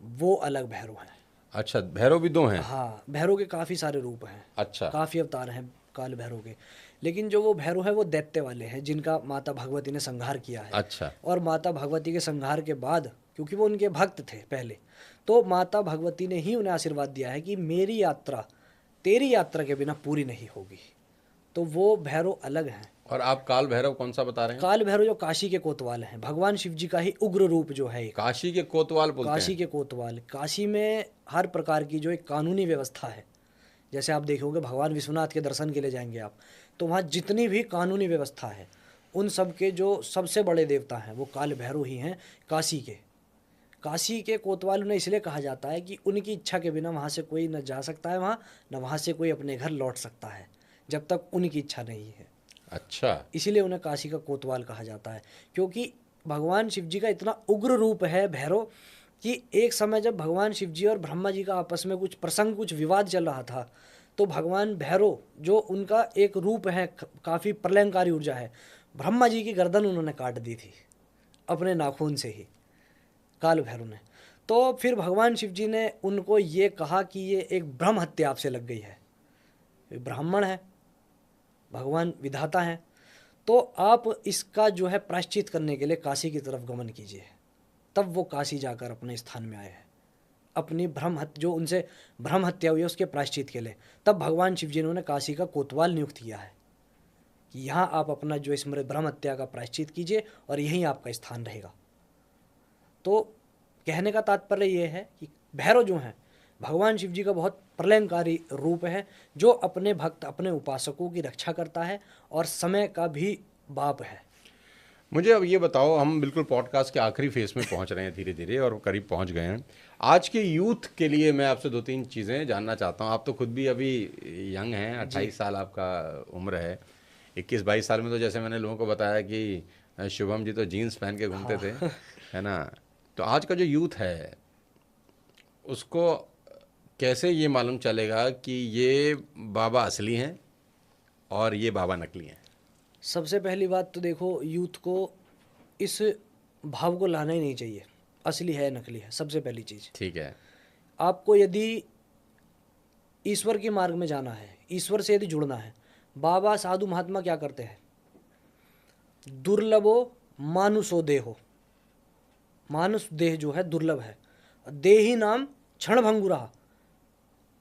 वो अलग भैरव है। अच्छा, भैरव भी दो हैं? हाँ, भैरव के काफ़ी सारे रूप हैं। अच्छा। काफ़ी अवतार हैं काल भैरव के, लेकिन जो वो भैरव है वो दैत्य वाले हैं, जिनका माता भगवती ने संहार किया है। अच्छा। और माता भगवती के संहार के बाद, क्योंकि वो उनके भक्त थे पहले, तो माता भगवती ने ही उन्हें आशीर्वाद दिया है कि मेरी यात्रा तेरी यात्रा के बिना पूरी नहीं होगी। तो वो भैरव अलग हैं। और आप काल भैरव कौन सा बता रहे हैं? काल भैरव जो काशी के कोतवाल हैं, भगवान शिव जी का ही उग्र रूप जो है एक। काशी के कोतवाल बोलते काशी हैं? के कोतवाल, काशी में हर प्रकार की जो एक कानूनी व्यवस्था है, जैसे आप देखोगे भगवान विश्वनाथ के दर्शन के लिए जाएंगे आप, तो वहाँ जितनी भी कानूनी व्यवस्था है उन सब के जो सबसे बड़े देवता हैं वो काल भैरव ही हैं काशी के। काशी के कोतवाल उन्हें इसलिए कहा जाता है कि उनकी इच्छा के बिना वहाँ से कोई न जा सकता है वहाँ, न वहाँ से कोई अपने घर लौट सकता है जब तक उनकी इच्छा नहीं है। अच्छा, इसीलिए उन्हें काशी का कोतवाल कहा जाता है, क्योंकि भगवान शिव जी का इतना उग्र रूप है भैरव कि एक समय जब भगवान शिव जी और ब्रह्मा जी का आपस में कुछ प्रसंग, कुछ विवाद चल रहा था, तो भगवान भैरव जो उनका एक रूप है, काफ़ी प्रलयंकारी ऊर्जा है, ब्रह्मा जी की गर्दन उन्होंने काट दी थी अपने नाखून से ही, काल भैरव ने। तो फिर भगवान शिव जी ने उनको ये कहा कि ये एक ब्रह्म हत्या आपसे लग गई है, ये ब्राह्मण है, भगवान विधाता हैं, तो आप इसका जो है प्रायश्चित करने के लिए काशी की तरफ गमन कीजिए। तब वो काशी जाकर अपने स्थान में आए हैं, अपनी जो उनसे ब्रह्म हत्या हुई है उसके प्रायश्चित के लिए। तब भगवान शिव जी ने उन्हें काशी का कोतवाल नियुक्त किया है कि यहाँ आप अपना जो स्मृत ब्रह्म हत्या का प्रायश्चित कीजिए और यहीं आपका स्थान रहेगा। तो कहने का तात्पर्य ये है कि भैरव जो हैं भगवान शिव जी का बहुत प्रलयंकारी रूप है, जो अपने भक्त, अपने उपासकों की रक्षा करता है और समय का भी बाप है। मुझे अब ये बताओ, हम बिल्कुल पॉडकास्ट के आखिरी फेज में पहुंच रहे हैं धीरे धीरे और करीब पहुंच गए हैं। आज के यूथ के लिए मैं आपसे 2-3 चीज़ें जानना चाहता हूं। आप तो खुद भी अभी यंग हैं, 28 साल आपका उम्र है। 21-22 साल में तो जैसे मैंने लोगों को बताया कि शुभम जी तो जीन्स पहन के घूमते थे, है ना। तो आज का जो यूथ है उसको कैसे ये मालूम चलेगा कि ये बाबा असली हैं और ये बाबा नकली हैं? सबसे पहली बात तो देखो, यूथ को इस भाव को लाना ही नहीं चाहिए असली है नकली है। सबसे पहली चीज़, ठीक है। आपको यदि ईश्वर के मार्ग में जाना है, ईश्वर से यदि जुड़ना है, बाबा साधु महात्मा क्या करते हैं? दुर्लभो मानुषो देहो, मानुष देह जो है दुर्लभ है, देही नाम क्षणभंगुरा,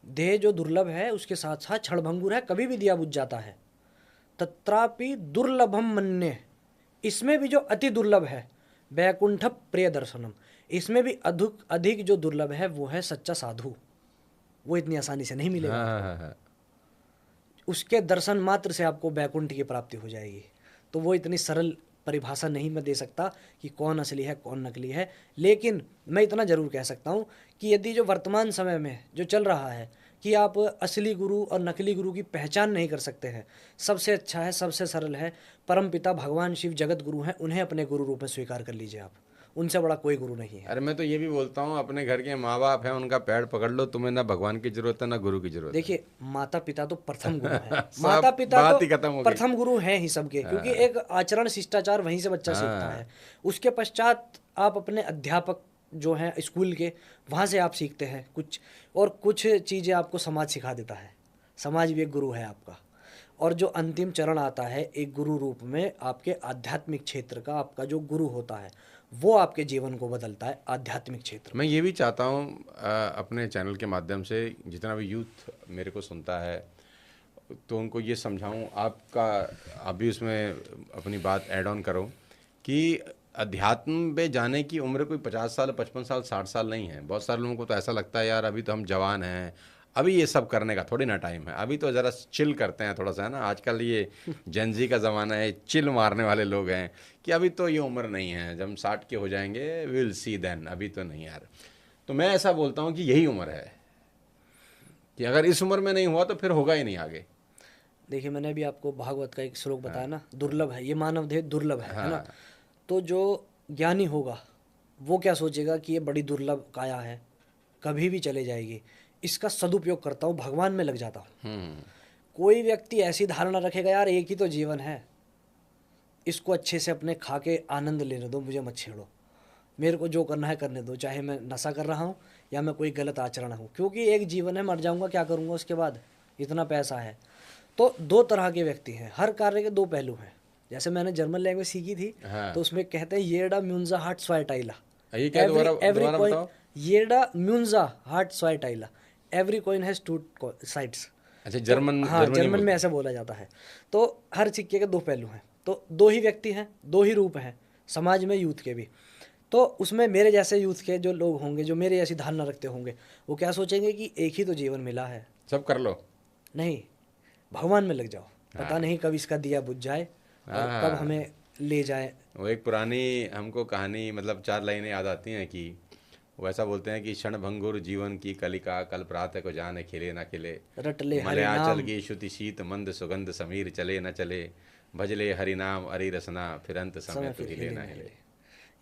देह जो दुर्लभ है उसके साथ साथ क्षणभंगुर है, कभी भी दिया बुझ जाता है। तत्रापि दुर्लभम मन्ये, इसमें भी जो अति दुर्लभ है, वैकुंठ प्रिय दर्शनम, इसमें भी अधिक जो दुर्लभ है वो है सच्चा साधु। वो इतनी आसानी से नहीं मिलेगा। हाँ। उसके दर्शन मात्र से आपको वैकुंठ की प्राप्ति हो जाएगी। तो वो इतनी सरल परिभाषा नहीं मैं दे सकता कि कौन असली है कौन नकली है, लेकिन मैं इतना ज़रूर कह सकता हूँ कि यदि जो वर्तमान समय में जो चल रहा है कि आप असली गुरु और नकली गुरु की पहचान नहीं कर सकते हैं, सबसे अच्छा है, सबसे सरल है, परमपिता भगवान शिव जगत गुरु हैं, उन्हें अपने गुरु रूप में स्वीकार कर लीजिए आप। उनसे बड़ा कोई गुरु नहीं है। अरे मैं तो ये भी बोलता हूँ, अपने घर के माँ बाप हैं, उनका पैर पकड़ लो, तुम्हें ना भगवान की जरूरत है ना गुरु की जरूरत है। देखिए, माता पिता तो प्रथम गुरु है। सब माता पिता बात तो ही खत्म हो गई। प्रथम गुरु हैं ही सबके, क्योंकि एक आचरण शिष्टाचार वहीं से बच्चा सीखता है। उसके पश्चात आप अपने अध्यापक जो हैं स्कूल के, वहाँ से आप सीखते हैं कुछ, और कुछ चीज़ें आपको समाज सिखा देता है। समाज भी एक गुरु है आपका। और जो अंतिम चरण आता है एक गुरु रूप में, आपके आध्यात्मिक क्षेत्र का आपका जो गुरु होता है, वो आपके जीवन को बदलता है आध्यात्मिक क्षेत्र। मैं ये भी चाहता हूँ अपने चैनल के माध्यम से जितना भी यूथ मेरे को सुनता है तो उनको ये समझाऊँ, आपका अभी उसमें अपनी बात ऐड ऑन करो कि अध्यात्म में जाने की उम्र कोई 50 साल, 55 साल, 60 साल नहीं है। बहुत सारे लोगों को तो ऐसा लगता है यार अभी तो हम जवान हैं, अभी ये सब करने का थोड़ी ना टाइम है, अभी तो ज़रा चिल करते हैं थोड़ा सा, है ना। आजकल ये जेनजी का ज़माना है, चिल मारने वाले लोग हैं कि अभी तो ये उम्र नहीं है, जब हम 60 के हो जाएंगे विल सी देन, अभी तो नहीं यार। तो मैं ऐसा बोलता हूँ कि यही उम्र है कि अगर इस उम्र में नहीं हुआ तो फिर होगा ही नहीं आगे। देखिए, मैंने अभी आपको भागवत का एक श्लोक बताया ना, दुर्लभ है ये मानव देह, दुर्लभ है ना। तो जो ज्ञानी होगा वो क्या सोचेगा कि ये बड़ी दुर्लभ काया है, कभी भी चले जाएगी, इसका सदुपयोग करता हूँ, भगवान में लग जाता हूँ। कोई व्यक्ति ऐसी धारणा रखेगा यार एक ही तो जीवन है, इसको अच्छे से अपने खा के आनंद लेने दो, मुझे मत छेड़ो, मेरे को जो करना है करने दो, चाहे मैं नशा कर रहा हूँ या मैं कोई गलत आचरण हूँ, क्योंकि एक जीवन है, मर जाऊँगा, क्या करूँगा उसके बाद, इतना पैसा है। तो दो तरह के व्यक्ति हैं, हर कार्य के दो पहलू हैं। जैसे मैंने जर्मन लैंग्वेज सीखी थी, तो उसमें कहते हैं येडा म्यूनजा हार्ट स्वाइटाइला, ये क्या दोबारा बताओ। येडा म्यूंजा हार्ट स्वाइट आइला, every coin has two sides. अच्छा, जर्मन हाँ, जर्मनी जर्मन में बोलते ऐसा बोला जाता है। तो हर सिक्के के दो पहलू हैं, तो दो ही व्यक्ति हैं, दो ही रूप हैं समाज में यूथ के भी। तो उसमें मेरे जैसे यूथ के जो लोग होंगे, जो मेरे ऐसी धारणा रखते होंगे, वो क्या सोचेंगे कि एक ही तो जीवन मिला है, सब कर लो। नहीं भगवान में लग जाओ, पता हाँ। नहीं कब इसका दिया बुझ जाए और कब हाँ, हमें ले जाए। वो एक पुरानी हमको कहानी, मतलब 4 लाइनें याद आती हैं कि वो ऐसा बोलते हैं कि क्षण भंगुर जीवन की कलिका, कल प्रातः को जाने खिले ना खिले, रट ले हरि मलयाचल नाम, की श्रुति शीत मंद सुगंध समीर चले न चले, भजले हरि नाम अरि रसना, फिर अंत समय समय तू फिर हिले हिले ना ना हिले। हिले।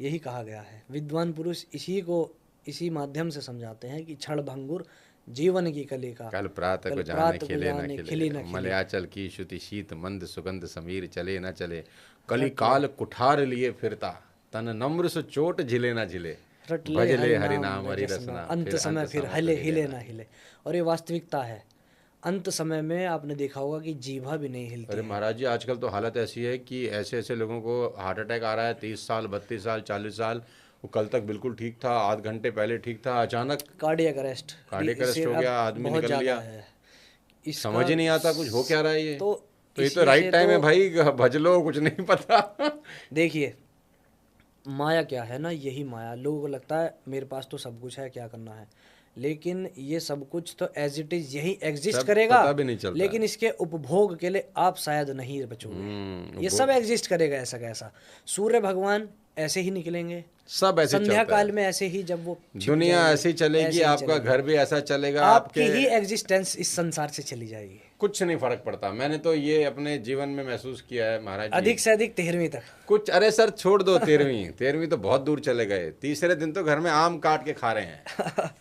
यही कहा गया है। विद्वान पुरुष इसी को इसी माध्यम से समझाते हैं कि क्षण भंगुर जीवन की कलिका, कल प्रातः कल को जाने प्रात को खिले न जाने खिले, खिली न खिली, मलयाचल की श्रुति शीत मंद सुगंध समीर चले न चले, कली काल कुठार लिए फिरता, तन नम्र सो चोट झिले न झिले, रट ले भजले हरि हरि नाम नाम हरि रसना, रसना, अंत समय फिर तू हिले हिले ना ना हिले। और ये वास्तविकता है, अंत समय में आपने देखा होगा कि जीभा भी नहीं हिलती अरे है। महाराज जी, आजकल तो हालत ऐसी है कि ऐसे ऐसे लोगों को हार्ट अटैक आ रहा है, 30 साल 32 साल 40 साल, वो कल तक बिल्कुल ठीक था, आध घंटे पहले ठीक था, अचानक कार्डियक अरेस्ट कार्डियक इसे अरेस्ट हो अब गया, आदमी बहुत निकल ज़्यादा लिया। है समझ इसका। ही नहीं आता कुछ हो क्या रहा है ये। तो तो ये तो इसी से राइट टाइम है तो भाई, भज लो, कुछ नहीं पता। देखिए, माया क्या है ना, यही माया। लोगों को लगता है मेरे पास तो सब कुछ है, क्या करना है, लेकिन ये सब कुछ तो एज इट इज यही एग्जिस्ट सब करेगा, पता भी नहीं चलता। लेकिन इसके उपभोग के लिए आप शायद नहीं बचोगे। ये सब एग्जिस्ट करेगा ऐसा कैसा। सूर्य भगवान ऐसे ही निकलेंगे, सब ऐसे संध्या चलता काल है, में ऐसे ही जब वो छिप दुनिया जाएंगे, ऐसी चलेगी, ऐसे ही आपका चलेगी। घर भी ऐसा चलेगा, आपकी आपके ही एग्जिस्टेंस इस संसार से चली जाएगी, कुछ नहीं फर्क पड़ता। मैंने तो ये अपने जीवन में महसूस किया है महाराज जी। अधिक से अधिक 13वीं तक। कुछ, अरे सर छोड़ दो, 13वीं 13वीं तो बहुत दूर चले गए, तीसरे दिन तो घर में आम काट के खा रहे हैं।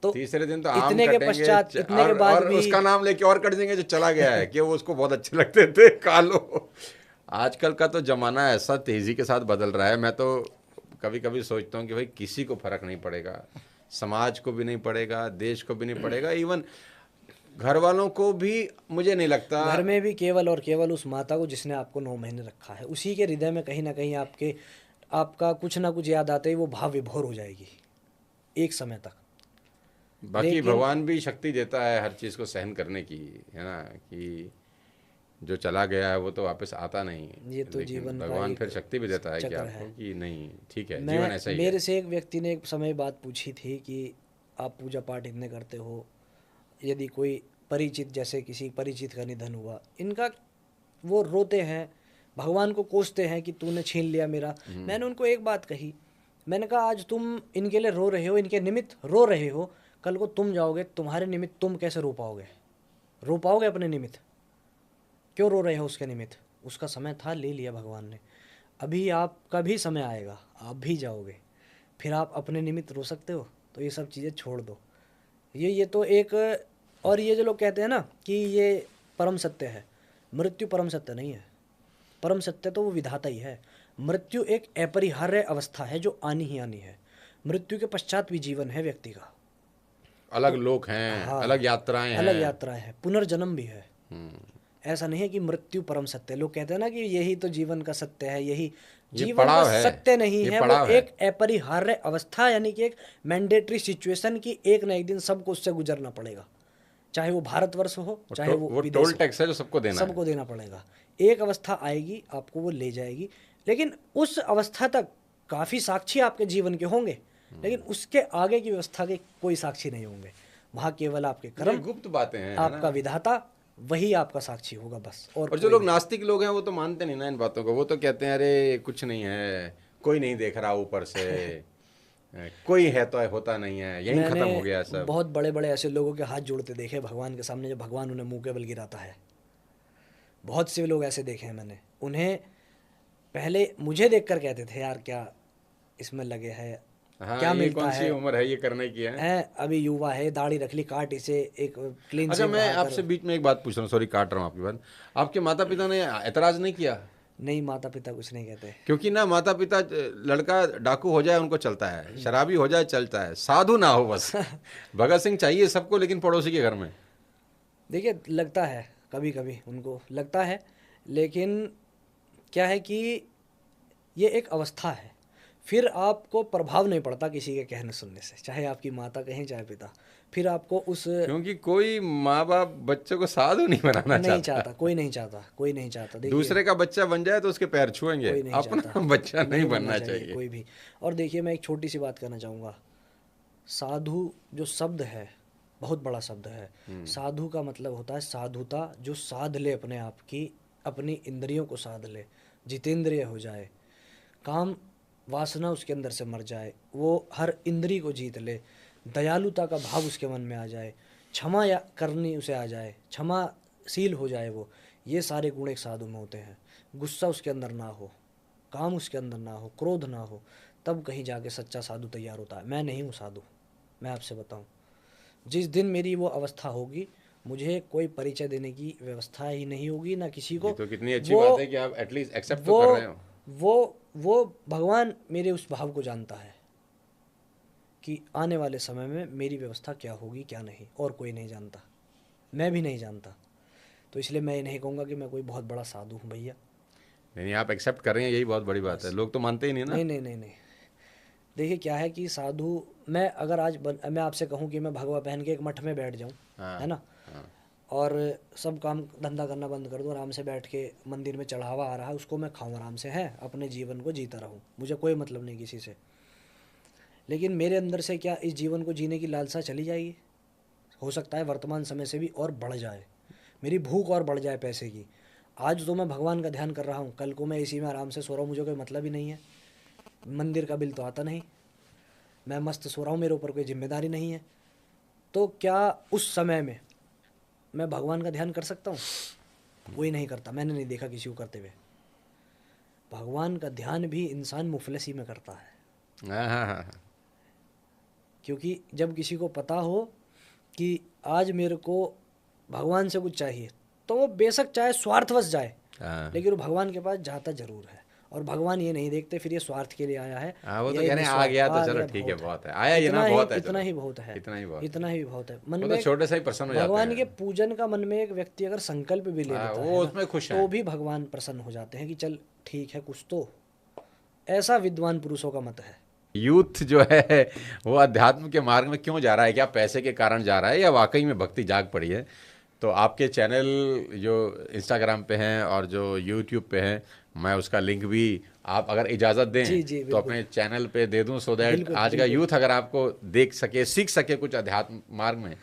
तो तीसरे दिन तो आम इतने के कटेंगे, पश्चात, इतने के बाद और भी उसका नाम लेके और कट देंगे जो चला गया है कि वो उसको बहुत अच्छे लगते थे, खा लो। आजकल का तो जमाना ऐसा तेजी के साथ बदल रहा है, मैं तो कभी कभी सोचता हूँ कि भाई किसी को फर्क नहीं पड़ेगा, समाज को भी नहीं पड़ेगा, देश को भी नहीं पड़ेगा, इवन घर वालों को भी मुझे नहीं लगता। घर में भी केवल और केवल उस माता को जिसने आपको 9 महीने रखा है, उसी के हृदय में कहीं ना कहीं आपका कुछ ना कुछ याद आते ही वो भाव विभोर हो जाएगी एक समय तक। बाकी लेकिन भगवान भी शक्ति देता है हर चीज़ को सहन करने की, है ना, कि जो चला गया है वो तो वापस आता नहीं, ये तो लेकिन जीवन का भगवान एक फिर शक्ति भी देता है कि चक्र आपको है। कि नहीं ठीक है, जीवन ऐसा ही है। मेरे से एक व्यक्ति ने एक समय बात पूछी थी कि आप पूजा पाठ इतने करते हो, यदि कोई परिचित, जैसे किसी परिचित का निधन हुआ, इनका वो रोते हैं, भगवान को कोसते हैं कि तूने छीन लिया मेरा। मैंने उनको एक बात कही, मैंने कहा आज तुम इनके लिए रो रहे हो, इनके निमित्त रो रहे हो, कल को तुम जाओगे, तुम्हारे निमित्त तुम कैसे रो पाओगे? रो पाओगे अपने निमित्त? क्यों रो रहे हो उसके निमित्त? उसका समय था, ले लिया भगवान ने। अभी आपका भी समय आएगा, आप भी जाओगे, फिर आप अपने निमित्त रो सकते हो? तो ये सब चीज़ें छोड़ दो। ये तो एक, और ये जो लोग कहते हैं ना कि ये परम सत्य है, मृत्यु परम सत्य नहीं है। परम सत्य तो वो विधाता ही है। मृत्यु एक अपरिहार्य अवस्था है जो आनी ही आनी है। मृत्यु के पश्चात भी जीवन है व्यक्ति का, अलग लोक हैं, हाँ, अलग यात्राएं हैं, अलग यात्राएं हैं, पुनर्जन्म भी है। हम्म, ऐसा नहीं है कि मृत्यु परम सत्य है। लोग कहते हैं ना कि यही तो जीवन का सत्य है, यही ये जीवन का पड़ाव है, सत्य नहीं ये है, वो पड़ाव है। एक अपरिहार्य अवस्था, यानी कि एक मैंडेटरी सिचुएशन की एक ना एक दिन सबको उससे गुजरना पड़ेगा, चाहे वो भारतवर्ष हो चाहे वो वो विदेश टोल हो, टैक्स है जो सबको देना है। सबको देना पड़ेगा। एक अवस्था आएगी, आपको वो ले जाएगी, लेकिन उस अवस्था तक काफ़ी साक्षी आपके जीवन के होंगे, लेकिन उसके आगे की व्यवस्था के कोई साक्षी नहीं होंगे। वहाँ केवल आपके ये कर्म, गुप्त बातें हैं, है आपका ना। विधाता, वही आपका साक्षी होगा बस। और जो लोग नास्तिक लोग हैं वो तो मानते नहीं ना इन बातों को, वो तो कहते हैं अरे कुछ नहीं है, कोई नहीं देख रहा ऊपर से, कोई है तो होता नहीं है, यहीं मैंने खत्म हो गया सब। बहुत बड़े बड़े ऐसे लोगों के हाथ जोड़ते देखे भगवान के सामने, जब भगवान उन्हें मुंह के बल गिराता है। बहुत से लोग ऐसे देखे हैं मैंने, उन्हें पहले मुझे देखकर कहते थे यार क्या इसमें लगे है, हाँ, क्या ये मिलता कौन सी है, उम्र है ये करने की है। अभी युवा है, दाढ़ी रख ली, काट इसे, एक क्लीन अच्छा, शेव मैं रहा आपसे कर। बीच में एक बात पूछ रहा हूँ, सॉरी काट रहा हूँ आपकी बात। आपके माता पिता ने एतराज नहीं किया? नहीं, माता पिता कुछ नहीं कहते। क्योंकि ना माता पिता, लड़का डाकू हो जाए उनको चलता है, शराबी हो जाए चलता है, साधु ना हो बस। भगत सिंह चाहिए सबको, लेकिन पड़ोसी के घर में। देखिए, लगता है कभी कभी उनको लगता है, लेकिन क्या है कि ये एक अवस्था है, फिर आपको प्रभाव नहीं पड़ता किसी के कहने सुनने से, चाहे आपकी माता कहें चाहे पिता। फिर आपको उस क्योंकि कोई माँ बाप बच्चे को साधु नहीं बनाना नहीं चाहता। चाहता, कोई नहीं चाहता, कोई नहीं चाहता। देखिए, दूसरे का बच्चा बन जाए तो उसके पैर छुएंगे, कोई नहीं अपना चाहता, बच्चा नहीं बनना चाहिए। कोई भी। और देखिए, मैं एक छोटी सी बात कहना चाहूँगा। साधु जो शब्द है, बहुत बड़ा शब्द है। साधु का मतलब होता है साधुता, जो साध ले अपने आप की, अपनी इंद्रियों को साध ले, जितेंद्रिय हो जाए, काम वासना उसके अंदर से मर जाए, वो हर इंद्री को जीत ले, दयालुता का भाव उसके मन में आ जाए, क्षमा या करनी उसे आ जाए, क्षमाशील हो जाए वो। ये सारे गुण एक साधु में होते हैं। गुस्सा उसके अंदर ना हो, काम उसके अंदर ना हो, क्रोध ना हो, तब कहीं जाके सच्चा साधु तैयार होता है। मैं नहीं हूँ साधु, मैं आपसे बताऊँ। जिस दिन मेरी वो अवस्था होगी, मुझे कोई परिचय देने की व्यवस्था ही नहीं होगी, ना किसी को। ये तो कितनी अच्छी बात है कि आप एटलीस्ट एक्सेप्ट तो कर रहे हो। वो भगवान मेरे उस भाव को जानता है कि आने वाले समय में मेरी व्यवस्था क्या होगी क्या नहीं, और कोई नहीं जानता, मैं भी नहीं जानता। तो इसलिए मैं ये नहीं कहूँगा कि मैं कोई बहुत बड़ा साधु हूँ भैया। नहीं, आप एक्सेप्ट कर रहे हैं, यही बहुत बड़ी बात है। लोग तो मानते ही नहीं ना। नहीं नहीं नहीं नहीं। देखिए क्या है कि साधु, मैं अगर आज मैं आपसे कहूँ कि मैं भगवा पहन के एक मठ में बैठ जाऊँ, है ना, और सब काम धंधा करना बंद कर दूँ, आराम से बैठ के मंदिर में चढ़ावा आ रहा है उसको मैं खाऊँ आराम से, है, अपने जीवन को जीता रहूँ, मुझे कोई मतलब नहीं किसी से। लेकिन मेरे अंदर से क्या इस जीवन को जीने की लालसा चली जाएगी? हो सकता है वर्तमान समय से भी और बढ़ जाए, मेरी भूख और बढ़ जाए पैसे की। आज तो मैं भगवान का ध्यान कर रहा हूँ, कल को मैं इसी में आराम से सो रहा हूँ, मुझे कोई मतलब ही नहीं है, मंदिर का बिल तो आता नहीं, मैं मस्त सो रहा हूँ, मेरे ऊपर कोई जिम्मेदारी नहीं है। तो क्या उस समय में मैं भगवान का ध्यान कर सकता हूँ? कोई नहीं करता, मैंने नहीं देखा किसी को करते हुए। भगवान का ध्यान भी इंसान मुफलसी में करता है। हाँ। क्योंकि जब किसी को पता हो कि आज मेरे को भगवान से कुछ चाहिए, तो वो बेशक चाहे स्वार्थवश जाए, लेकिन वो भगवान के पास जाता जरूर है। और भगवान ये नहीं देखते फिर ये स्वार्थ के लिए आया है, वो तो कह रहे हैं आ गया तो चलो ठीक है, बहुत है, आया ये ना, बहुत है, इतना ही बहुत है, इतना ही बहुत, इतना ही बहुत है। मन वो में तो छोटे से ही प्रसन्न हो जाते हैं। भगवान के पूजन का मन में एक व्यक्ति अगर संकल्प भी ले लेता है वो उसमें खुश है, तो भी भगवान प्रसन्न हो जाते हैं कि चल ठीक है कुछ तो। ऐसा विद्वान पुरुषों का मत है। यूथ जो है वो अध्यात्म के मार्ग में क्यों जा रहा है? क्या पैसे के कारण जा रहा है या वाकई में भक्ति जाग पड़ी है? तो आपके चैनल जो इंस्टाग्राम पे हैं और जो यूट्यूब पे हैं, मैं उसका लिंक भी आप अगर इजाज़त दें जी, तो अपने चैनल पे दे दूं, सो दैट आज का यूथ अगर आपको देख सके, सीख सके कुछ अध्यात्म मार्ग में,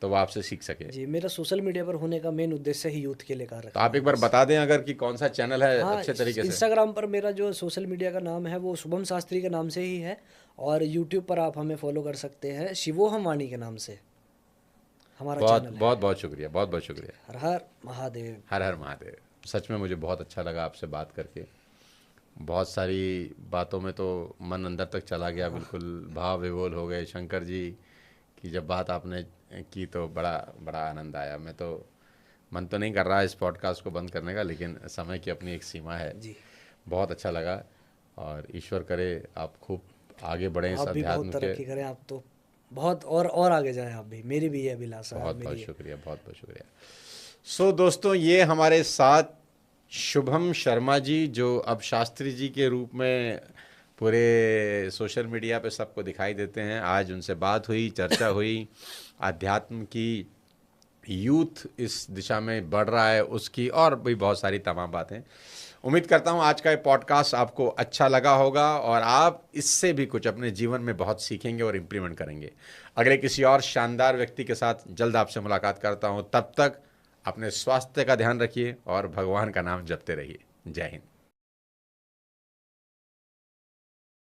तो वो आपसे सीख सके। जी, मेरा सोशल मीडिया पर होने का मेन उद्देश्य ही यूथ के लिए कार्य। तो आप एक बार बता दें अगर कि कौन सा चैनल है। हाँ, अच्छे तरीके से। इंस्टाग्राम पर मेरा जो सोशल मीडिया का नाम है वो शुभम शास्त्री के नाम से ही है, और यूट्यूब पर आप हमें फॉलो कर सकते हैं शिवोहम वाणी के नाम से हमारा चैनल है। बहुत बहुत शुक्रिया, बहुत बहुत शुक्रिया। हर हर महादेव। हर हर महादेव। सच में मुझे बहुत अच्छा लगा आपसे बात करके। बहुत सारी बातों में तो मन अंदर तक चला गया, बिल्कुल भाव विभोर हो गए। शंकर जी की जब बात आपने की तो बड़ा बड़ा आनंद आया। मैं तो मन तो नहीं कर रहा इस पॉडकास्ट को बंद करने का, लेकिन समय की अपनी एक सीमा है जी। बहुत अच्छा लगा, और ईश्वर करे आप खूब आगे बढ़ें इस अध्यात्म के। तरक्की करें आप तो, बहुत और आगे जाएं आप भी, मेरी भी ये अभिलाषा है। बहुत बहुत शुक्रिया, बहुत बहुत शुक्रिया। सो दोस्तों, ये हमारे साथ शुभम शर्मा जी, जो अब शास्त्री जी के रूप में पूरे सोशल मीडिया पे सबको दिखाई देते हैं। आज उनसे बात हुई, चर्चा हुई अध्यात्म की, यूथ इस दिशा में बढ़ रहा है उसकी, और भी बहुत सारी तमाम बातें। उम्मीद करता हूँ आज का ये पॉडकास्ट आपको अच्छा लगा होगा और आप इससे भी कुछ अपने जीवन में बहुत सीखेंगे और इम्प्लीमेंट करेंगे। अगले किसी और शानदार व्यक्ति के साथ जल्द आपसे मुलाकात करता हूँ। तब तक अपने स्वास्थ्य का ध्यान रखिए और भगवान का नाम जपते रहिए। जय हिंद।